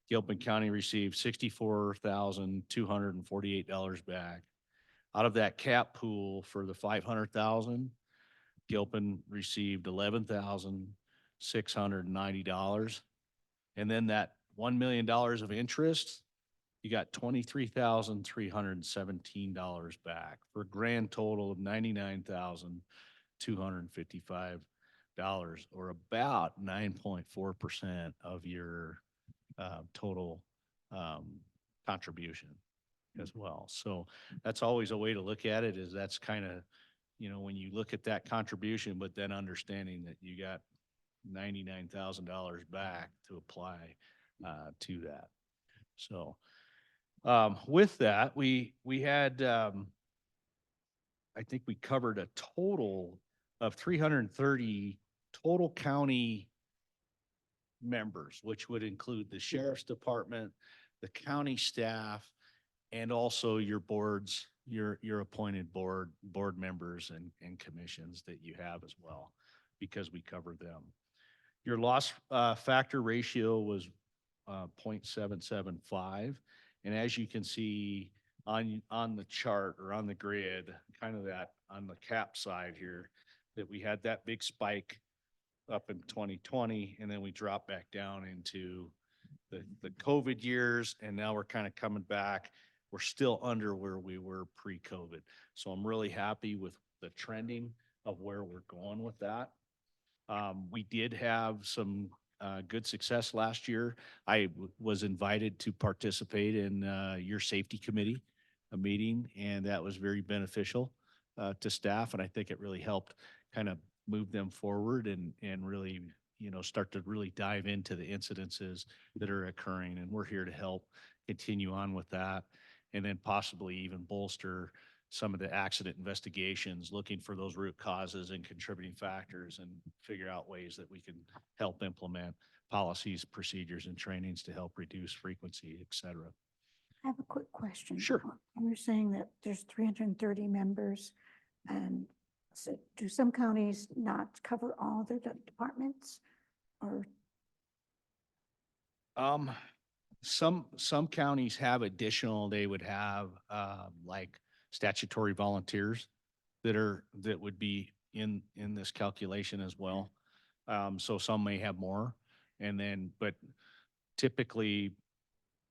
Gilpin County received $64,248 back. Out of that CAP pool for the 500,000, Gilpin received $11,690. And then that $1 million of interest, you got $23,317 back, for a grand total of $99,255, or about 9.4% of your total contribution as well. So that's always a way to look at it, is that's kind of, when you look at that contribution, but then understanding that you got $99,000 back to apply to that. So with that, we had, I think we covered a total of 330 total county members, which would include the sheriff's department, the county staff, and also your boards, your appointed board members and commissions that you have as well, because we cover them. Your loss factor ratio was 0.775. And as you can see on the chart or on the grid, kind of that on the cap side here, that we had that big spike up in 2020, and then we dropped back down into the COVID years, and now we're kind of coming back. We're still under where we were pre-COVID. So I'm really happy with the trending of where we're going with that. We did have some good success last year. I was invited to participate in your safety committee, a meeting, and that was very beneficial to staff. And I think it really helped kind of move them forward and really, start to really dive into the incidences that are occurring. And we're here to help continue on with that, and then possibly even bolster some of the accident investigations, looking for those root causes and contributing factors, and figure out ways that we can help implement policies, procedures, and trainings to help reduce frequency, et cetera. I have a quick question. Sure. You're saying that there's 330 members, and so do some counties not cover all their departments? Or Some counties have additional, they would have like statutory volunteers that would be in this calculation as well. So some may have more, but typically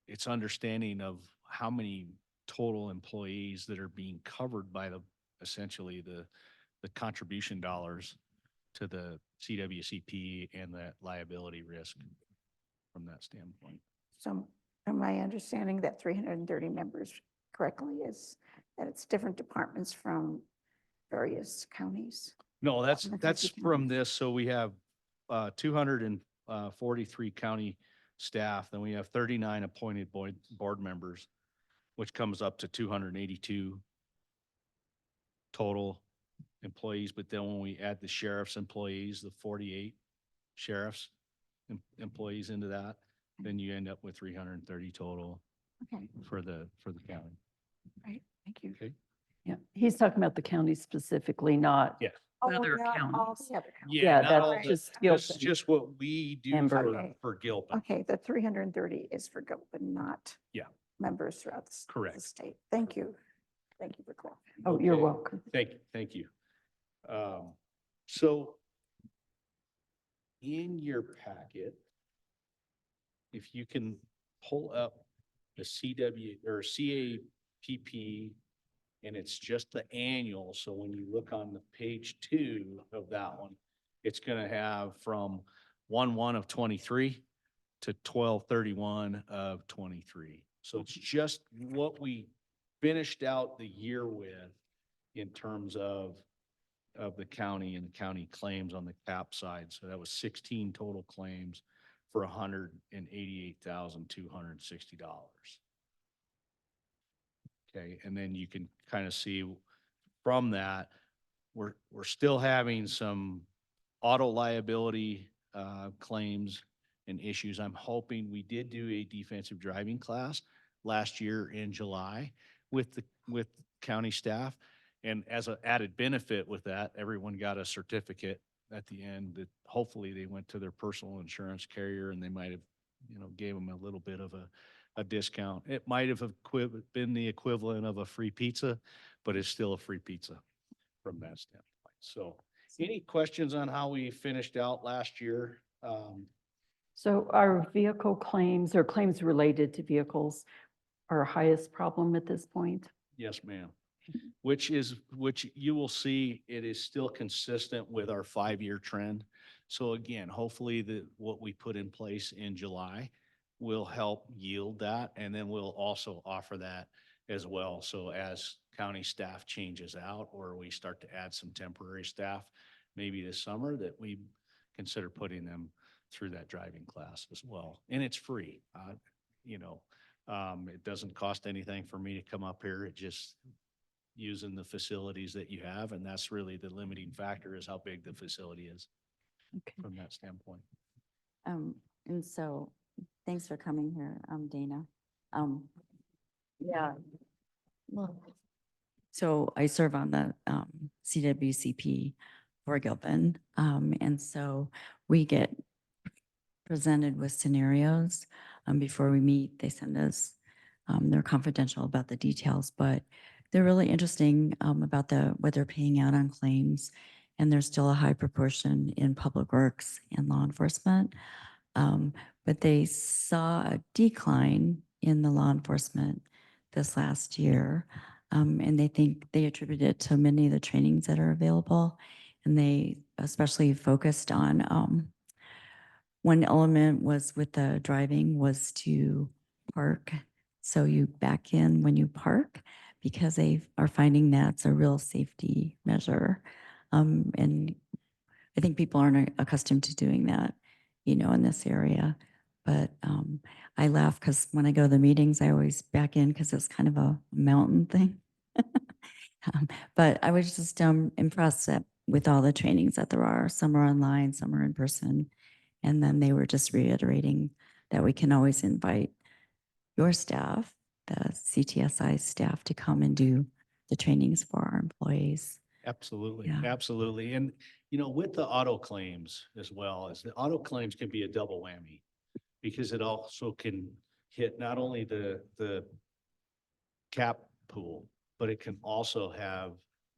it's understanding of how many total employees that are being covered by essentially the contribution dollars to the CWCP and that liability risk from that standpoint. so am I understanding that 330 members correctly is that it's different departments from various counties? No, that's 150 from counties. this. So we have 243 county staff, then we have 39 appointed board members, which comes up to 282 total employees. But then when we add the sheriff's employees, the 48 sheriff's employees into that, then you end up with 330 total Okay, for the county. right, thank you. Okay. Yeah, he's talking about the county specifically, not Yeah. other not all counties. the other counties. Yeah, not that's all the- just That's Gilpin. just what we do And for, Berkeley. for Gilpin. Okay, the 330 is for Gilpin, not Yeah. members throughout the Correct. state. Thank you. Thank you for clarifying. Oh, you're Okay. welcome. Thank you. So in your packet, if you can pull up the CW or CAPP, and it's just the annual. So when you look on the page 2 of that one, it's going to have from 1/1 of 23 to 12/31 of 23. So it's just what we finished out the year with in terms of the county and the county claims on the cap side. So that was 16 total claims for $188,260. Okay, and then you can kind of see from that, we're still having some auto liability claims and issues. I'm hoping we did do a defensive driving class last year in July with county staff. And as an added benefit with that, everyone got a certificate at the end that hopefully they went to their personal insurance carrier and they might have, gave them a little bit of a discount. It might have been the equivalent of a free pizza, but it's still a free pizza from that standpoint. So any questions on how we finished out last year? So our vehicle claims or claims related to vehicles our highest problem at this point? Yes, ma'am. Which you will see, it is still consistent with our 5-year trend. So again, hopefully what we put in place in July will help yield that. And then we'll also offer that as well. So as county staff changes out, or we start to add some temporary staff, maybe this summer, that we consider putting them through that driving class as well. And it's free. It doesn't cost anything for me to come up here. It just using the facilities that you have. And that's really the limiting factor, is how big the facility is from that standpoint. And so thanks for coming here, Dana. Yeah. Well, So I serve on the CWCP for Gilpin. And so we get presented with scenarios before we meet. They send us, they're confidential about the details, but they're really interesting about what they're paying out on claims. And there's still a high proportion in public works and law enforcement. But they saw a decline in the law enforcement this last year. And they think they attribute it to many of the trainings that are available. And they especially focused on one element was with the driving was to park. So you back in when you park because they are finding that's a real safety measure. And I think people aren't accustomed to doing that, in this area. But I laugh because when I go to the meetings, I always back in because it's kind of a mountain thing. But I was just impressed with all the trainings that there are. Some are online, some are in person. And then they were just reiterating that we can always invite your staff, the CTSI staff, to come and do the trainings for our employees. Absolutely, Yeah. absolutely. And, with the auto claims as well, as the auto claims can be a double whammy because it also can hit not only the cap pool, but it can also have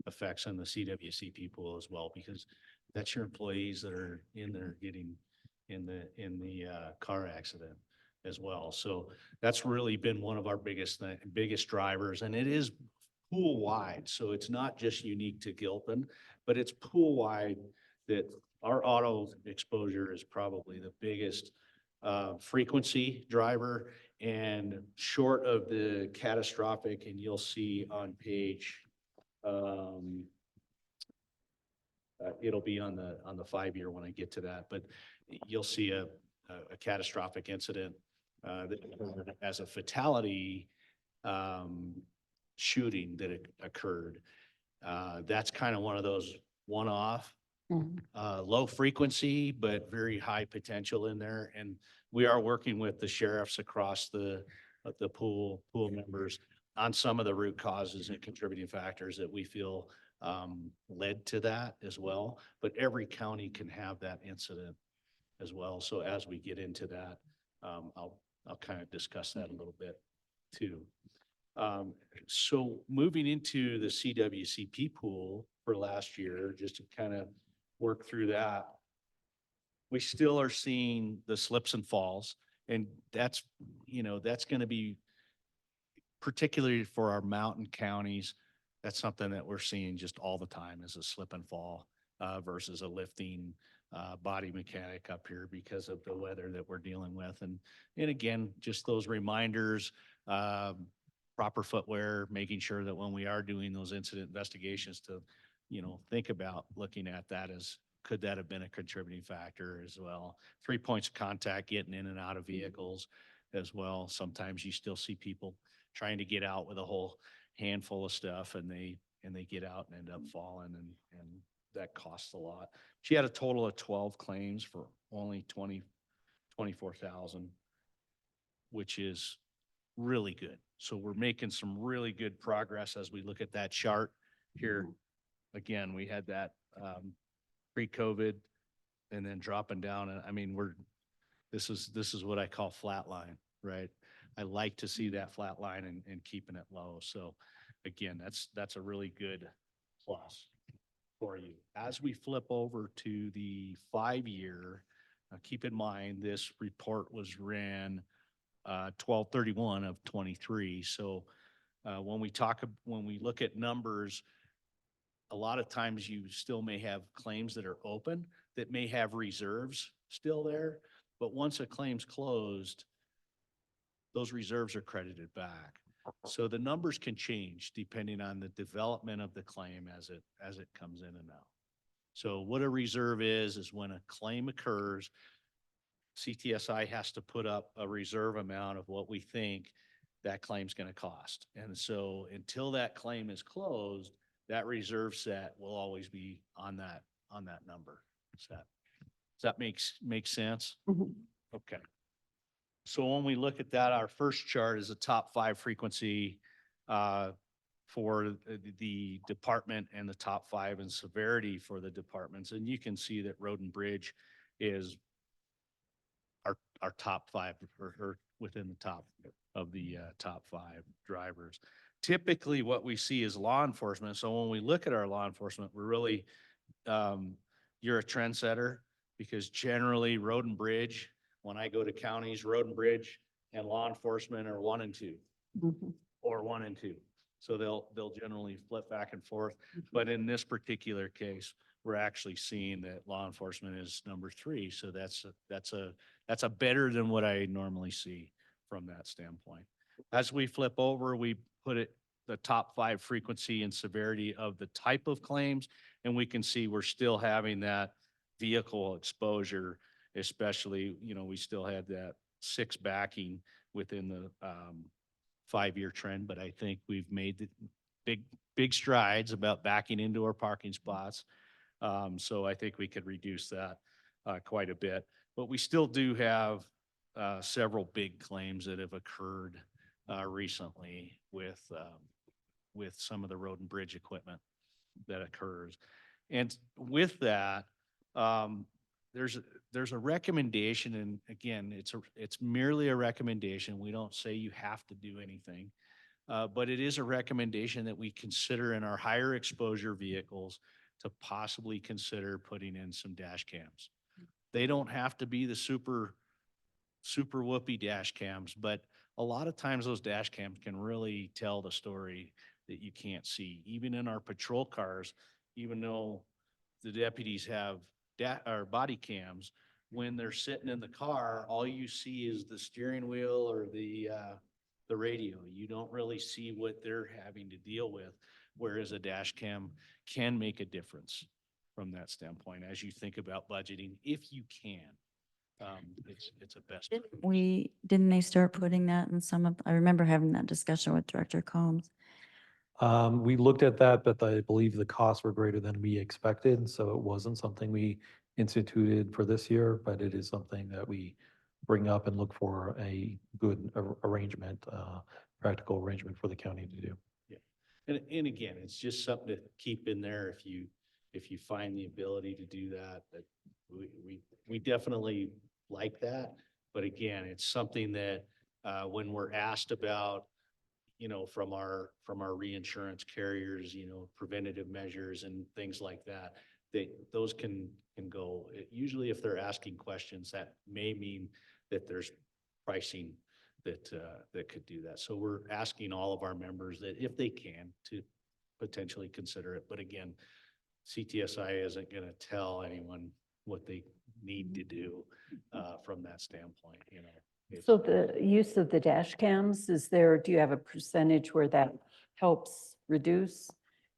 effects on the CWCP pool as well, because that's your employees that are in there getting in the car accident as well. So that's really been one of our biggest drivers, and it is pool wide. So it's not just unique to Gilpin, but it's pool wide that our auto exposure is probably the biggest frequency driver, and short of the catastrophic, and you'll see on page, it'll be on the 5-year when I get to that, but you'll see a catastrophic incident that as a fatality shooting that occurred. That's kind of one of those one-off, low frequency, but very high potential in there. And we are working with the sheriffs across the pool members on some of the root causes and contributing factors that we feel led to that as well. But every county can have that incident as well. So as we get into that, I'll kind of discuss that a little bit too. So moving into the CWCP pool for last year, just to kind of work through that, we still are seeing the slips and falls, and that's going to be particularly for our mountain counties. That's something that we're seeing just all the time, is a slip and fall versus a lifting body mechanic up here because of the weather that we're dealing with. And again, just those reminders, proper footwear, making sure that when we are doing those incident investigations to, think about looking at that as, could that have been a contributing factor as well? 3 points of contact, getting in and out of vehicles as well. Sometimes you still see people trying to get out with a whole handful of stuff, and they get out and end up falling, and that costs a lot. She had a total of 12 claims for only 24,000, which is really good. So we're making some really good progress as we look at that chart here. Again, we had that pre-COVID and then dropping down. And I mean, this is what I call flat line, right? I like to see that flat line and keeping it low. So again, that's a really good plus for you. As we flip over to the 5-year, keep in mind, this report was ran 12/31 of 23. So when we look at numbers, a lot of times you still may have claims that are open that may have reserves still there, but once a claim's closed, those reserves are credited back. So the numbers can change depending on the development of the claim as it comes in and out. So what a reserve is when a claim occurs, CTSI has to put up a reserve amount of what we think that claim's going to cost. And so until that claim is closed, that reserve set will always be on that number set. Does that make sense? Okay. So when we look at that, our first chart is a top 5 frequency for the department and the top 5 in severity for the departments. And you can see that Road and Bridge is our top 5 or within the top of the top 5 drivers. Typically what we see is law enforcement. So when we look at our law enforcement, we're really, you're a trendsetter because generally Road and Bridge, when I go to counties, Road and Bridge and law enforcement are 1 and 2 or 1 and 2. So they'll generally flip back and forth. But in this particular case, we're actually seeing that law enforcement is number 3. So that's a better than what I normally see from that standpoint. As we flip over, we put it the top 5 frequency and severity of the type of claims, and we can see we're still having that vehicle exposure, especially, we still had that 6 backing within the 5-year trend, but I think we've made the big strides about backing into our parking spots. So I think we could reduce that quite a bit, but we still do have several big claims that have occurred recently with some of the road and bridge equipment that occurs. And with that, there's a recommendation, and again, it's merely a recommendation. We don't say you have to do anything, but it is a recommendation that we consider in our higher exposure vehicles to possibly consider putting in some dash cams. They don't have to be the super whoopee dash cams, but a lot of times those dash cams can really tell the story that you can't see. Even in our patrol cars, even though the deputies have or body cams, when they're sitting in the car, all you see is the steering wheel or the radio. You don't really see what they're having to deal with, whereas a dash cam can make a difference from that standpoint as you think about budgeting, if you can. It's a best. Didn't they start putting that in some of, I remember having that discussion with Director Combs. We looked at that, but I believe the costs were greater than we expected, so it wasn't something we instituted for this year, but it is something that we bring up and look for a good arrangement, practical arrangement for the county to do. Yeah. And again, it's just something to keep in there if you find the ability to do that, that we definitely like that. But again, it's something that when we're asked about, from our reinsurance carriers, preventative measures and things like that, those can go. Usually if they're asking questions, that may mean that there's pricing that could do that. So we're asking all of our members that if they can to potentially consider it. But again, CTSI isn't going to tell anyone what they need to do from that standpoint, So the use of the dash cams, do you have a percentage where that helps reduce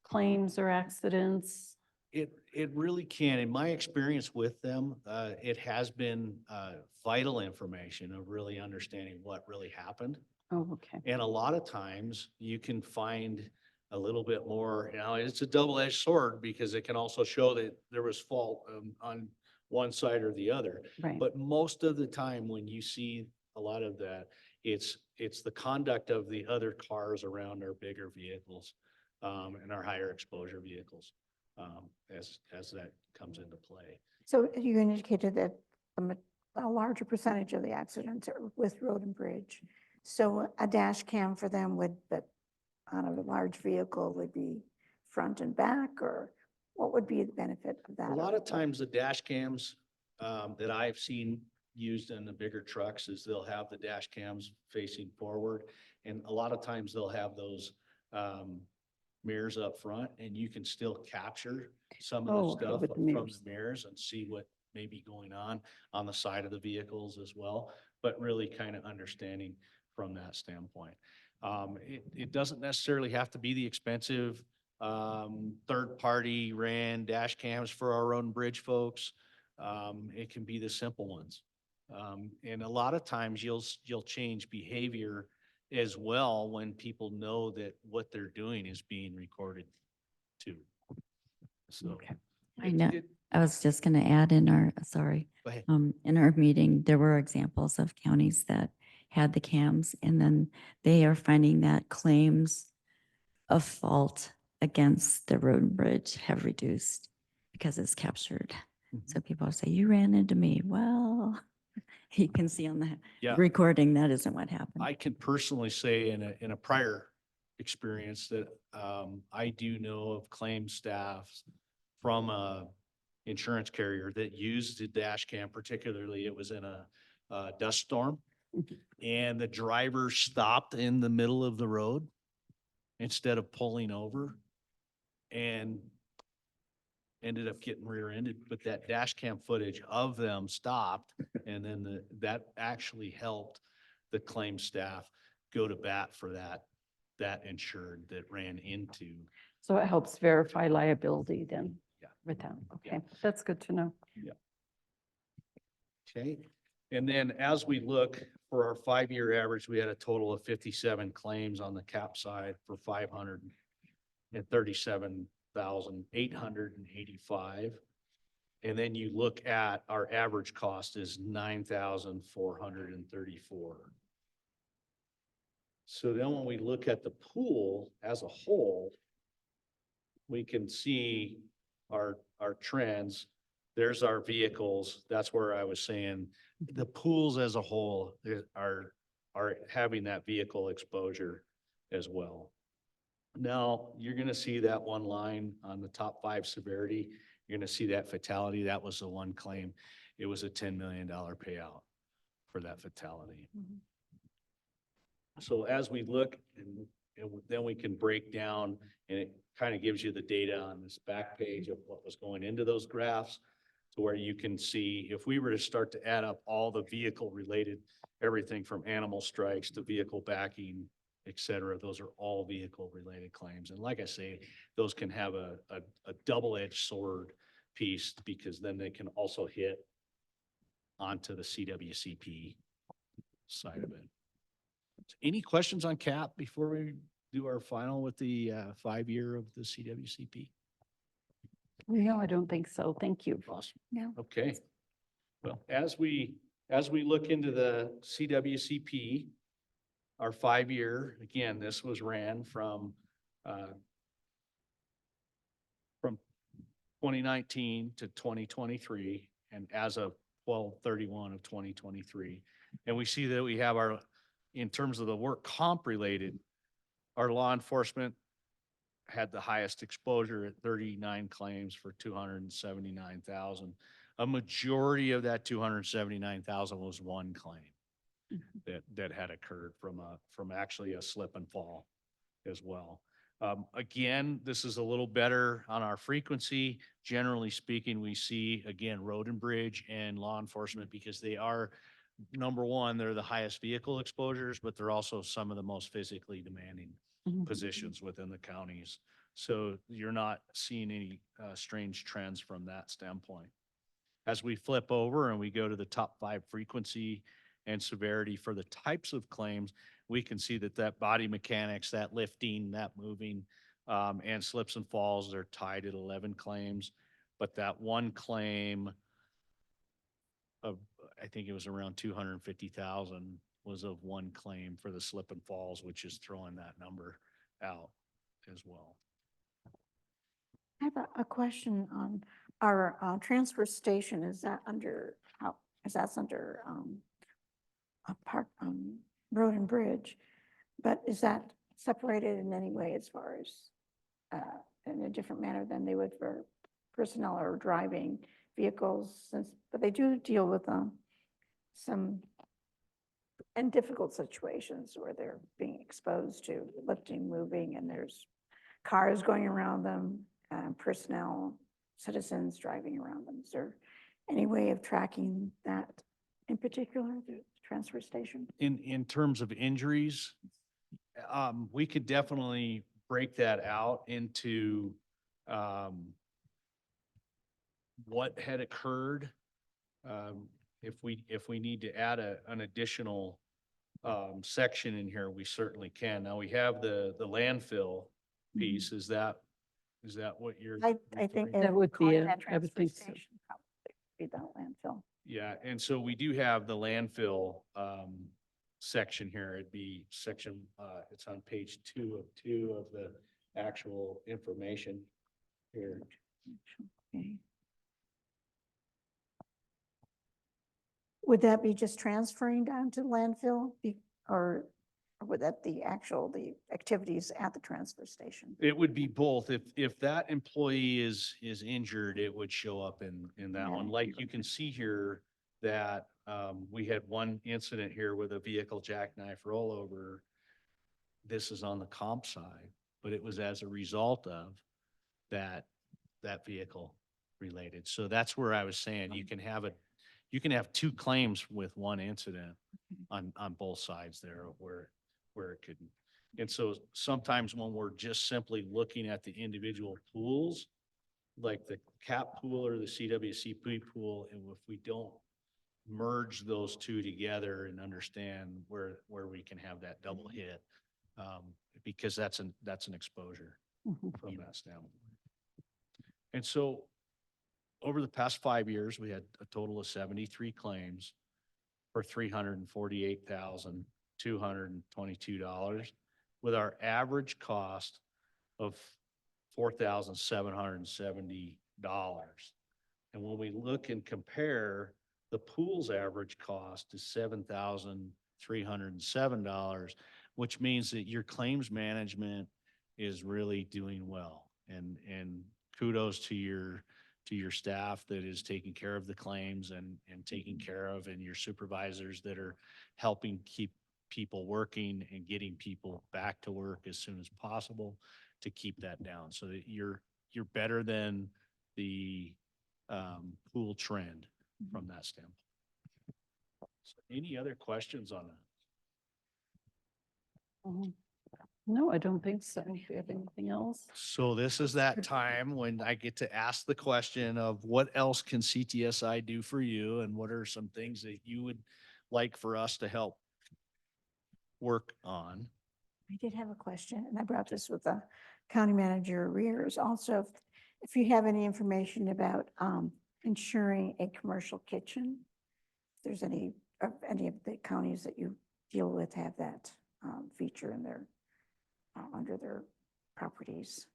claims or accidents? It really can. In my experience with them, it has been vital information of really understanding what really happened. Oh, okay. And a lot of times you can find a little bit more, it's a double-edged sword because it can also show that there was fault on one side or the other. Right. But most of the time when you see a lot of that, it's the conduct of the other cars around our bigger vehicles and our higher exposure vehicles as that comes into play. So you indicated that a larger percentage of the accidents are with road and bridge. So a dash cam for them but on a large vehicle would be front and back, or what would be the benefit of that? A lot of times the dash cams that I've seen used in the bigger trucks is they'll have the dash cams facing forward. And a lot of times they'll have those mirrors up front, and you can still capture some of the stuff with the from mirrors. the mirrors and see what may be going on the side of the vehicles as well, but really kind of understanding from that standpoint. It doesn't necessarily have to be the expensive third-party ran dash cams for our own bridge folks. It can be the simple ones. And a lot of times you'll change behavior as well when people know that what they're doing is being recorded too. So. Okay. I know. I was just going to add in our, sorry, Go ahead. in our meeting, there were examples of counties that had the cams, and then they are finding that claims of fault against the road and bridge have reduced because it's captured. So people say, you ran into me. Well, you can see on the Yeah. recording, that isn't what happened. I can personally say in a prior experience that I do know of claim staffs from a insurance carrier that used the dash cam, particularly it was in a dust storm. And the driver stopped in the middle of the road instead of pulling over and ended up getting rear-ended, but that dash cam footage of them stopped. And then that actually helped the claim staff go to bat for that insured that ran into. So it helps verify liability then Yeah. with that. Yeah. Okay, that's good to know. Okay, and then as we look for our 5-year average, we had a total of 57 claims on the cap side for 537,885. And then you look at our average cost is 9,434. So then when we look at the pool as a whole, we can see our trends. There's our vehicles. That's where I was saying the pools as a whole are having that vehicle exposure as well. Now, you're gonna see that one line on the top 5 severity. You're gonna see that fatality. That was the one claim. It was a $10 million payout for that fatality. So as we look and then we can break down, and it kind of gives you the data on this back page of what was going into those graphs to where you can see if we were to start to add up all the vehicle related, everything from animal strikes to vehicle backing, et cetera, those are all vehicle related claims. And like I say, those can have a double-edged sword piece because then they can also hit onto the CWCP side of it. Any questions on CAP before we do our final with the 5-year of the CWCP? No, I don't think so. Thank you. Awesome. No. Okay. Well, as we look into the CWCP, our 5-year, again, this was ran from 2019 to 2023, and as of 12/31 of 2023. And we see that we have in terms of the work comp related, our law enforcement had the highest exposure at 39 claims for 279,000. A majority of that 279,000 was one claim that had occurred from actually a slip and fall as well. Again, this is a little better on our frequency. Generally speaking, we see, again, road and bridge and law enforcement because they are, number one, they're the highest vehicle exposures, but they're also some of the most physically demanding positions within the counties. So you're not seeing any strange trends from that standpoint. As we flip over and we go to the top 5 frequency and severity for the types of claims, we can see that body mechanics, that lifting, that moving, and slips and falls, they're tied at 11 claims. But that one claim of, I think it was around 250,000 was of one claim for the slip and falls, which is throwing that number out as well. I have a question on our transfer station. Is that under, that's under a park, road and bridge? But is that separated in any way as far as in a different manner than they would for personnel or driving vehicles? But they do deal with some and difficult situations where they're being exposed to lifting, moving, and there's cars going around them, personnel, citizens driving around them. Is there any way of tracking that in particular, the transfer station? In terms of injuries, we could definitely break that out into what had occurred. If we need to add an additional section in here, we certainly can. Now we have the landfill piece. Is that what you're? I think That would be that I would transfer think so. station probably be the landfill. Yeah, and so we do have the landfill section here. It'd be section, it's on page 2 of the actual information here. Okay. Would that be just transferring down to landfill or would that the activities at the transfer station? It would be both. If that employee is injured, it would show up in that one. Like you can see here that, we had one incident here with a vehicle jackknife rollover. This is on the comp side, but it was as a result of that vehicle related. So that's where I was saying you can have two claims with one incident on both sides there where it could. And so sometimes when we're just simply looking at the individual pools, like the CAP pool or the CWCP pool, and if we don't merge those two together and understand where we can have that double hit, because that's an exposure from that standpoint. And so over the past 5 years, we had a total of 73 claims for $348,222 with our average cost of $4,770. And when we look and compare, the pool's average cost is $7,307, which means that your claims management is really doing well. And kudos to your staff that is taking care of the claims and taking care of, and your supervisors that are helping keep people working and getting people back to work as soon as possible to keep that down so that you're better than the pool trend from that standpoint. So any other questions on that? No, I don't think so. Do you have anything else? So this is that time when I get to ask the question of what else can CTSI do for you, and what are some things that you would like for us to help work on? I did have a question, and I brought this with the county manager Rears. Also, if you have any information about ensuring a commercial kitchen, if there's any of the counties that you deal with have that feature in their under their properties.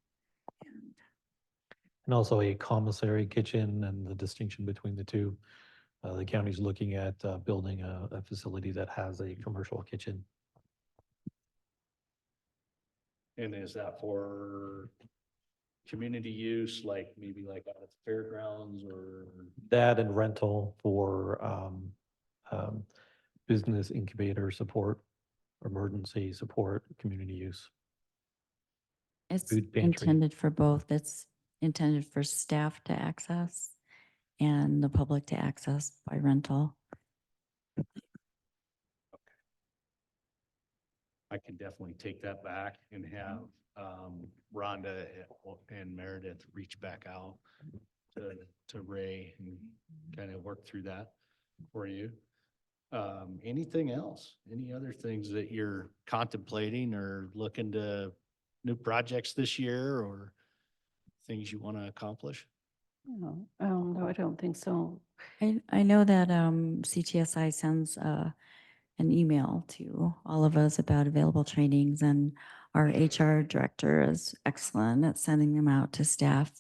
And also a commissary kitchen, and the distinction between the two. The county's looking at building a facility that has a commercial kitchen. And is that for community use, like maybe like out at the fairgrounds or? That and rental for business incubator support, emergency support, community use. It's Food pantry. intended for both. It's intended for staff to access and the public to access by rental. I can definitely take that back and have Rhonda and Meredith reach back out to Ray and kind of work through that for you. Anything else? Any other things that you're contemplating or looking to new projects this year, or things you want to accomplish? No, I don't think so. I know that CTSI sends an email to all of us about available trainings, and our HR director is excellent at sending them out to staff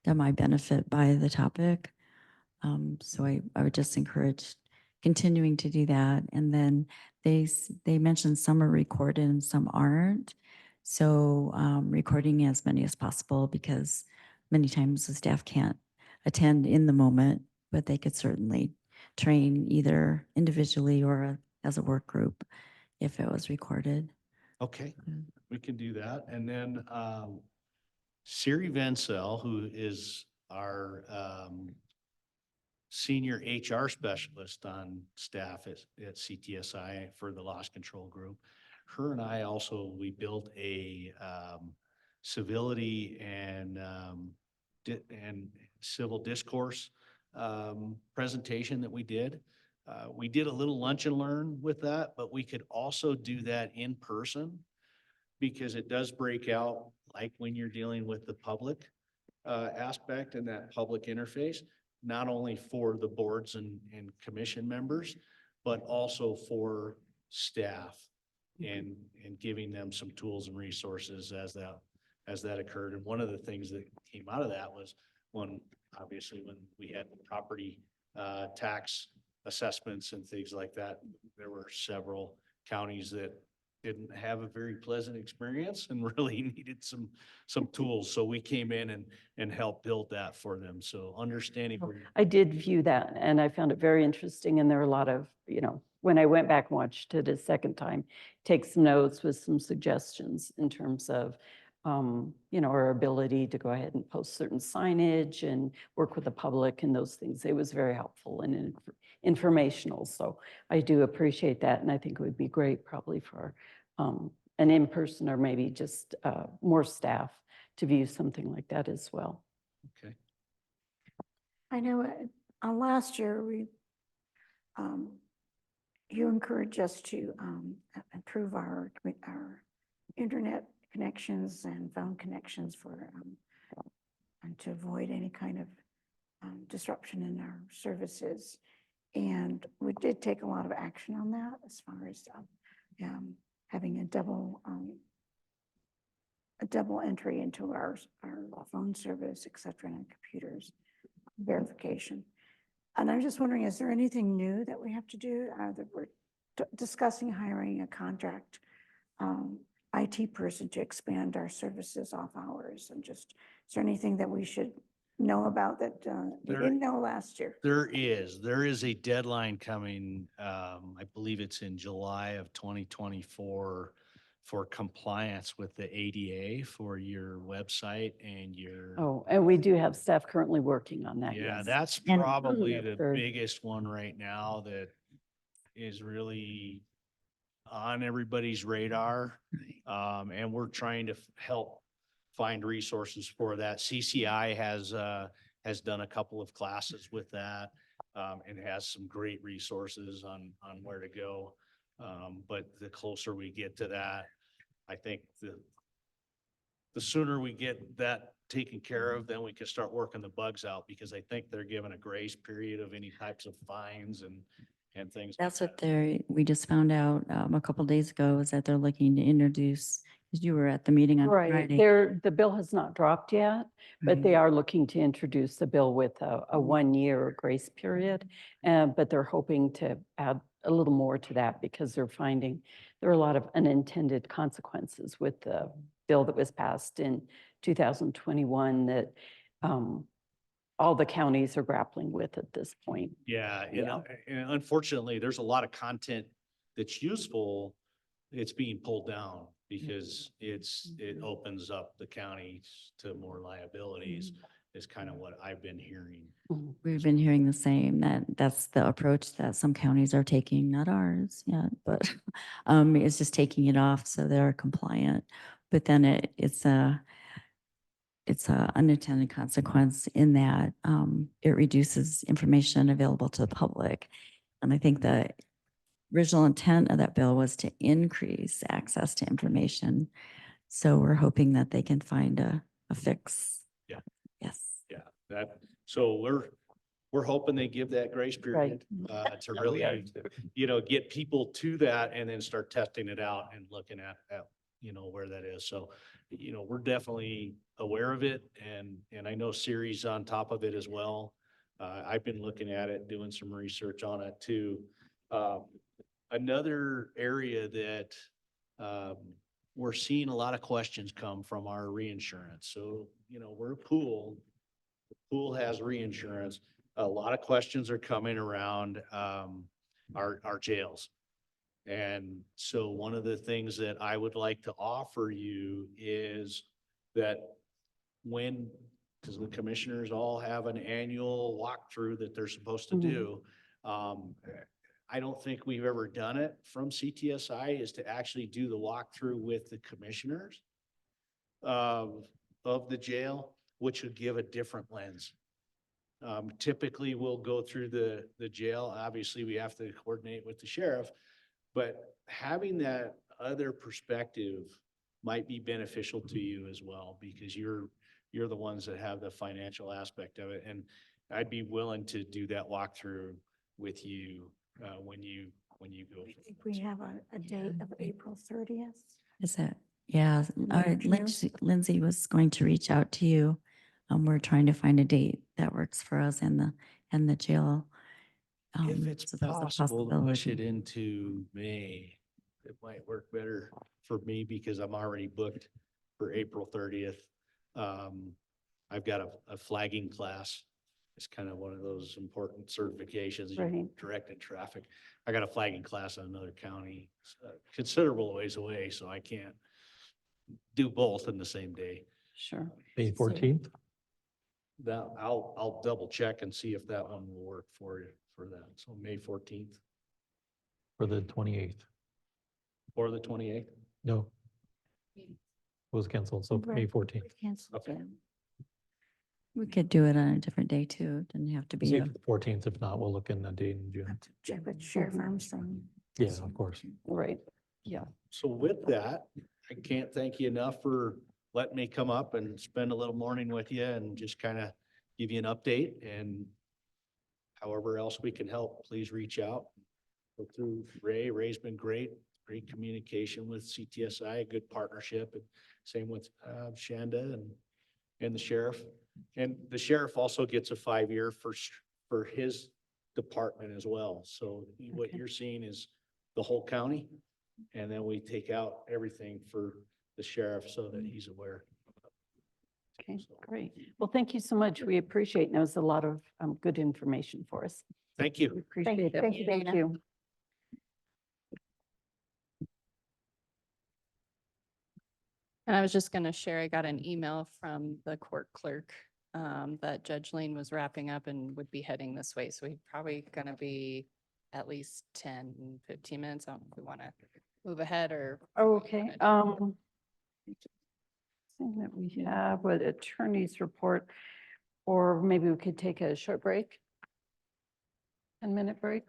that might benefit by the topic. So I would just encourage continuing to do that. And then they mentioned some are recorded and some aren't. So recording as many as possible, because many times the staff can't attend in the moment, but they could certainly train either individually or as a work group if it was recorded. Okay, we can do that. And then Siri Vencel, who is our senior HR specialist on staff at CTSI for the loss control group. Her and I also, we built a civility and civil discourse presentation that we did. We did a little lunch and learn with that, but we could also do that in person, because it does break out, like when you're dealing with the public aspect and that public interface, not only for the boards and commission members, but also for staff, and giving them some tools and resources as as that occurred. And one of the things that came out of that was obviously when we had property tax assessments and things like that, there were several counties that didn't have a very pleasant experience and really needed some tools. So we came in and helped build that for them. So understanding. I did view that and I found it very interesting. And there were a lot of, when I went back and watched it a second time, take some notes with some suggestions in terms of, our ability to go ahead and post certain signage and work with the public and those things. It was very helpful and informational. So I do appreciate that. And I think it would be great probably for an in-person or maybe just more staff to view something like that as well. Okay. I know last year you encouraged us to improve our internet connections and phone connections and to avoid any kind of disruption in our services. And we did take a lot of action on that as far as having a double entry into our phone service, et cetera, and computers verification. And I'm just wondering, is there anything new that we have to do? That we're discussing hiring a contract IT person to expand our services off hours, and just, is there anything that we should know about that we didn't know last year? There is a deadline coming. I believe it's in July of 2024 for compliance with the ADA for your website and your. Oh, and we do have staff currently working on that. Yeah, yes. that's And- probably the Very- biggest one right now that is really on everybody's radar. And we're trying to help find resources for that. CCI has done a couple of classes with that, and has some great resources on where to go. But the closer we get to that, I think the sooner we get that taken care of, then we can start working the bugs out, because I think they're given a grace period of any types of fines and things. That's like what we just found out a couple days ago, is that they're looking to introduce, because you were at the meeting on Right, Friday. the bill has not dropped yet, but they are looking to introduce the bill with a 1-year grace period. But they're hoping to add a little more to that, because they're finding there are a lot of unintended consequences with the bill that was passed in 2021 that all the counties are grappling with at this point. Yeah, Yeah. and unfortunately, there's a lot of content that's useful. It's being pulled down because it opens up the counties to more liabilities, is kind of what I've been hearing. We've been hearing the same, that's the approach that some counties are taking, not ours yet, but it's just taking it off so they're compliant. But then it's a unintended consequence in that it reduces information available to the public. And I think the original intent of that bill was to increase access to information. So we're hoping that they can find a fix. Yeah. Yes. Yeah, so we're hoping they give that grace period to really, get people to that and then start testing it out and looking at where that is. So, we're definitely aware of it, and I know Siri's on top of it as well. I've been looking at it, doing some research on it too. Another area that we're seeing a lot of questions come from our reinsurance. So, we're a pool. The pool has reinsurance. A lot of questions are coming around our jails. And so one of the things that I would like to offer you is that because the commissioners all have an annual walkthrough that they're supposed to do. I don't think we've ever done it from CTSI, is to actually do the walkthrough with the commissioners of the jail, which would give a different lens. Typically, we'll go through the jail. Obviously, we have to coordinate with the sheriff, but having that other perspective might be beneficial to you as well, because you're the ones that have the financial aspect of it. And I'd be willing to do that walkthrough with you when you go. I think we have a date of April 30th. Is that Yeah, Lindsay was going to reach out to you. We're trying to find a date that works for us and the jail. If it's So that was a possible to push it possibility. into May, it might work better for me because I'm already booked for April 30th. I've got a flagging class. It's kind of one of those important certifications, you Right. directed traffic. I got a flagging class in another county, considerable ways away, so I can't do both in the same day. Sure. May 14th? That I'll double check and see if that one will work for you for that. So May 14th For the 28th? or the 28th. No. It was canceled, so May Right. 14th. Canceled, Okay. yeah. We could do it on a different day too. It Didn't have to be See a. if the 14th, if not, we'll look in the date in June. Check with Sheriff Armstrong. Yeah, of course. Right. Yeah. So with that, I can't thank you enough for letting me come up and spend a little morning with you and just kind of give you an update, and however else we can help, please reach out. Go through Ray. Ray's been great communication with CTSI, a good partnership, and same with Shanda and the sheriff. And the sheriff also gets a 5-year for his department as well. So what Okay. you're seeing is the whole county. And then we take out everything for the sheriff so that he's aware. Okay, great. Well, thank you so much. We appreciate, it. It was a lot of good information for us. Thank We you. appreciate it. thank you, Thank Dana. you. And I was just going to share, I got an email from the court clerk that Judge Lane was wrapping up and would be heading this way. So he's probably going to be at least 10, 15 minutes. I don't know if we want to move ahead or. Okay, thing that we have with attorney's report, or maybe we could take a short break. 10-minute break.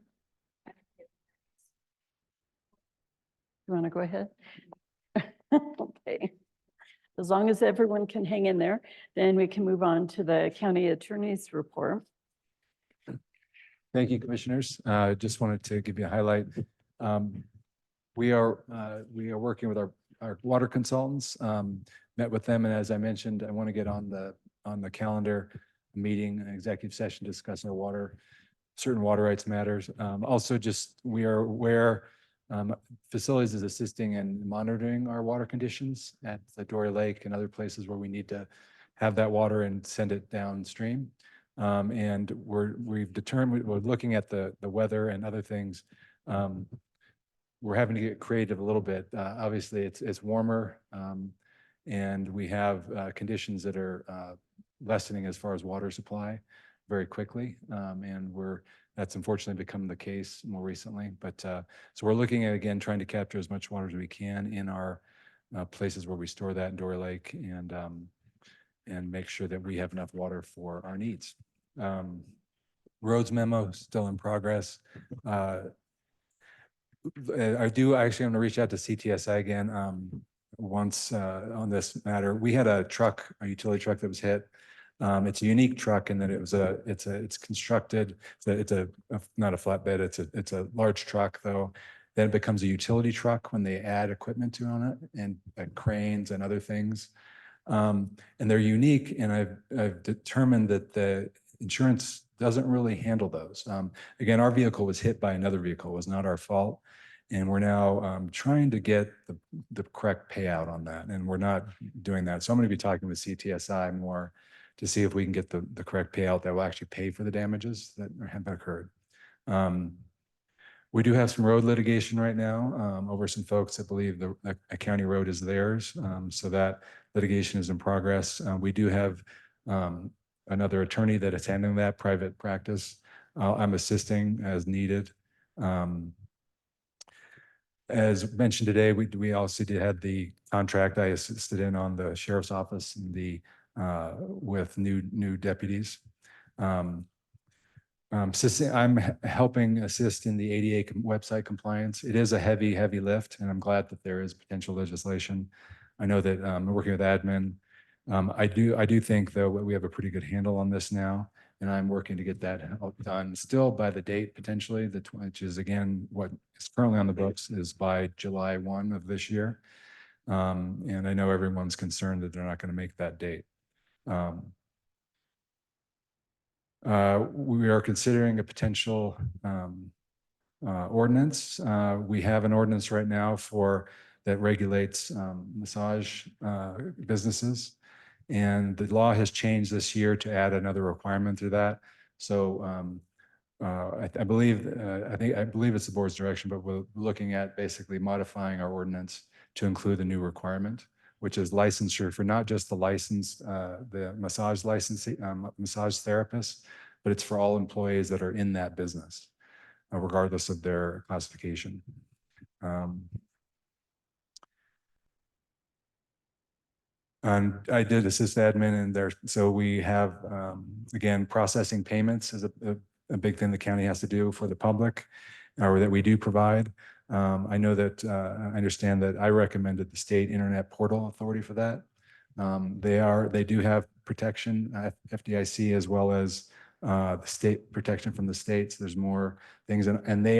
You want to go ahead? Okay. As long as everyone can hang in there, then we can move on to the county attorney's report. Thank you, commissioners. Just wanted to give you a highlight. We are working with our water consultants, met with them, and as I mentioned, I want to get on the calendar meeting, an executive session, to discuss our certain water rights matters. Also, just we are aware facilities is assisting in monitoring our water conditions at the Dory Lake and other places where we need to have that water and send it downstream. And we've determined, we're looking at the weather and other things. We're having to get creative a little bit. Obviously, it's warmer, and we have conditions that are lessening as far as water supply very quickly, and that's unfortunately become the case more recently. But so we're looking at, again, trying to capture as much water as we can in our places where we store that in Dory Lake, and make sure that we have enough water for our needs. Roads memo still in progress. I do actually want to reach out to CTSI again once on this matter. We had a utility truck that was hit. It's a unique truck in that it's constructed, it's not a flatbed, it's a large truck though. Then it becomes a utility truck when they add equipment to on it, and cranes and other things. And they're unique, and I've determined that the insurance doesn't really handle those. Again, our vehicle was hit by another vehicle, it was not our fault. And we're now trying to get the correct payout on that, and we're not doing that. So I'm going to be talking with CTSI more to see if we can get the correct payout that will actually pay for the damages that have occurred. We do have some road litigation right now over some folks that believe a county road is theirs. So that litigation is in progress. We do have another attorney that is handling that, private practice. I'm assisting as needed. As mentioned today, we also had the contract I assisted in on the sheriff's office and with new deputies. I'm helping assist in the ADA website compliance. It is a heavy lift, and I'm glad that there is potential legislation. I know that I'm working with admin. I do think though we have a pretty good handle on this now, and I'm working to get that done still by the date potentially, which is again what is currently on the books is by July 1 of this year. And I know everyone's concerned that they're not going to make that date. We are considering a potential ordinance. We have an ordinance right now that regulates massage businesses. And the law has changed this year to add another requirement to that. So I believe it's the board's direction, but we're looking at basically modifying our ordinance to include the new requirement, which is licensure for not just the licensed, the massage licensee, massage therapists, but it's for all employees that are in that business, regardless of their classification. And I did assist admin in there. So we have, again, processing payments is a big thing the county has to do for the public, or that we do provide. I know that, I understand that I recommended the State Internet Portal Authority for that. They do have protection, FDIC, as well as the state protection from the states. There's more things, and they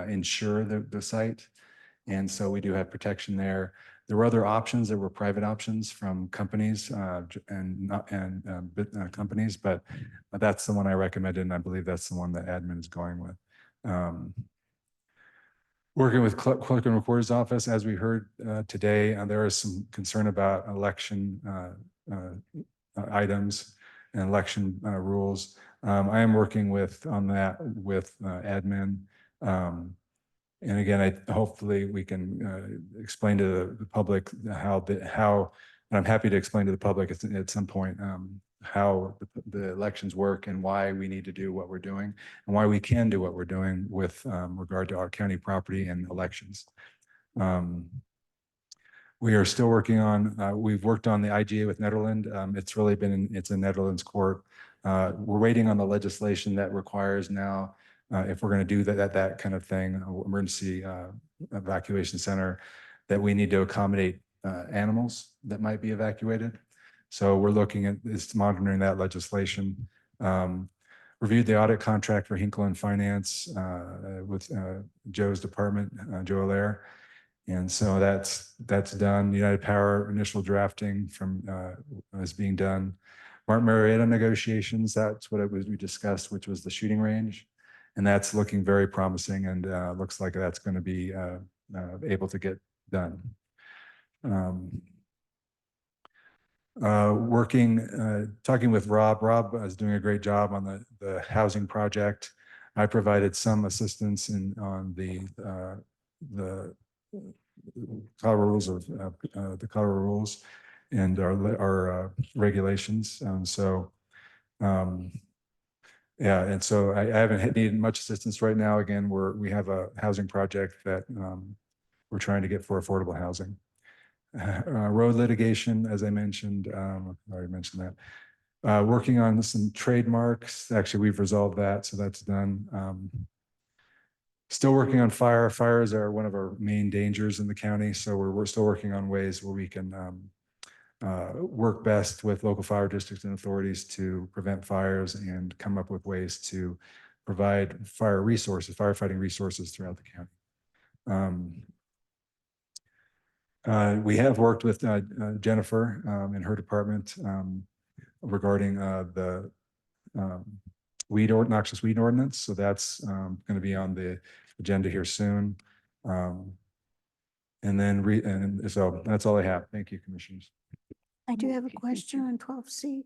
insure the site. And so we do have protection there. There were other options. There were private options from companies companies, but that's the one I recommended, and I believe that's the one that admin is going with. Working with clerk and recorder's office, as we heard today, there is some concern about election items and election rules. I am working on that with admin. And again, hopefully we can explain to the public and I'm happy to explain to the public at some point how the elections work and why we need to do what we're doing and why we can do what we're doing with regard to our county property and elections. We are still working on, we've worked on the IGA with Netherlands. It's in Netherlands court. We're waiting on the legislation that requires now, if we're going to do that kind of thing, emergency evacuation center, that we need to accommodate animals that might be evacuated. So we're looking at monitoring that legislation. Reviewed the audit contract for Hinkle and Finance with Joe's department, Joe Allaire. And so that's done. United Power initial drafting is being done. Martin Marietta negotiations, that's what we discussed, which was the shooting range. And that's looking very promising, and looks like that's going to be able to get done. Talking with Rob. Rob is doing a great job on the housing project. I provided some assistance on the Colorado rules the Colorado rules and our regulations. Yeah, and so I haven't needed much assistance right now. Again, we have a housing project that we're trying to get for affordable housing. Road litigation, as I mentioned, I already mentioned that. Working on some trademarks. Actually, we've resolved that, so that's done. Still working on fire. Fires are one of our main dangers in the county, so we're still working on ways where we can work best with local fire districts and authorities to prevent fires and come up with ways to provide firefighting resources throughout the county. We have worked with Jennifer in her department regarding the noxious weed ordinance. So that's going to be on the agenda here soon. So that's all I have. Thank you, commissioners. I do have a question on 12C.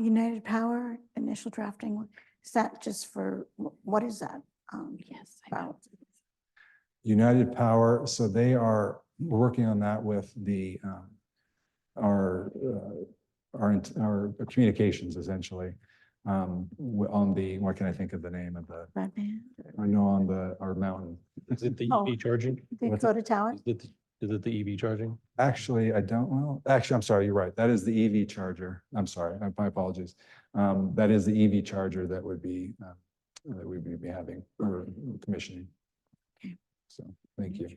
United Power initial drafting. Is that just for, what is that? Yes. About? United Power, so we're working on that with our communications, essentially. What can I think of the name of the? Broadband? I know on our mountain. Is it the Oh. EV charging? Dakota Tower? Is it the EV charging? Actually, I don't know. Actually, I'm sorry, you're right. That is the EV charger. I'm sorry, my apologies. That is the EV charger that would be that we would be having or commissioning. Okay. So thank you.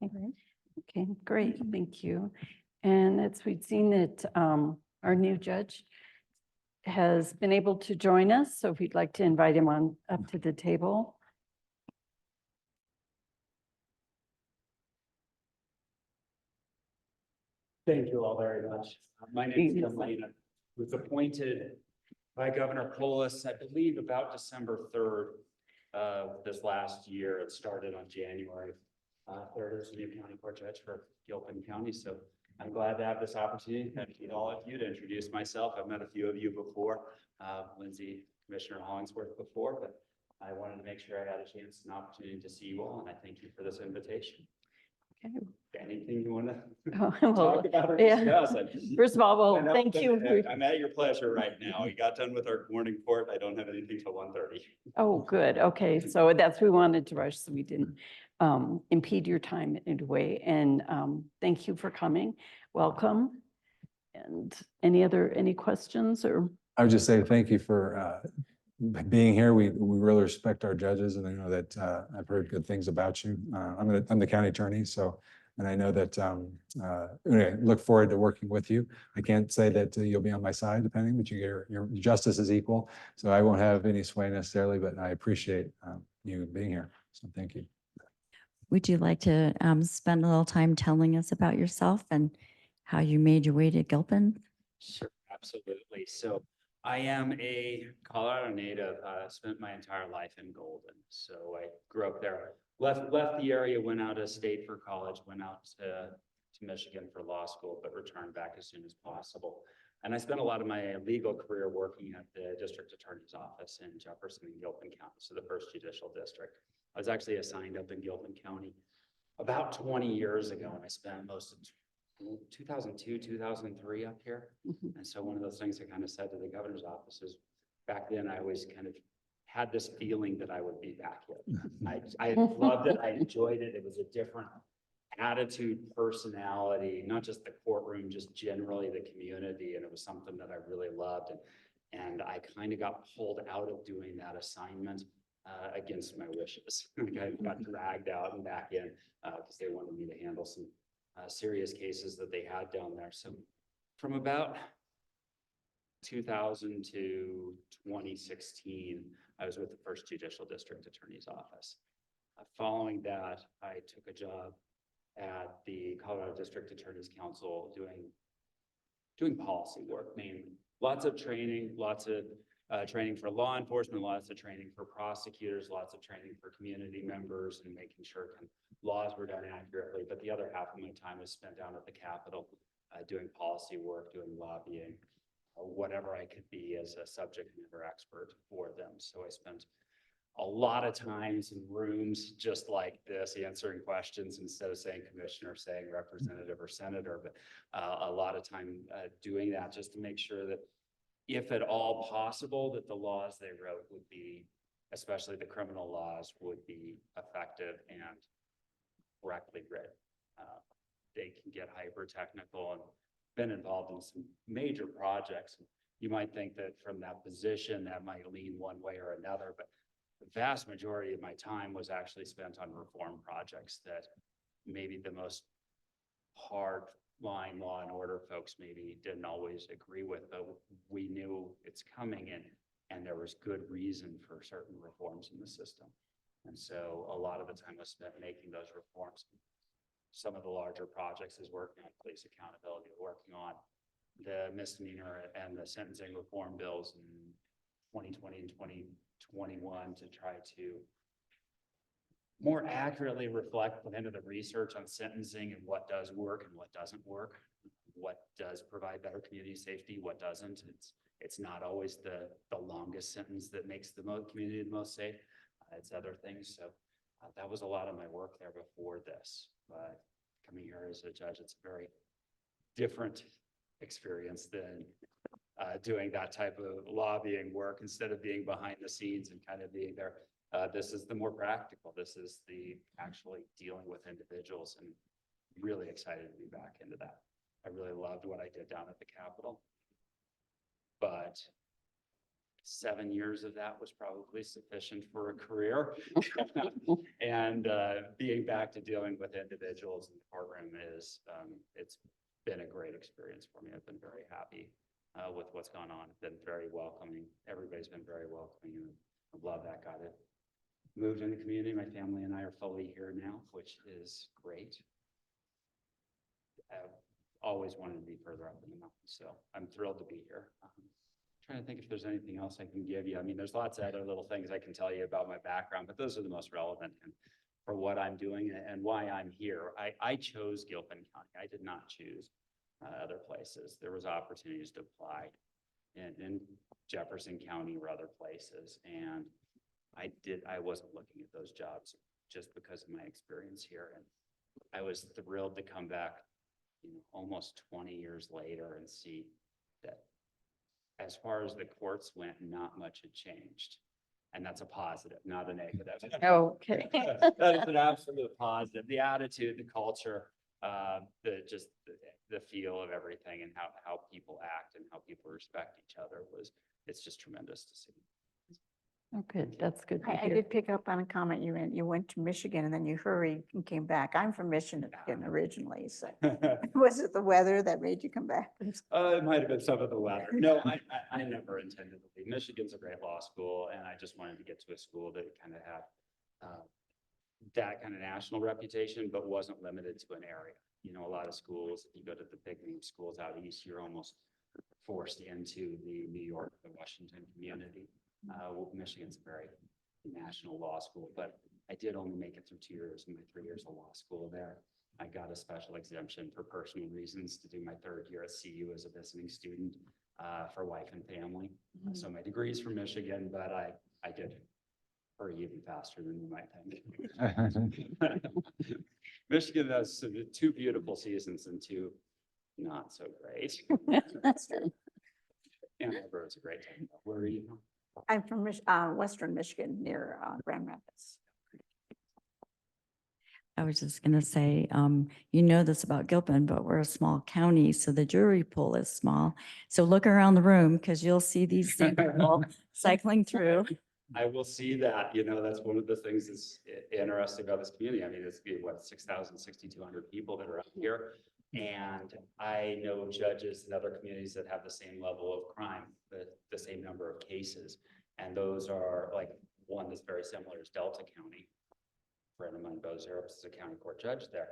Okay, great, thank you. And we've seen that our new judge has been able to join us, so if we'd like to invite him on up to the table. Thank you all very much. My name is Gilpin. I was appointed by Governor Polis, I believe about December 3rd of this last year. It started on January 3rd as new county court judge for Gilpin County. So I'm glad to have this opportunity to meet all of you, to introduce myself. I've met a few of you before, Lindsay, Commissioner Hollingsworth before, but I wanted to make sure I had a chance and opportunity to see you all, and I thank you for this invitation. Okay. Anything you want to Oh, well, talk about or yeah. discuss? First of all, I well, know, thank but you. I'm at your pleasure right now. We got done with our morning court. I don't have anything till 1:30. Oh, good. Okay, so that's, we wanted to rush, so we didn't impede your time in any way. And thank you for coming. Welcome. And any questions or? I would just say thank you for being here. We really respect our judges, and I know that I've heard good things about you. I'm the county attorney, so, and I know that anyway, look forward to working with you. I can't say that you'll be on my side depending, but your justice is equal, so I won't have any sway necessarily, but I appreciate you being here. So thank you. Would you like to spend a little time telling us about yourself and how you made your way to Gilpin? Sure, absolutely. So I am a Colorado native, spent my entire life in Golden. So I grew up there, left the area, went out of state for college, went out to Michigan for law school, but returned back as soon as possible. And I spent a lot of my legal career working at the district attorney's office in Jefferson and Gilpin County, so the first judicial district. I was actually assigned up in Gilpin County about 20 years ago, and I spent most of 2002, 2003 up here. And so one of those things I kind of said to the governor's office is back then I always kind of had this feeling that I would be back here. I loved it. I enjoyed it. It was a different attitude, personality, not just the courtroom, just generally the community. And it was something that I really loved. And I kind of got pulled out of doing that assignment against my wishes. I got dragged out and back in because they wanted me to handle some serious cases that they had down there. So from about 2000 to 2016, I was with the first judicial district attorney's office. Following that, I took a job at the Colorado District Attorney's Council doing policy work, mainly. Lots of training, training for law enforcement, lots of training for prosecutors, lots of training for community members, and making sure laws were done accurately. But the other half of my time was spent down at the Capitol doing policy work, doing lobbying, whatever I could be as a subject matter expert for them. So I spent a lot of times in rooms just like this, answering questions instead of saying commissioner, saying representative or senator, but a lot of time doing that just to make sure that if at all possible, that the laws they wrote would be, especially the criminal laws, would be effective and correctly written. They can get hyper technical and been involved in some major projects. You might think that from that position that might lean one way or another, but the vast majority of my time was actually spent on reform projects that maybe the most hard line law and order folks maybe didn't always agree with, but we knew it's coming and there was good reason for certain reforms in the system. And so a lot of the time was spent making those reforms. Some of the larger projects is working on police accountability, working on the misdemeanor and the sentencing reform bills in 2020 and 2021 to try to more accurately reflect into the research on sentencing and what does work and what doesn't work, what does provide better community safety, what doesn't. It's not always the longest sentence that makes the community the most safe. It's other things. So that was a lot of my work there before this. But coming here as a judge, it's a very different experience than doing that type of lobbying work. Instead of being behind the scenes and kind of being there, this is the more practical. This is the actually dealing with individuals, and really excited to be back into that. I really loved what I did down at the Capitol, but 7 years of that was probably sufficient for a career. And being back to dealing with individuals in the courtroom is, it's been a great experience for me. I've been very happy with what's gone on. It's been very welcoming. Everybody's been very welcoming. I love that. Got it. Moved in the community. My family and I are fully here now, which is great. always wanted to be further up in the mountains. So I'm thrilled to be here. Trying to think if there's anything else I can give you. I mean, there's lots of other little things I can tell you about my background, but those are the most relevant and for what I'm doing and why I'm here. I chose Gilpin County. I did not choose other places. There was opportunities to apply in Jefferson County or other places. And I wasn't looking at those jobs just because of my experience here. And I was thrilled to come back, almost 20 years later and see that as far as the courts went, not much had changed. And that's a positive, not a negative. Okay. That is an absolute positive. The attitude, the culture, the feel of everything and how people act and how people respect each other it's just tremendous to see. Oh, good. That's good to I hear. did pick up on a comment you went to Michigan and then you hurried and came back. I'm from Michigan originally, so was it the weather that made you come back? It might have been some of the weather. No, I never intended to leave. Michigan's a great law school, and I just wanted to get to a school that kind of had that kind of national reputation, but wasn't limited to an area. A lot of schools, if you go to the big name schools out east, you're almost forced into the New York, the Washington community. Michigan's a very national law school, but I did only make it through 2 years in my 3 years of law school there. I got a special exemption for personal reasons to do my 3rd year at CU as a visiting student for wife and family. So my degree's from Michigan, but I did hurry even faster than you might think. Michigan has 2 beautiful seasons and 2 not so great. And it's a great time. Where are you from? I'm from Western Michigan near Grand Rapids. I was just going to say, you know this about Gilpin, but we're a small county, so the jury pool is small. So look around the room because you'll see these same people cycling through. I will see that, that's one of the things that's interesting about this community. I mean, it's what, 6,200 people that are out here. And I know judges in other communities that have the same level of crime, the same number of cases. And those are like one that's very similar is Delta County. A friend of mine goes there, is a county court judge there.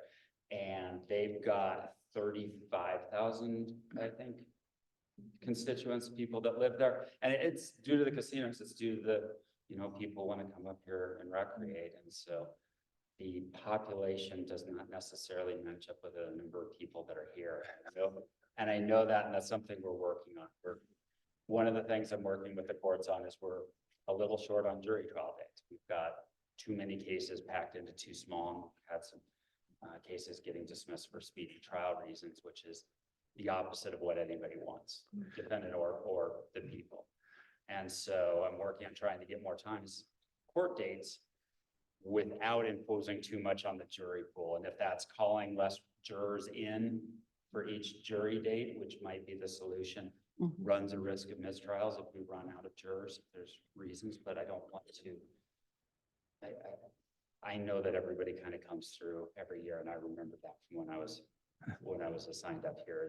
And they've got 35,000, I think, constituents, people that live there. And it's due to the casinos, it's due to the, people want to come up here and recreate. And so the population does not necessarily match up with the number of people that are here. And I know that, and that's something we're working on. One of the things I'm working with the courts on is we're a little short on jury trial dates. We've got too many cases packed into too small. We've had some cases getting dismissed for speedy trial reasons, which is the opposite of what anybody wants, defendant or the people. And so I'm working on trying to get more times court dates without imposing too much on the jury pool. And if that's calling less jurors in for each jury date, which might be the solution, runs a risk of mistrials if we run out of jurors, if there's reasons, but I don't want to. I know that everybody kind of comes through every year, and I remember that from when I was assigned up here.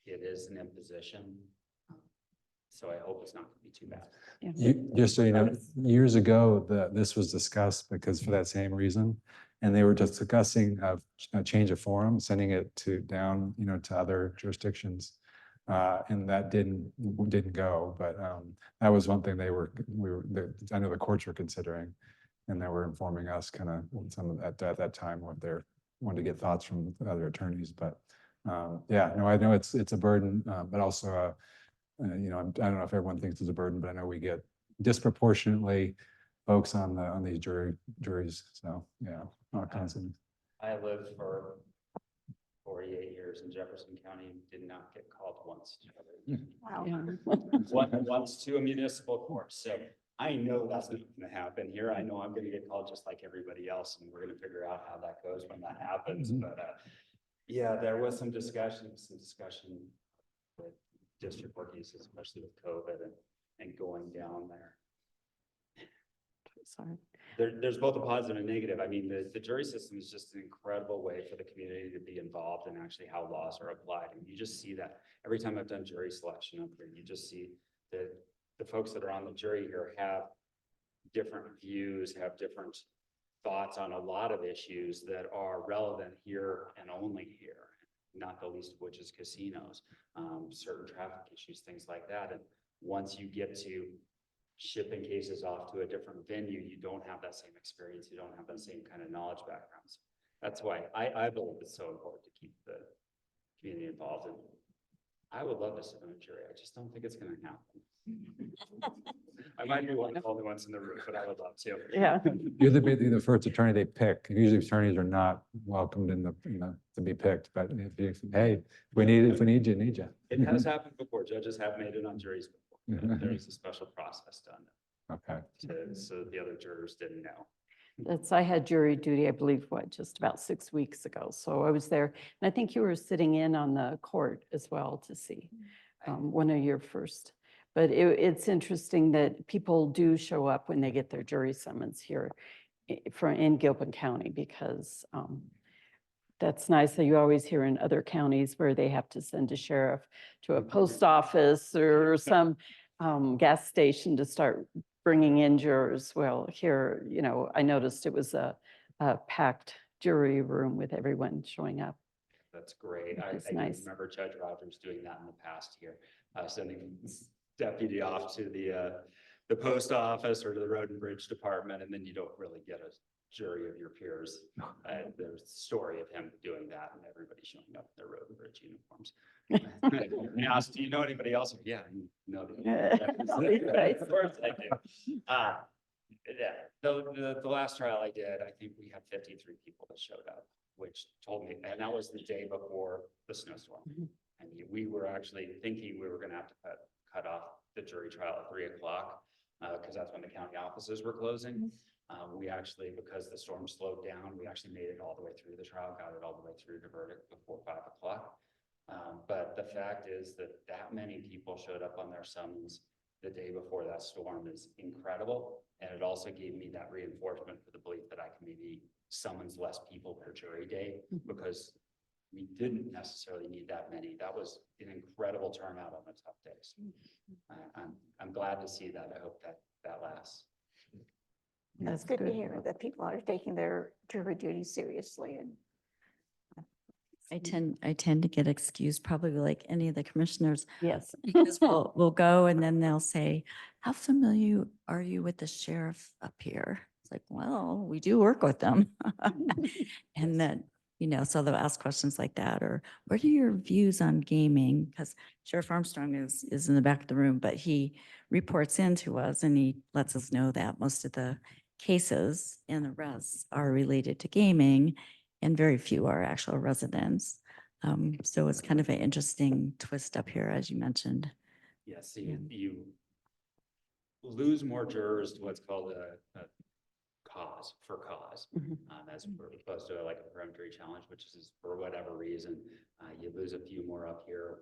It is an imposition. So I hope it's not going to be too bad. Just so you know, years ago, this was discussed because for that same reason. And they were just discussing a change of forum, sending it down, to other jurisdictions. And that didn't go, but that was one thing I know the courts were considering. And they were informing us kind of some of that at that time what they're wanted to get thoughts from other attorneys. But yeah, no, I know it's a burden, but also I don't know if everyone thinks it's a burden, but I know we get disproportionately folks on these juries. So yeah, all kinds of. I lived for 48 years in Jefferson County, did not get called once. Wow. Once to a municipal court. So I know that's not going to happen here. I know I'm going to get called just like everybody else, and we're going to figure out how that goes when that happens. But yeah, there was some discussion with district court cases, especially with COVID and going down there. Sorry. There's both a positive and a negative. I mean, the jury system is just an incredible way for the community to be involved in actually how laws are applied. And you just see that every time I've done jury selection up here, you just see that the folks that are on the jury here have different views, have different thoughts on a lot of issues that are relevant here and only here. not the least of which is casinos, certain traffic issues, things like that. And once you get to shipping cases off to a different venue, you don't have that same experience. You don't have that same kind of knowledge backgrounds. That's why I believe it's so important to keep the community involved. And I would love to sit on a jury. I just don't think it's going to happen. I might be one of the only ones in the room, but I would love to. Yeah. You're the first attorney they pick. Usually attorneys are not welcomed to be picked, but hey, if we need you, need you. It has happened before. Judges have made it on juries before. There's a special process done. Okay. So the other jurors didn't know. I had jury duty, I believe, just about 6 weeks ago. So I was there. And I think you were sitting in on the court as well to see one of your first. But it's interesting that people do show up when they get their jury summons here in Gilpin County, because that's nice that you always hear in other counties where they have to send a sheriff to a post office or some gas station to start bringing in jurors. Well, here, I noticed it was a packed jury room with everyone showing up. That's great. I Nice. remember Judge Rogers doing that in the past year, sending deputy off to the post office or to the road and bridge department, and then you don't really get a jury of your peers. There's a story of him doing that and everybody showing up in their road and bridge uniforms. He asked, do you know anybody else? Yeah, you know. Of course I do. Yeah, the last trial I did, I think we had 53 people that showed up, which told me, and that was the day before the snowstorm. And we were actually thinking we were going to have to cut off the jury trial at 3 o'clock because that's when the county offices were closing. We actually, because the storm slowed down, we actually made it all the way through the trial, got it all the way through to verdict before 5 o'clock. But the fact is that many people showed up on their summons the day before that storm is incredible. And it also gave me that reinforcement for the belief that I can maybe summons less people per jury day, because we didn't necessarily need that many. That was an incredible turnout on the tough days. I'm glad to see that. I hope that lasts. That's good to hear that people are taking their jury duty seriously. And I tend to get excused, probably like any of the commissioners. Yes. Because we'll go and then they'll say, how familiar are you with the sheriff up here? It's like, well, we do work with them. And then, so they'll ask questions like that, or what are your views on gaming? Because Sheriff Armstrong is in the back of the room, but he reports into us and he lets us know that most of the cases and arrests are related to gaming, and very few are actual residents. So it's kind of an interesting twist up here, as you mentioned. Yes, you lose more jurors to what's called a cause for cause, as opposed to like a peremptory challenge, which is for whatever reason, you lose a few more up here.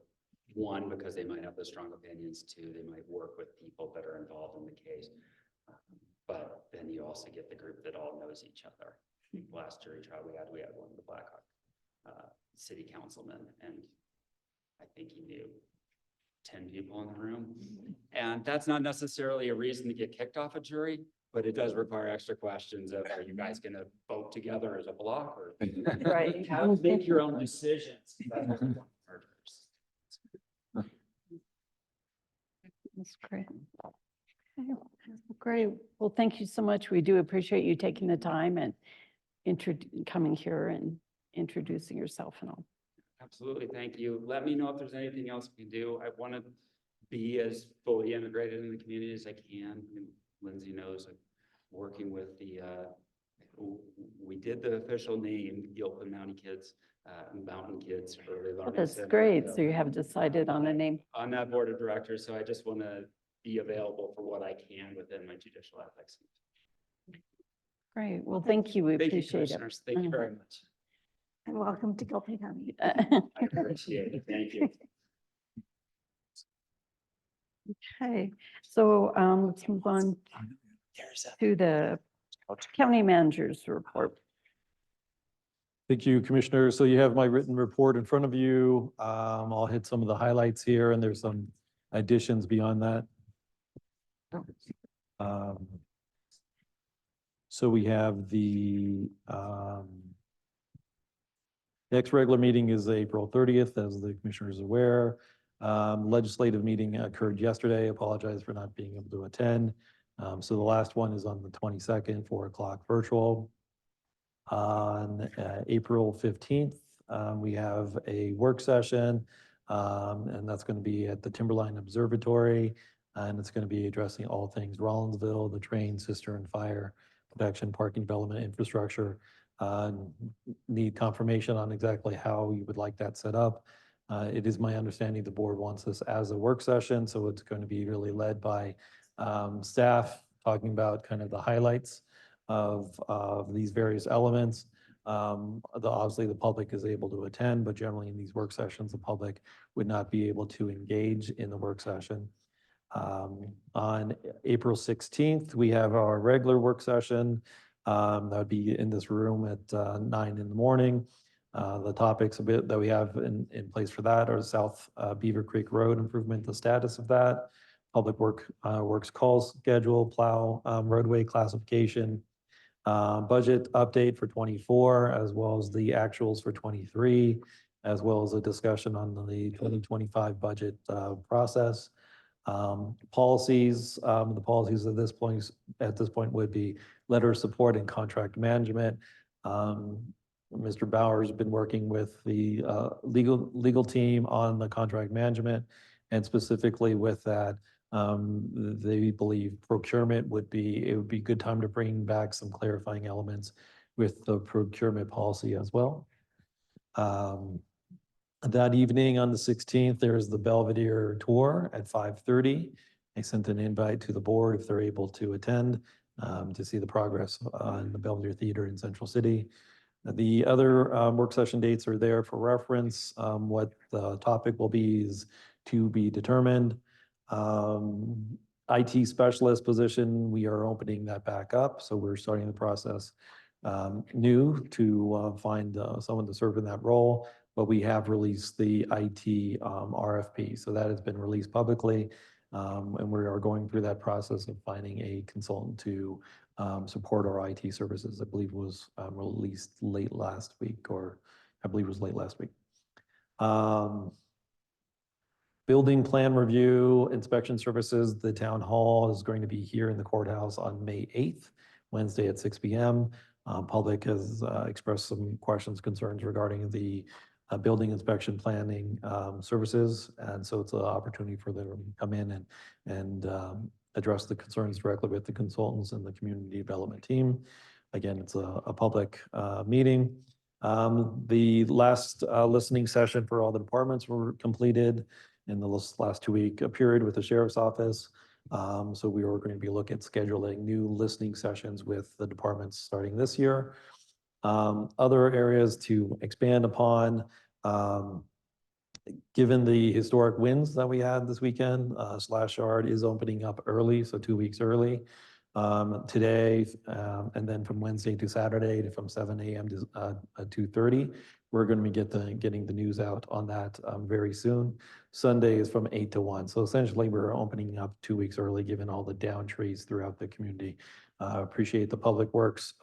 One, because they might have the strong opinions. Two, they might work with people that are involved in the case. But then you also get the group that all knows each other. Last jury trial we had one of the Blackhawk city councilmen, and I think he knew 10 people in the room. And that's not necessarily a reason to get kicked off a jury, but it does require extra questions of, are you guys going to vote together as a block, or Right. how to make your own decisions? That's great. Okay, great. Well, thank you so much. We do appreciate you taking the time and coming here and introducing yourself and all. Absolutely. Thank you. Let me know if there's anything else we can do. I want to be as fully integrated in the community as I can. And Lindsay knows I'm working with we did the official name Gilpin Mountain Kids Early Learning That's Center. great. So you have decided on a name. On that board of directors. So I just want to be available for what I can within my judicial ethics. Great. Well, thank you. We Thank you, appreciate it. commissioners. Thank you very much. and welcome to Gilpin County. I appreciate it. Thank you. Okay, so let's move on to the county manager's report. Thank you, Commissioner. So you have my written report in front of you. I'll hit some of the highlights here, and there's some additions beyond that. So we have the Next regular meeting is April 30th, as the commissioner is aware. Legislative meeting occurred yesterday. Apologize for not being able to attend. So the last one is on the 22nd, 4 o'clock virtual. On April 15th, we have a work session, and that's going to be at the Timberline Observatory. And it's going to be addressing all things Rollinsville, the train, cistern, fire protection, parking development, infrastructure. Need confirmation on exactly how you would like that set up. It is my understanding the board wants this as a work session, so it's going to be really led by staff talking about kind of the highlights of these various elements. Obviously, the public is able to attend, but generally in these work sessions, the public would not be able to engage in the work session. On April 16th, we have our regular work session. That would be in this room at 9 in the morning. The topics that we have in place for that are South Beaver Creek Road improvement, the status of that, public works calls schedule, plow roadway classification, budget update for 24, as well as the actuals for 23, as well as a discussion on the 2025 budget process. Policies, the policies at this point would be letter of support and contract management. Mr. Bauer's been working with the legal team on the contract management, and specifically with that, they believe procurement would be a good time to bring back some clarifying elements with the procurement policy as well. That evening on the 16th, there's the Belvedere tour at 5:30. I sent an invite to the board if they're able to attend to see the progress on the Belvedere Theater in Central City. The other work session dates are there for reference. What the topic will be is to be determined. IT specialist position, we are opening that back up. So we're starting the process new to find someone to serve in that role. But we have released the IT RFP. So that has been released publicly. And we are going through that process of finding a consultant to support our IT services. I believe it was released late last week, or I believe it was late last week. Building plan review, inspection services, the town hall is going to be here in the courthouse on May 8th, Wednesday at 6 p.m. Public has expressed some questions, concerns regarding the building inspection planning services. And so it's an opportunity for them to come in and address the concerns directly with the consultants and the community development team. Again, it's a public meeting. The last listening session for all the departments were completed in the last 2-week period with the sheriff's office. So we are going to be looking at scheduling new listening sessions with the departments starting this year. Other areas to expand upon, given the historic wins that we had this weekend, Slash Yard is opening up early, so 2 weeks early. Today, and then from Wednesday to Saturday, from 7 a.m. to 2:30, we're going to be getting the news out on that very soon. Sunday is from 8 to 1. So essentially, we're opening up 2 weeks early, given all the down trees throughout the community. Appreciate the Public Works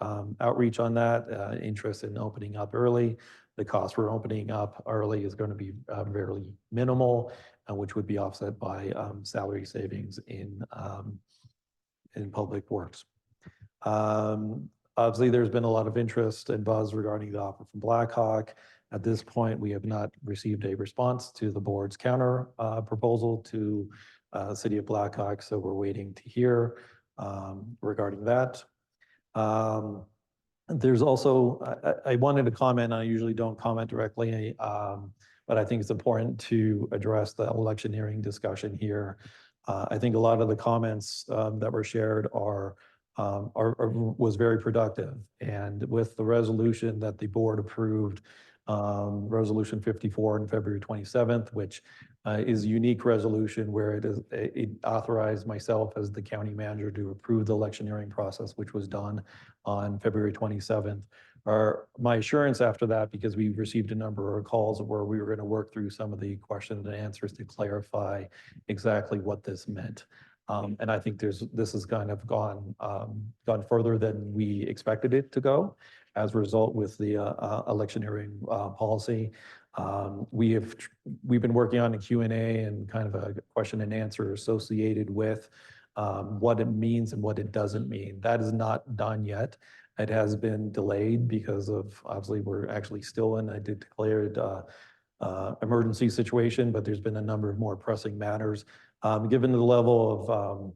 outreach on that, interest in opening up early. The cost for opening up early is going to be very minimal, which would be offset by salary savings in Public Works. Obviously, there's been a lot of interest and buzz regarding the offer from Blackhawk. At this point, we have not received a response to the board's counter proposal to City of Blackhawk, so we're waiting to hear regarding that. There's also, I wanted to comment, I usually don't comment directly, but I think it's important to address the electioneering discussion here. I think a lot of the comments that were shared was very productive. And with the resolution that the board approved, Resolution 54 on February 27th, which is a unique resolution where it authorized myself as the county manager to approve the electioneering process, which was done on February 27th. My assurance after that, because we received a number of calls where we were going to work through some of the questions and answers to clarify exactly what this meant. And I think this has kind of gone further than we expected it to go. as a result with the electioneering policy. We've been working on a Q&A and kind of a question and answer associated with what it means and what it doesn't mean. That is not done yet. It has been delayed because of, obviously, we're actually still in, I did declare it emergency situation, but there's been a number of more pressing matters. Given the level of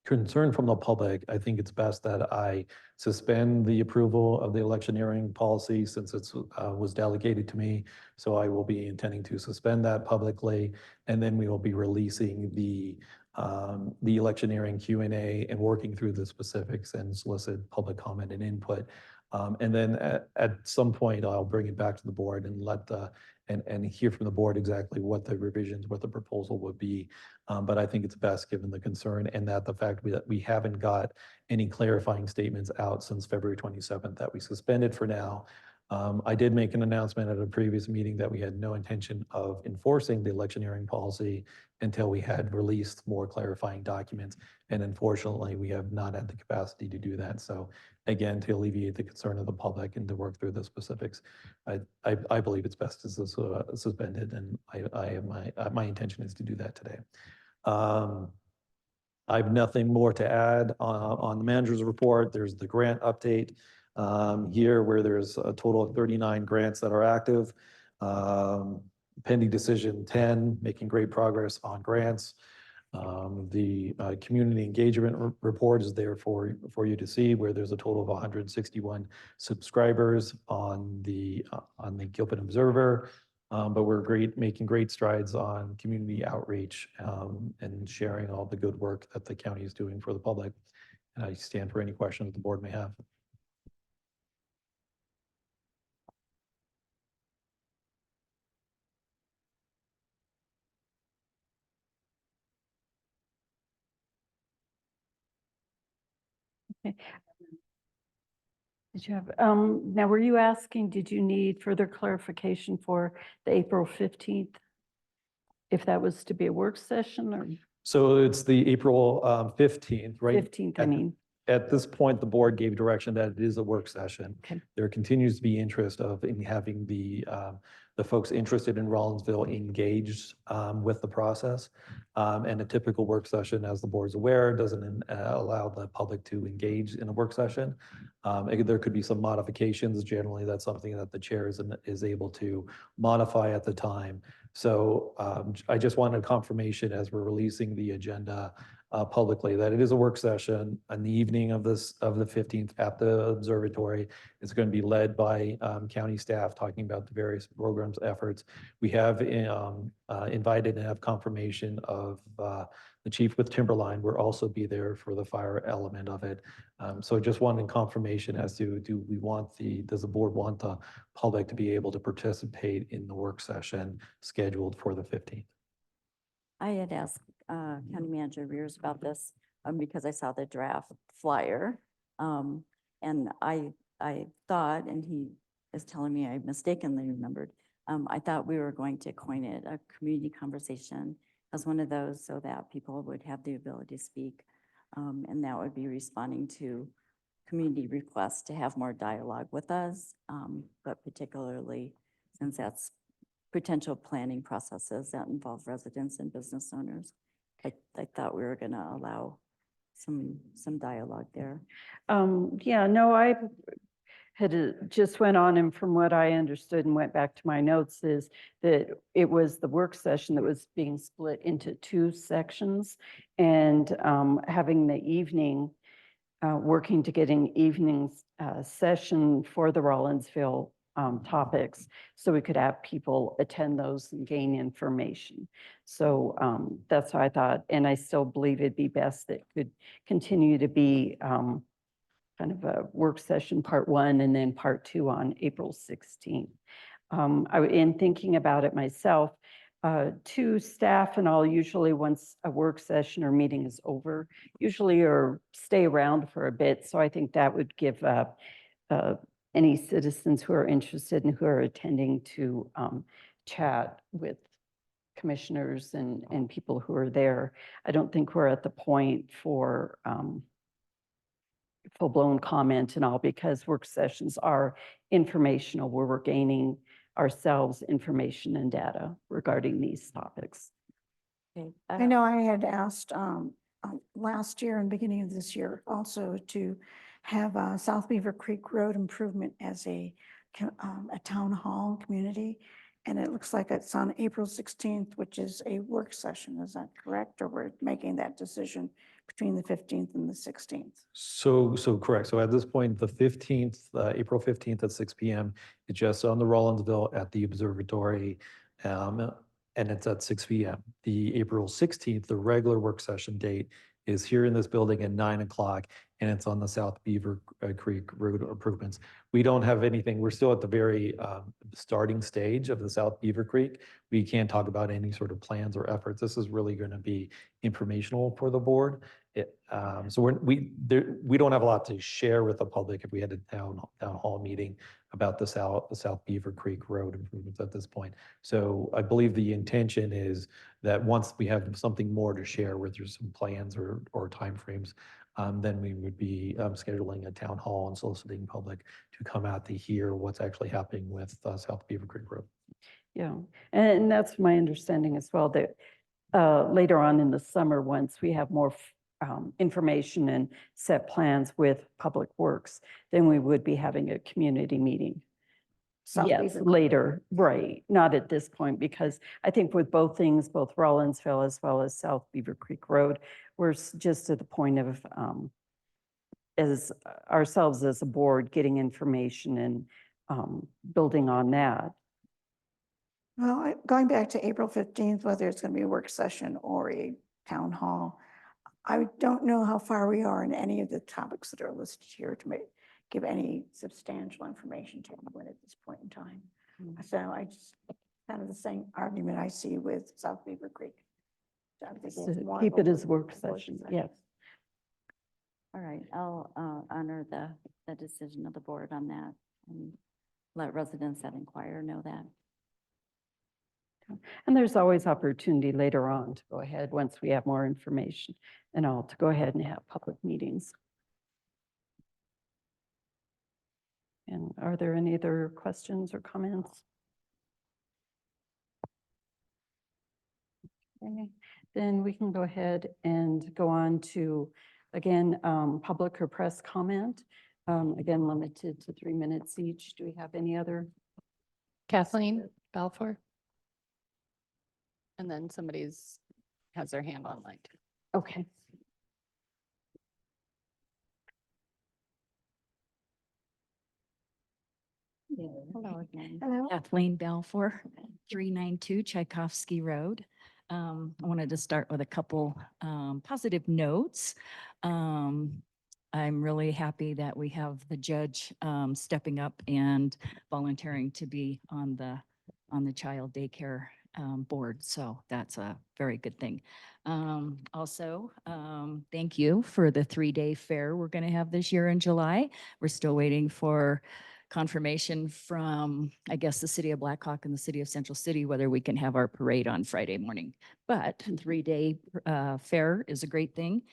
concern from the public, I think it's best that I suspend the approval of the electioneering policy since it was delegated to me. So I will be intending to suspend that publicly, and then we will be releasing the electioneering Q&A and working through the specifics and solicit public comment and input. And then at some point, I'll bring it back to the board and and hear from the board exactly what the revisions, what the proposal would be. But I think it's best, given the concern and that the fact that we haven't got any clarifying statements out since February 27th, that we suspended for now. I did make an announcement at a previous meeting that we had no intention of enforcing the electioneering policy until we had released more clarifying documents. And unfortunately, we have not had the capacity to do that. So again, to alleviate the concern of the public and to work through the specifics, I believe it's best to suspend it, and my intention is to do that today. I have nothing more to add on the manager's report. There's the grant update here, where there's a total of 39 grants that are active. Pending decision 10, making great progress on grants. The community engagement report is there for you to see, where there's a total of 161 subscribers on the Gilpin Observer. But we're making great strides on community outreach and sharing all the good work that the county is doing for the public. And I stand for any questions the board may have. Okay. Did you have, now were you asking, did you need further clarification for the April 15th? If that was to be a work session or So it's the April 15th, right? 15th, I mean. At this point, the board gave direction that it is a work session. Okay. There continues to be interest in having the folks interested in Rollinsville engaged with the process. And a typical work session, as the board's aware, doesn't allow the public to engage in a work session. There could be some modifications. Generally, that's something that the chair is able to modify at the time. So I just wanted confirmation as we're releasing the agenda publicly that it is a work session on the evening of the 15th at the observatory. It's going to be led by county staff talking about the various programs, efforts. We have invited and have confirmation of the chief with Timberline will also be there for the fire element of it. So just wanting confirmation as to does the board want the public to be able to participate in the work session scheduled for the 15th? I had asked County Manager Rears about this because I saw the draft flyer. And I thought, and he is telling me I mistakenly remembered, I thought we were going to coin it a community conversation as one of those so that people would have the ability to speak. And that would be responding to community requests to have more dialogue with us, but particularly since that's potential planning processes that involve residents and business owners. I thought we were going to allow some dialogue there. Yeah, no, I had just went on, and from what I understood and went back to my notes is that it was the work session that was being split into two sections, and having the evening, working to get an evening session for the Rollinsville topics, so we could have people attend those and gain information. So that's what I thought, and I still believe it'd be best that could continue to be kind of a work session part 1 and then part 2 on April 16th. In thinking about it myself, to staff and all, usually once a work session or meeting is over, usually or stay around for a bit. So I think that would give any citizens who are interested and who are attending to chat with commissioners and people who are there. I don't think we're at the point full-blown comment and all, because work sessions are informational, where we're gaining ourselves information and data regarding these topics. Okay, I know I had asked last year and beginning of this year also to have South Beaver Creek Road improvement as a town hall community. And it looks like it's on April 16th, which is a work session. Is that correct? Or we're making that decision between the 15th and the 16th? So correct. So at this point, the 15th, April 15th at 6 PM, it's just on the Rollinsville at the observatory. And it's at 6 PM. The April 16th, the regular work session date is here in this building at 9 o'clock, and it's on the South Beaver Creek Road improvements. We don't have anything, we're still at the very starting stage of the South Beaver Creek. We can't talk about any sort of plans or efforts. This is really going to be informational for the board. So we don't have a lot to share with the public if we had a town hall meeting about the South Beaver Creek Road improvements at this point. So I believe the intention is that once we have something more to share with you, some plans or timeframes, then we would be scheduling a town hall and soliciting public to come out to hear what's actually happening with South Beaver Creek Road. Yeah, and that's my understanding as well, that later on in the summer, once we have more information and set plans with Public Works, then we would be having a community meeting. South Yes, Beaver Creek. later, right, not at this point, because I think with both things, both Rollinsville as well as South Beaver Creek Road, we're just at the point of, as ourselves as a board, getting information and building on that. Well, going back to April 15th, whether it's going to be a work session or a town hall, I don't know how far we are in any of the topics that are listed here to give any substantial information to anyone at this point in time. So I just, kind of the same argument I see with South Beaver Creek. So I think it's So more keep of it a as work session, yes. All right, I'll honor the decision of the board on that and let residents that inquire know that. And there's always opportunity later on to go ahead, once we have more information and all, to go ahead and have public meetings. And are there any other questions or comments? Okay, then we can go ahead and go on to, again, public or press comment. Again, limited to 3 minutes each. Do we have any other? Kathleen Balfour. And then has their hand online too. Okay. Hello again. Hello. Kathleen Balfour, 392 Tchaikovsky Road. I wanted to start with a couple positive notes. I'm really happy that we have the judge stepping up and volunteering to be on the child daycare board. So that's a very good thing. Also, thank you for the 3-day fair we're going to have this year in July. We're still waiting for confirmation from, I guess, the city of Blackhawk and the city of Central City, whether we can have our parade on Friday morning. But 3-day fair is a great thing.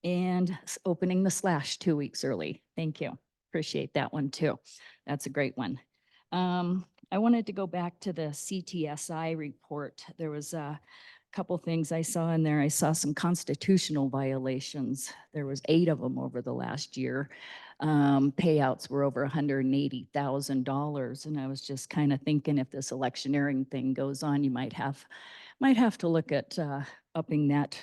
And opening the Slash 2 weeks early. Thank you. Appreciate that one too. That's a great one. I wanted to go back to the CTSI report. There was a couple things I saw in there. I saw some constitutional violations. There was 8 of them over the last year. Payouts were over $180,000. And I was just kind of thinking, if this electioneering thing goes on, you might have to look at upping that.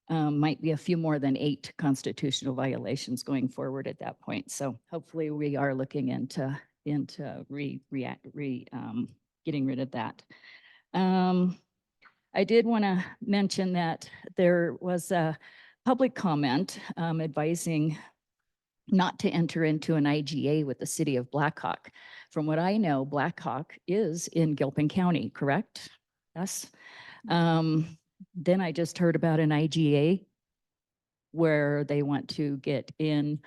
Might be a few more than 8 constitutional violations going forward at that point. So hopefully we are looking into getting rid of that. I did want to mention that there was a public comment advising not to enter into an IGA with the city of Blackhawk. From what I know, Blackhawk is in Gilpin County, correct? Yes. Then I just heard about an IGA where they want to get in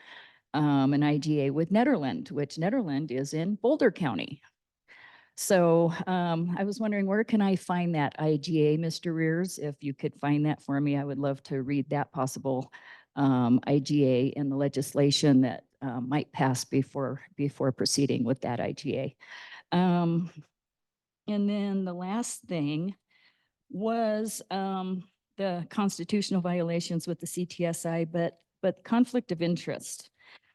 an IGA with Nederland, which Nederland is in Boulder County. So I was wondering, where can I find that IGA, Mr. Rears? If you could find that for me, I would love to read that possible IGA and the legislation that might pass before proceeding with that IGA. And then the last thing was the constitutional violations with the CTSI, but conflict of interest.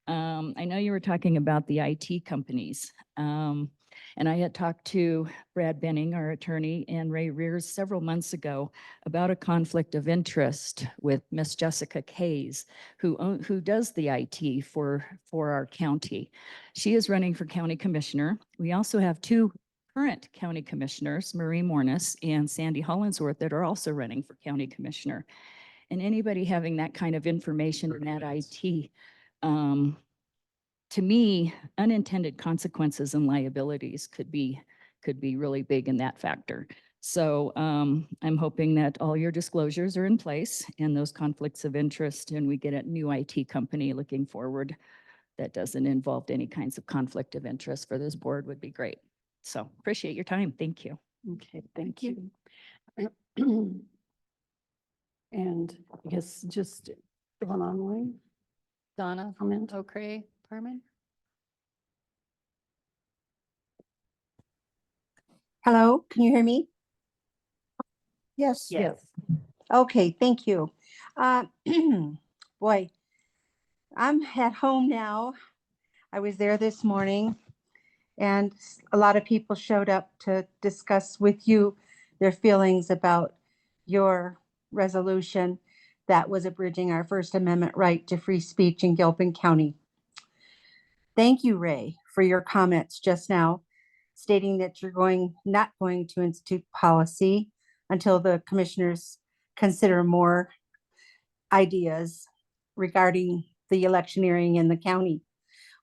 I know you were talking about the IT companies. And I had talked to Brad Benning, our attorney, and Ray Rears several months ago about a conflict of interest with Miss Jessica Kays, who does the IT for our county. She is running for county commissioner. We also have two current county commissioners, Marie Mornis and Sandy Hollinsworth, that are also running for county commissioner. And anybody having that kind of information in that IT, to me, unintended consequences and liabilities could be really big in that factor. So I'm hoping that all your disclosures are in place and those conflicts of interest, and we get a new IT company looking forward that doesn't involve any kinds of conflict of interest for this board would be great. So appreciate your time. Thank you. Okay, thank you. And I guess just one online Donna comment. O'Cray Parman. Hello, can you hear me? Yes. Yes. Okay, thank you. Boy, I'm at home now. I was there this morning and a lot of people showed up to discuss with you their feelings about your resolution that was abridging our First Amendment right to free speech in Gilpin County. Thank you, Ray, for your comments just now, stating that you're not going to institute policy until the commissioners consider more ideas regarding the electioneering in the county.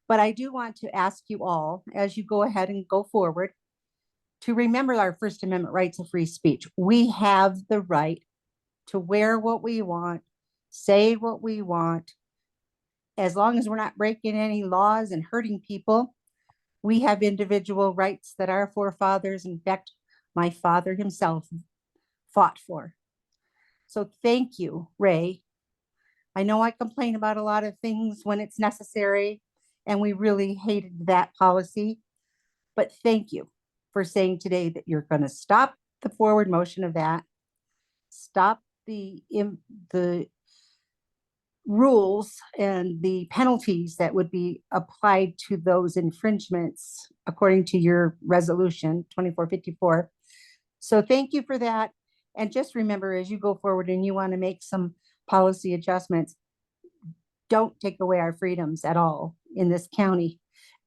But I do want to ask you all, as you go ahead and go forward, to remember our First Amendment rights of free speech. We have the right to wear what we want, say what we want. As long as we're not breaking any laws and hurting people, we have individual rights that our forefathers, in fact, my father himself, fought for. So thank you, Ray. I know I complain about a lot of things when it's necessary, and we really hated that policy. But thank you for saying today that you're going to stop the forward motion of that, stop the rules and the penalties that would be applied to those infringements according to your resolution 2454. So thank you for that. And just remember, as you go forward and you want to make some policy adjustments, don't take away our freedoms at all in this county.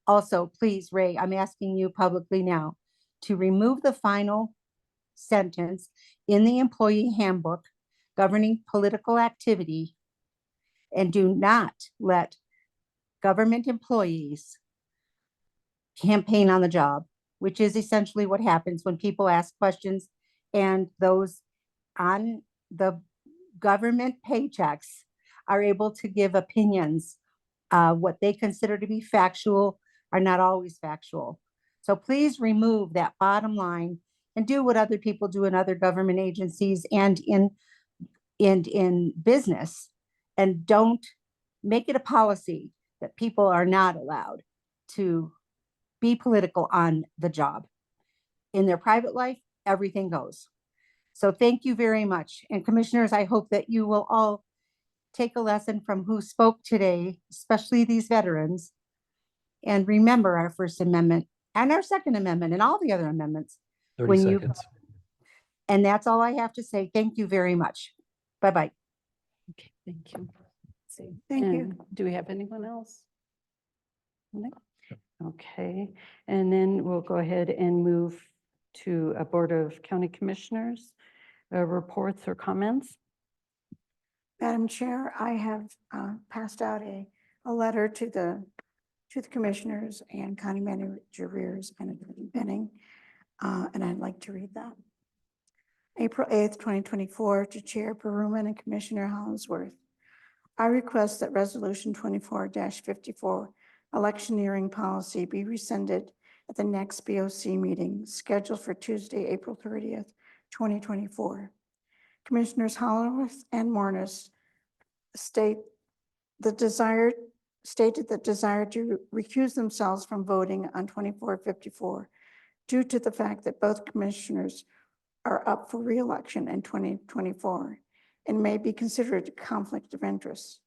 Also, please, Ray, I'm asking you publicly now to remove the final sentence in the employee handbook governing political activity, and do not let government employees campaign on the job, which is essentially what happens when people ask questions and those on the government paychecks are able to give opinions. What they consider to be factual are not always factual. So please remove that bottom line and do what other people do in other government agencies and in business, and don't make it a policy that people are not allowed to be political on the job. In their private life, everything goes. So thank you very much. And commissioners, I hope that you will all take a lesson from who spoke today, especially these veterans, and remember our First Amendment and our Second Amendment and all the other amendments. 30 seconds. And that's all I have to say. Thank you very much. Bye-bye. Okay, thank you. Thank you. And do we have anyone else? No? Okay, and then we'll go ahead and move to a Board of County Commissioners, reports or comments. Madam Chair, I have passed out a letter to the commissioners and County Manager Rears and Attorney Benning, and I'd like to read that. April 8th, 2024, to Chair Peruman and Commissioner Hollinsworth. I request that Resolution 24-54 electioneering policy be rescinded at the next BOC meeting scheduled for Tuesday, April 30th, 2024. Commissioners Hollinsworth and Mornis state stated the desire to recuse themselves from voting on 2454 due to the fact that both commissioners are up for reelection in 2024 and may be considered a conflict of interest.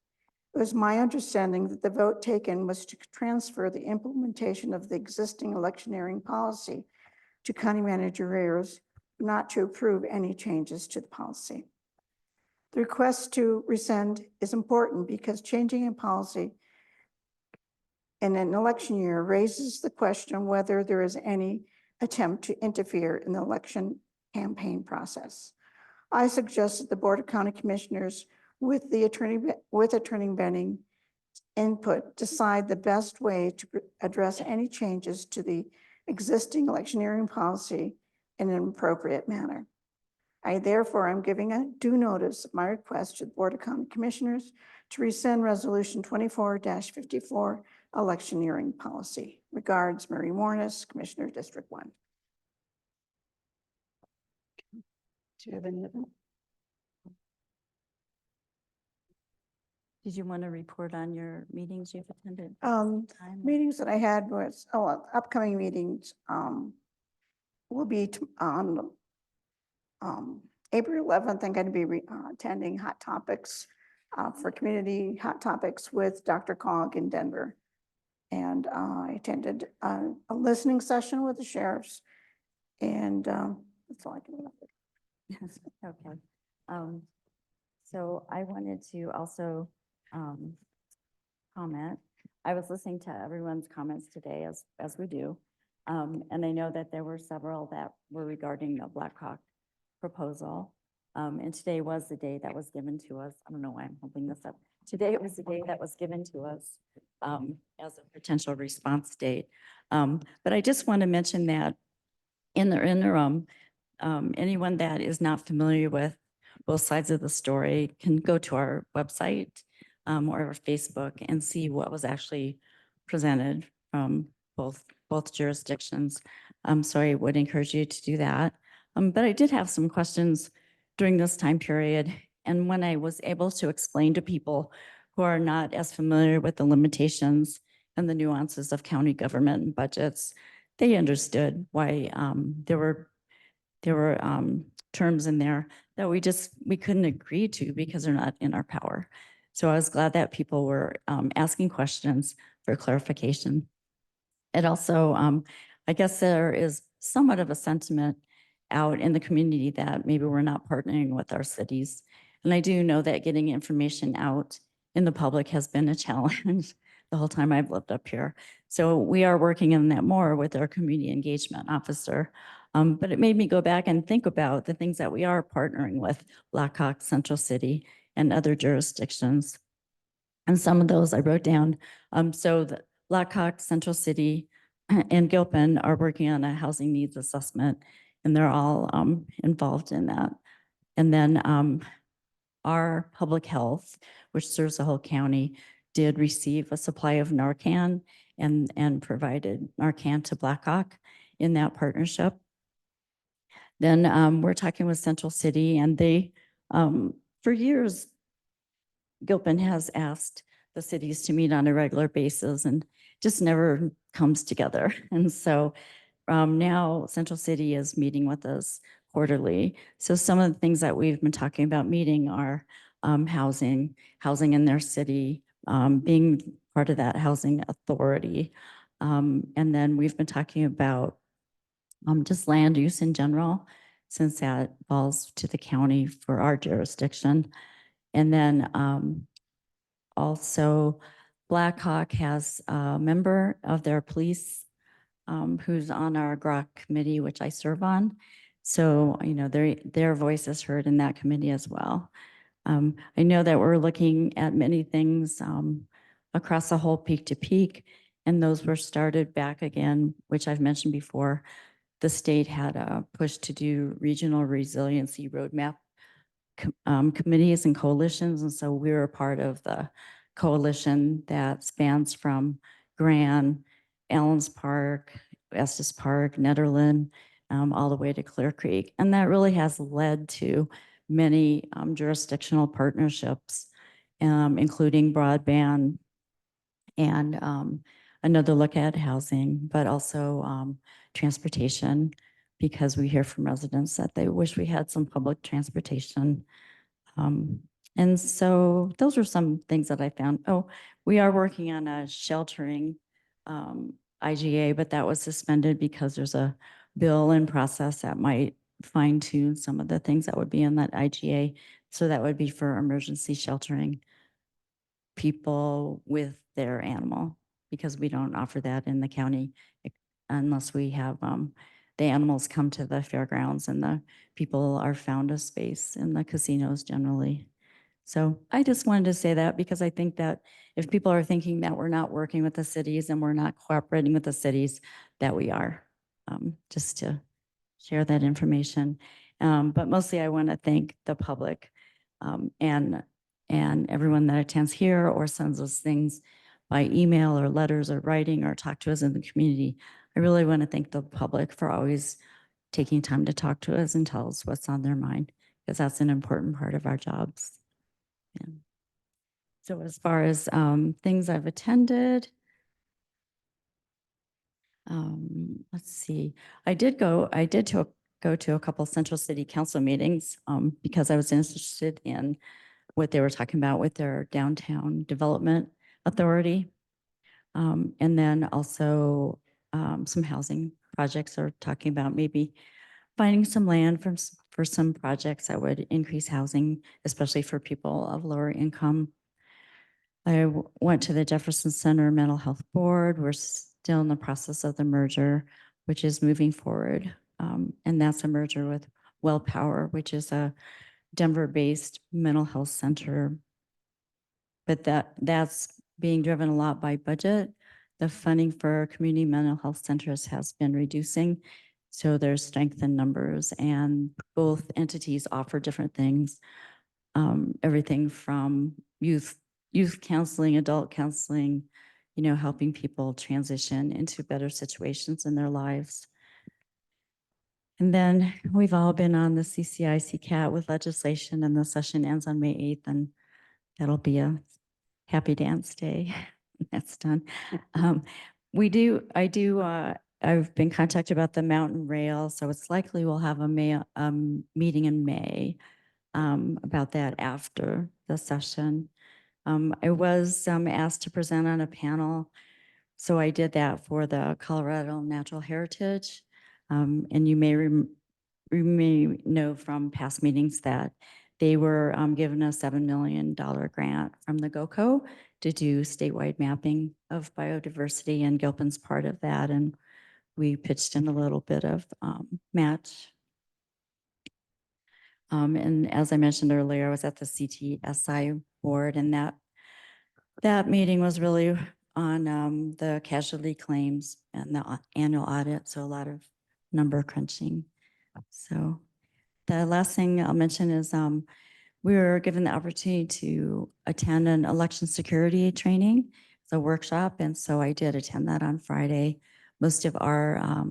It was my understanding that the vote taken was to transfer the implementation of the existing electioneering policy to County Manager Reyes, not to approve any changes to the policy. The request to rescind is important because changing a policy in an election year raises the question whether there is any attempt to interfere in the election campaign process. I suggest that the Board of County Commissioners with Attorney Benning input decide the best way to address any changes to the existing electioneering policy in an appropriate manner. I therefore am giving a due notice of my request to the Board of County Commissioners to rescind Resolution 24-54 electioneering policy. Regards, Mary Mornis, Commissioner District 1. Do you have any other? Did you want to report on your meetings you've attended? Time? Meetings that I had was, upcoming meetings will be on April 11th. I'm going to be attending Hot Topics for Community Hot Topics with Dr. Cog in Denver. And I attended a listening session with the sheriffs, and that's all I can remember. Okay. So I wanted to also comment. I was listening to everyone's comments today, as we do. And I know that there were several that were regarding the Blackhawk proposal. And today was the day that was given to us. I don't know why I'm holding this up. Today was the day that was given to us as a potential response date. But I just want to mention that in the interim, anyone that is not familiar with both sides of the story can go to our website or our Facebook and see what was actually presented from both jurisdictions. So I would encourage you to do that. But I did have some questions during this time period. And when I was able to explain to people who are not as familiar with the limitations and the nuances of county government and budgets, they understood why there were terms in there that we couldn't agree to because they're not in our power. So I was glad that people were asking questions for clarification. It also, I guess there is somewhat of a sentiment out in the community that maybe we're not partnering with our cities. And I do know that getting information out in the public has been a challenge the whole time I've lived up here. So we are working on that more with our community engagement officer. But it made me go back and think about the things that we are partnering with Blackhawk, Central City, and other jurisdictions. And some of those I wrote down. So the Blackhawk, Central City, and Gilpin are working on a housing needs assessment, and they're all involved in that. And then our public health, which serves the whole county, did receive a supply of Narcan and provided Narcan to Blackhawk in that partnership. Then we're talking with Central City, and they, for years, Gilpin has asked the cities to meet on a regular basis and just never comes together. And so now Central City is meeting with us quarterly. So some of the things that we've been talking about meeting are housing in their city, being part of that housing authority. And then we've been talking about just land use in general, since that falls to the county for our jurisdiction. And then also Blackhawk has a member of their police who's on our GROC committee, which I serve on. So, you know, their voice is heard in that committee as well. I know that we're looking at many things across the whole peak to peak, and those were started back again, which I've mentioned before. The state had a push to do regional resiliency roadmap committees and coalitions. And so we were part of the coalition that spans from Grand, Allens Park, Estes Park, Netherland, all the way to Clear Creek. And that really has led to many jurisdictional partnerships including broadband and another look at housing, but also transportation, because we hear from residents that they wish we had some public transportation. And so those are some things that I found. Oh, we are working on a sheltering IGA, but that was suspended because there's a bill in process that might fine tune some of the things that would be in that IGA. So that would be for emergency sheltering people with their animal, because we don't offer that in the county unless we have the animals come to the fairgrounds and the people are found a space in the casinos generally. So I just wanted to say that because I think that if people are thinking that we're not working with the cities and we're not cooperating with the cities, that we are, just to share that information. But mostly I want to thank the public and everyone that attends here or sends us things by email or letters or writing or talk to us in the community. I really want to thank the public for always taking time to talk to us and tell us what's on their mind, because that's an important part of our jobs. Yeah. So as far as things I've attended, let's see, I did go to a couple Central City Council meetings because I was interested in what they were talking about with their downtown development authority. And then also some housing projects are talking about maybe finding some land for some projects that would increase housing, especially for people of lower income. I went to the Jefferson Center Mental Health Board. We're still in the process of the merger, which is moving forward. And that's a merger with Well Power, which is a Denver-based mental health center. But that's being driven a lot by budget. The funding for community mental health centers has been reducing. So there's strength in numbers, and both entities offer different things. Everything from youth counseling, adult counseling, helping people transition into better situations in their lives. And then we've all been on the CCI-CCAT with legislation, and the session ends on May 8th, and that'll be a happy dance day. That's done. I've been contacted about the Mountain Rail, so it's likely we'll have a meeting in May about that after the session. I was asked to present on a panel, so I did that for the Colorado Natural Heritage. And you may know from past meetings that they were given a $7 million grant from the GOCO to do statewide mapping of biodiversity, and Gilpin's part of that. And we pitched in a little bit of match. And as I mentioned earlier, I was at the CTSI board, and that meeting was really on the casualty claims and the annual audit. So a lot of number crunching. So the last thing I'll mention is we were given the opportunity to attend an election security training. It's a workshop, and so I did attend that on Friday. Most of our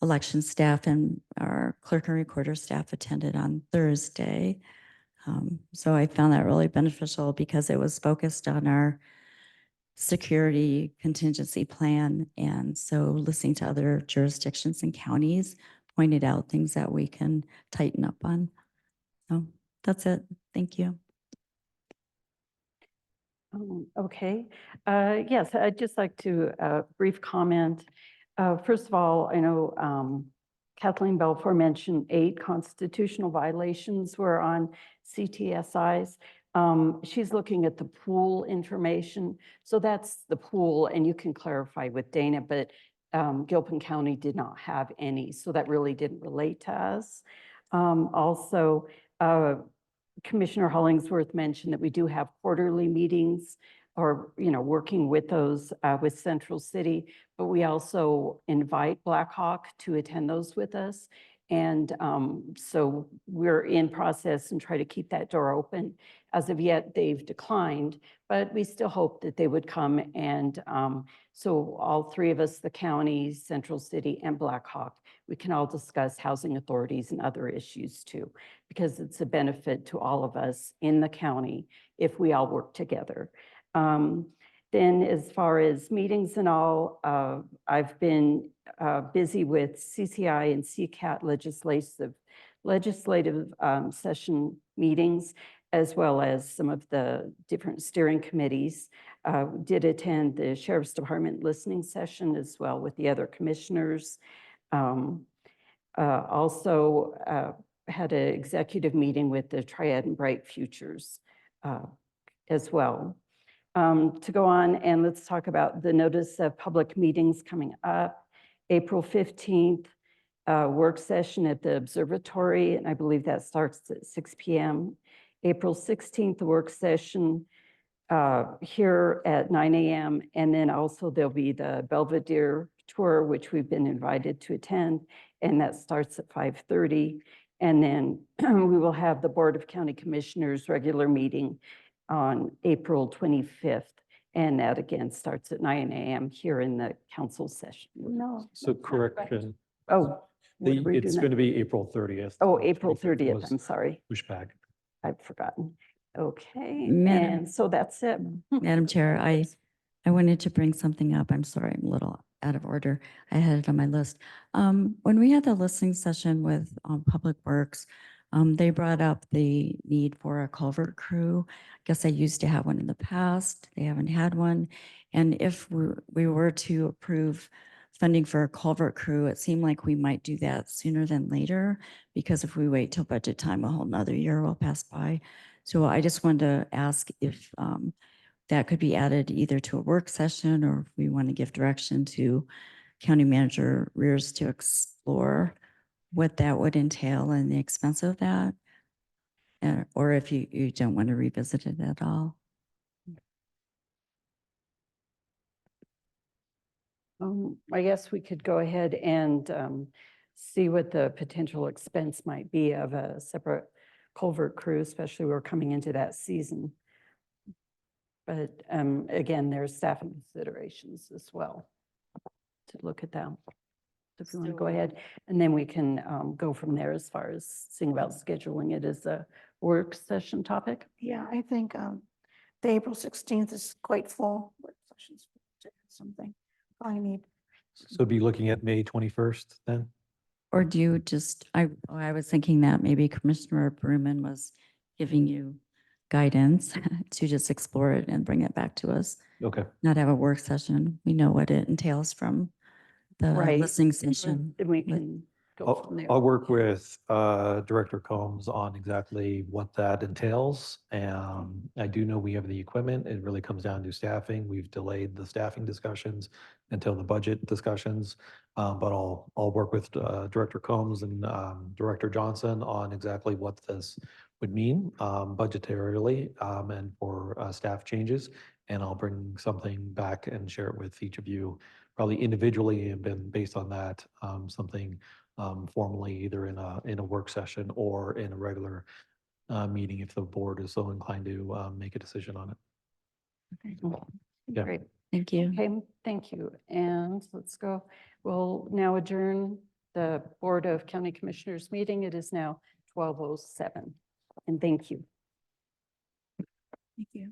election staff and our clerk and recorder staff attended on Thursday. So I found that really beneficial because it was focused on our security contingency plan. And so listening to other jurisdictions and counties pointed out things that we can tighten up on. So that's it. Thank you. Okay. Yes, I'd just like to brief comment. First of all, I know Kathleen Belfour mentioned 8 constitutional violations were on CTSI's. She's looking at the pool information. So that's the pool, and you can clarify with Dana, but Gilpin County did not have any, so that really didn't relate to us. Also, Commissioner Hollingsworth mentioned that we do have quarterly meetings, or working with those with Central City, but we also invite Blackhawk to attend those with us. And so we're in process and try to keep that door open. As of yet, they've declined, but we still hope that they would come. And so all three of us, the county, Central City, and Black Hawk, we can all discuss housing authorities and other issues too, because it's a benefit to all of us in the county if we all work together. Then as far as meetings and all, I've been busy with CCI and CCAT legislative session meetings, as well as some of the different steering committees. Did attend the Sheriff's Department listening session as well with the other commissioners. Also had an executive meeting with the Triad and Bright Futures as well. To go on, and let's talk about the notice of public meetings coming up. April 15th, work session at the observatory, and I believe that starts at 6 p.m. April 16th, the work session here at 9 a.m. And then also there'll be the Belvedere tour, which we've been invited to attend, and that starts at 5:30. And then we will have the Board of County Commissioners regular meeting on April 25th. And that again starts at 9 a.m. here in the council session. No. So correction, Oh, what are we it's doing going to that? be April 30th. Oh, April 30th, was I'm sorry. pushed back. I've forgotten. Okay, Madam- and so that's it. Madam Chair, I wanted to bring something up. I'm sorry, I'm a little out of order. I had it on my list. When we had the listening session with Public Works, they brought up the need for a culvert crew. I guess I used to have one in the past. They haven't had one. And if we were to approve funding for a culvert crew, it seemed like we might do that sooner than later, because if we wait till budget time, a whole nother year will pass by. So I just wanted to ask if that could be added either to a work session, or if we want to give direction to County Manager Rears to explore what that would entail and the expense of that. Or if you don't want to revisit it at all. I guess we could go ahead and see what the potential expense might be of a separate culvert crew, especially we're coming into that season. But again, there's staffing considerations as well to look at that. If you want to go ahead, and then we can go from there as far as seeing about scheduling it as a work session topic. Yeah, I think the April 16th is quite full. Work sessions, something I need. So be looking at May 21st then? Or do you just, I was thinking that maybe Commissioner Berman was giving you guidance to just explore it and bring it back to us. Okay. Not have a work session. We know what it entails from the Right. listening session. Then we can go from there. I'll work with Director Combs on exactly what that entails. I do know we have the equipment. It really comes down to staffing. We've delayed the staffing discussions until the budget discussions. But I'll work with Director Combs and Director Johnson on exactly what this would mean budgetarily and for staff changes. And I'll bring something back and share it with each of you, probably individually, and then based on that, something formally either in a work session or in a regular meeting if the board is so inclined to make a decision on it. Yeah. Great. Thank you. Okay, thank you. And let's go. We'll now adjourn the Board of County Commissioners meeting. It is now 12:07. And thank you. Thank you.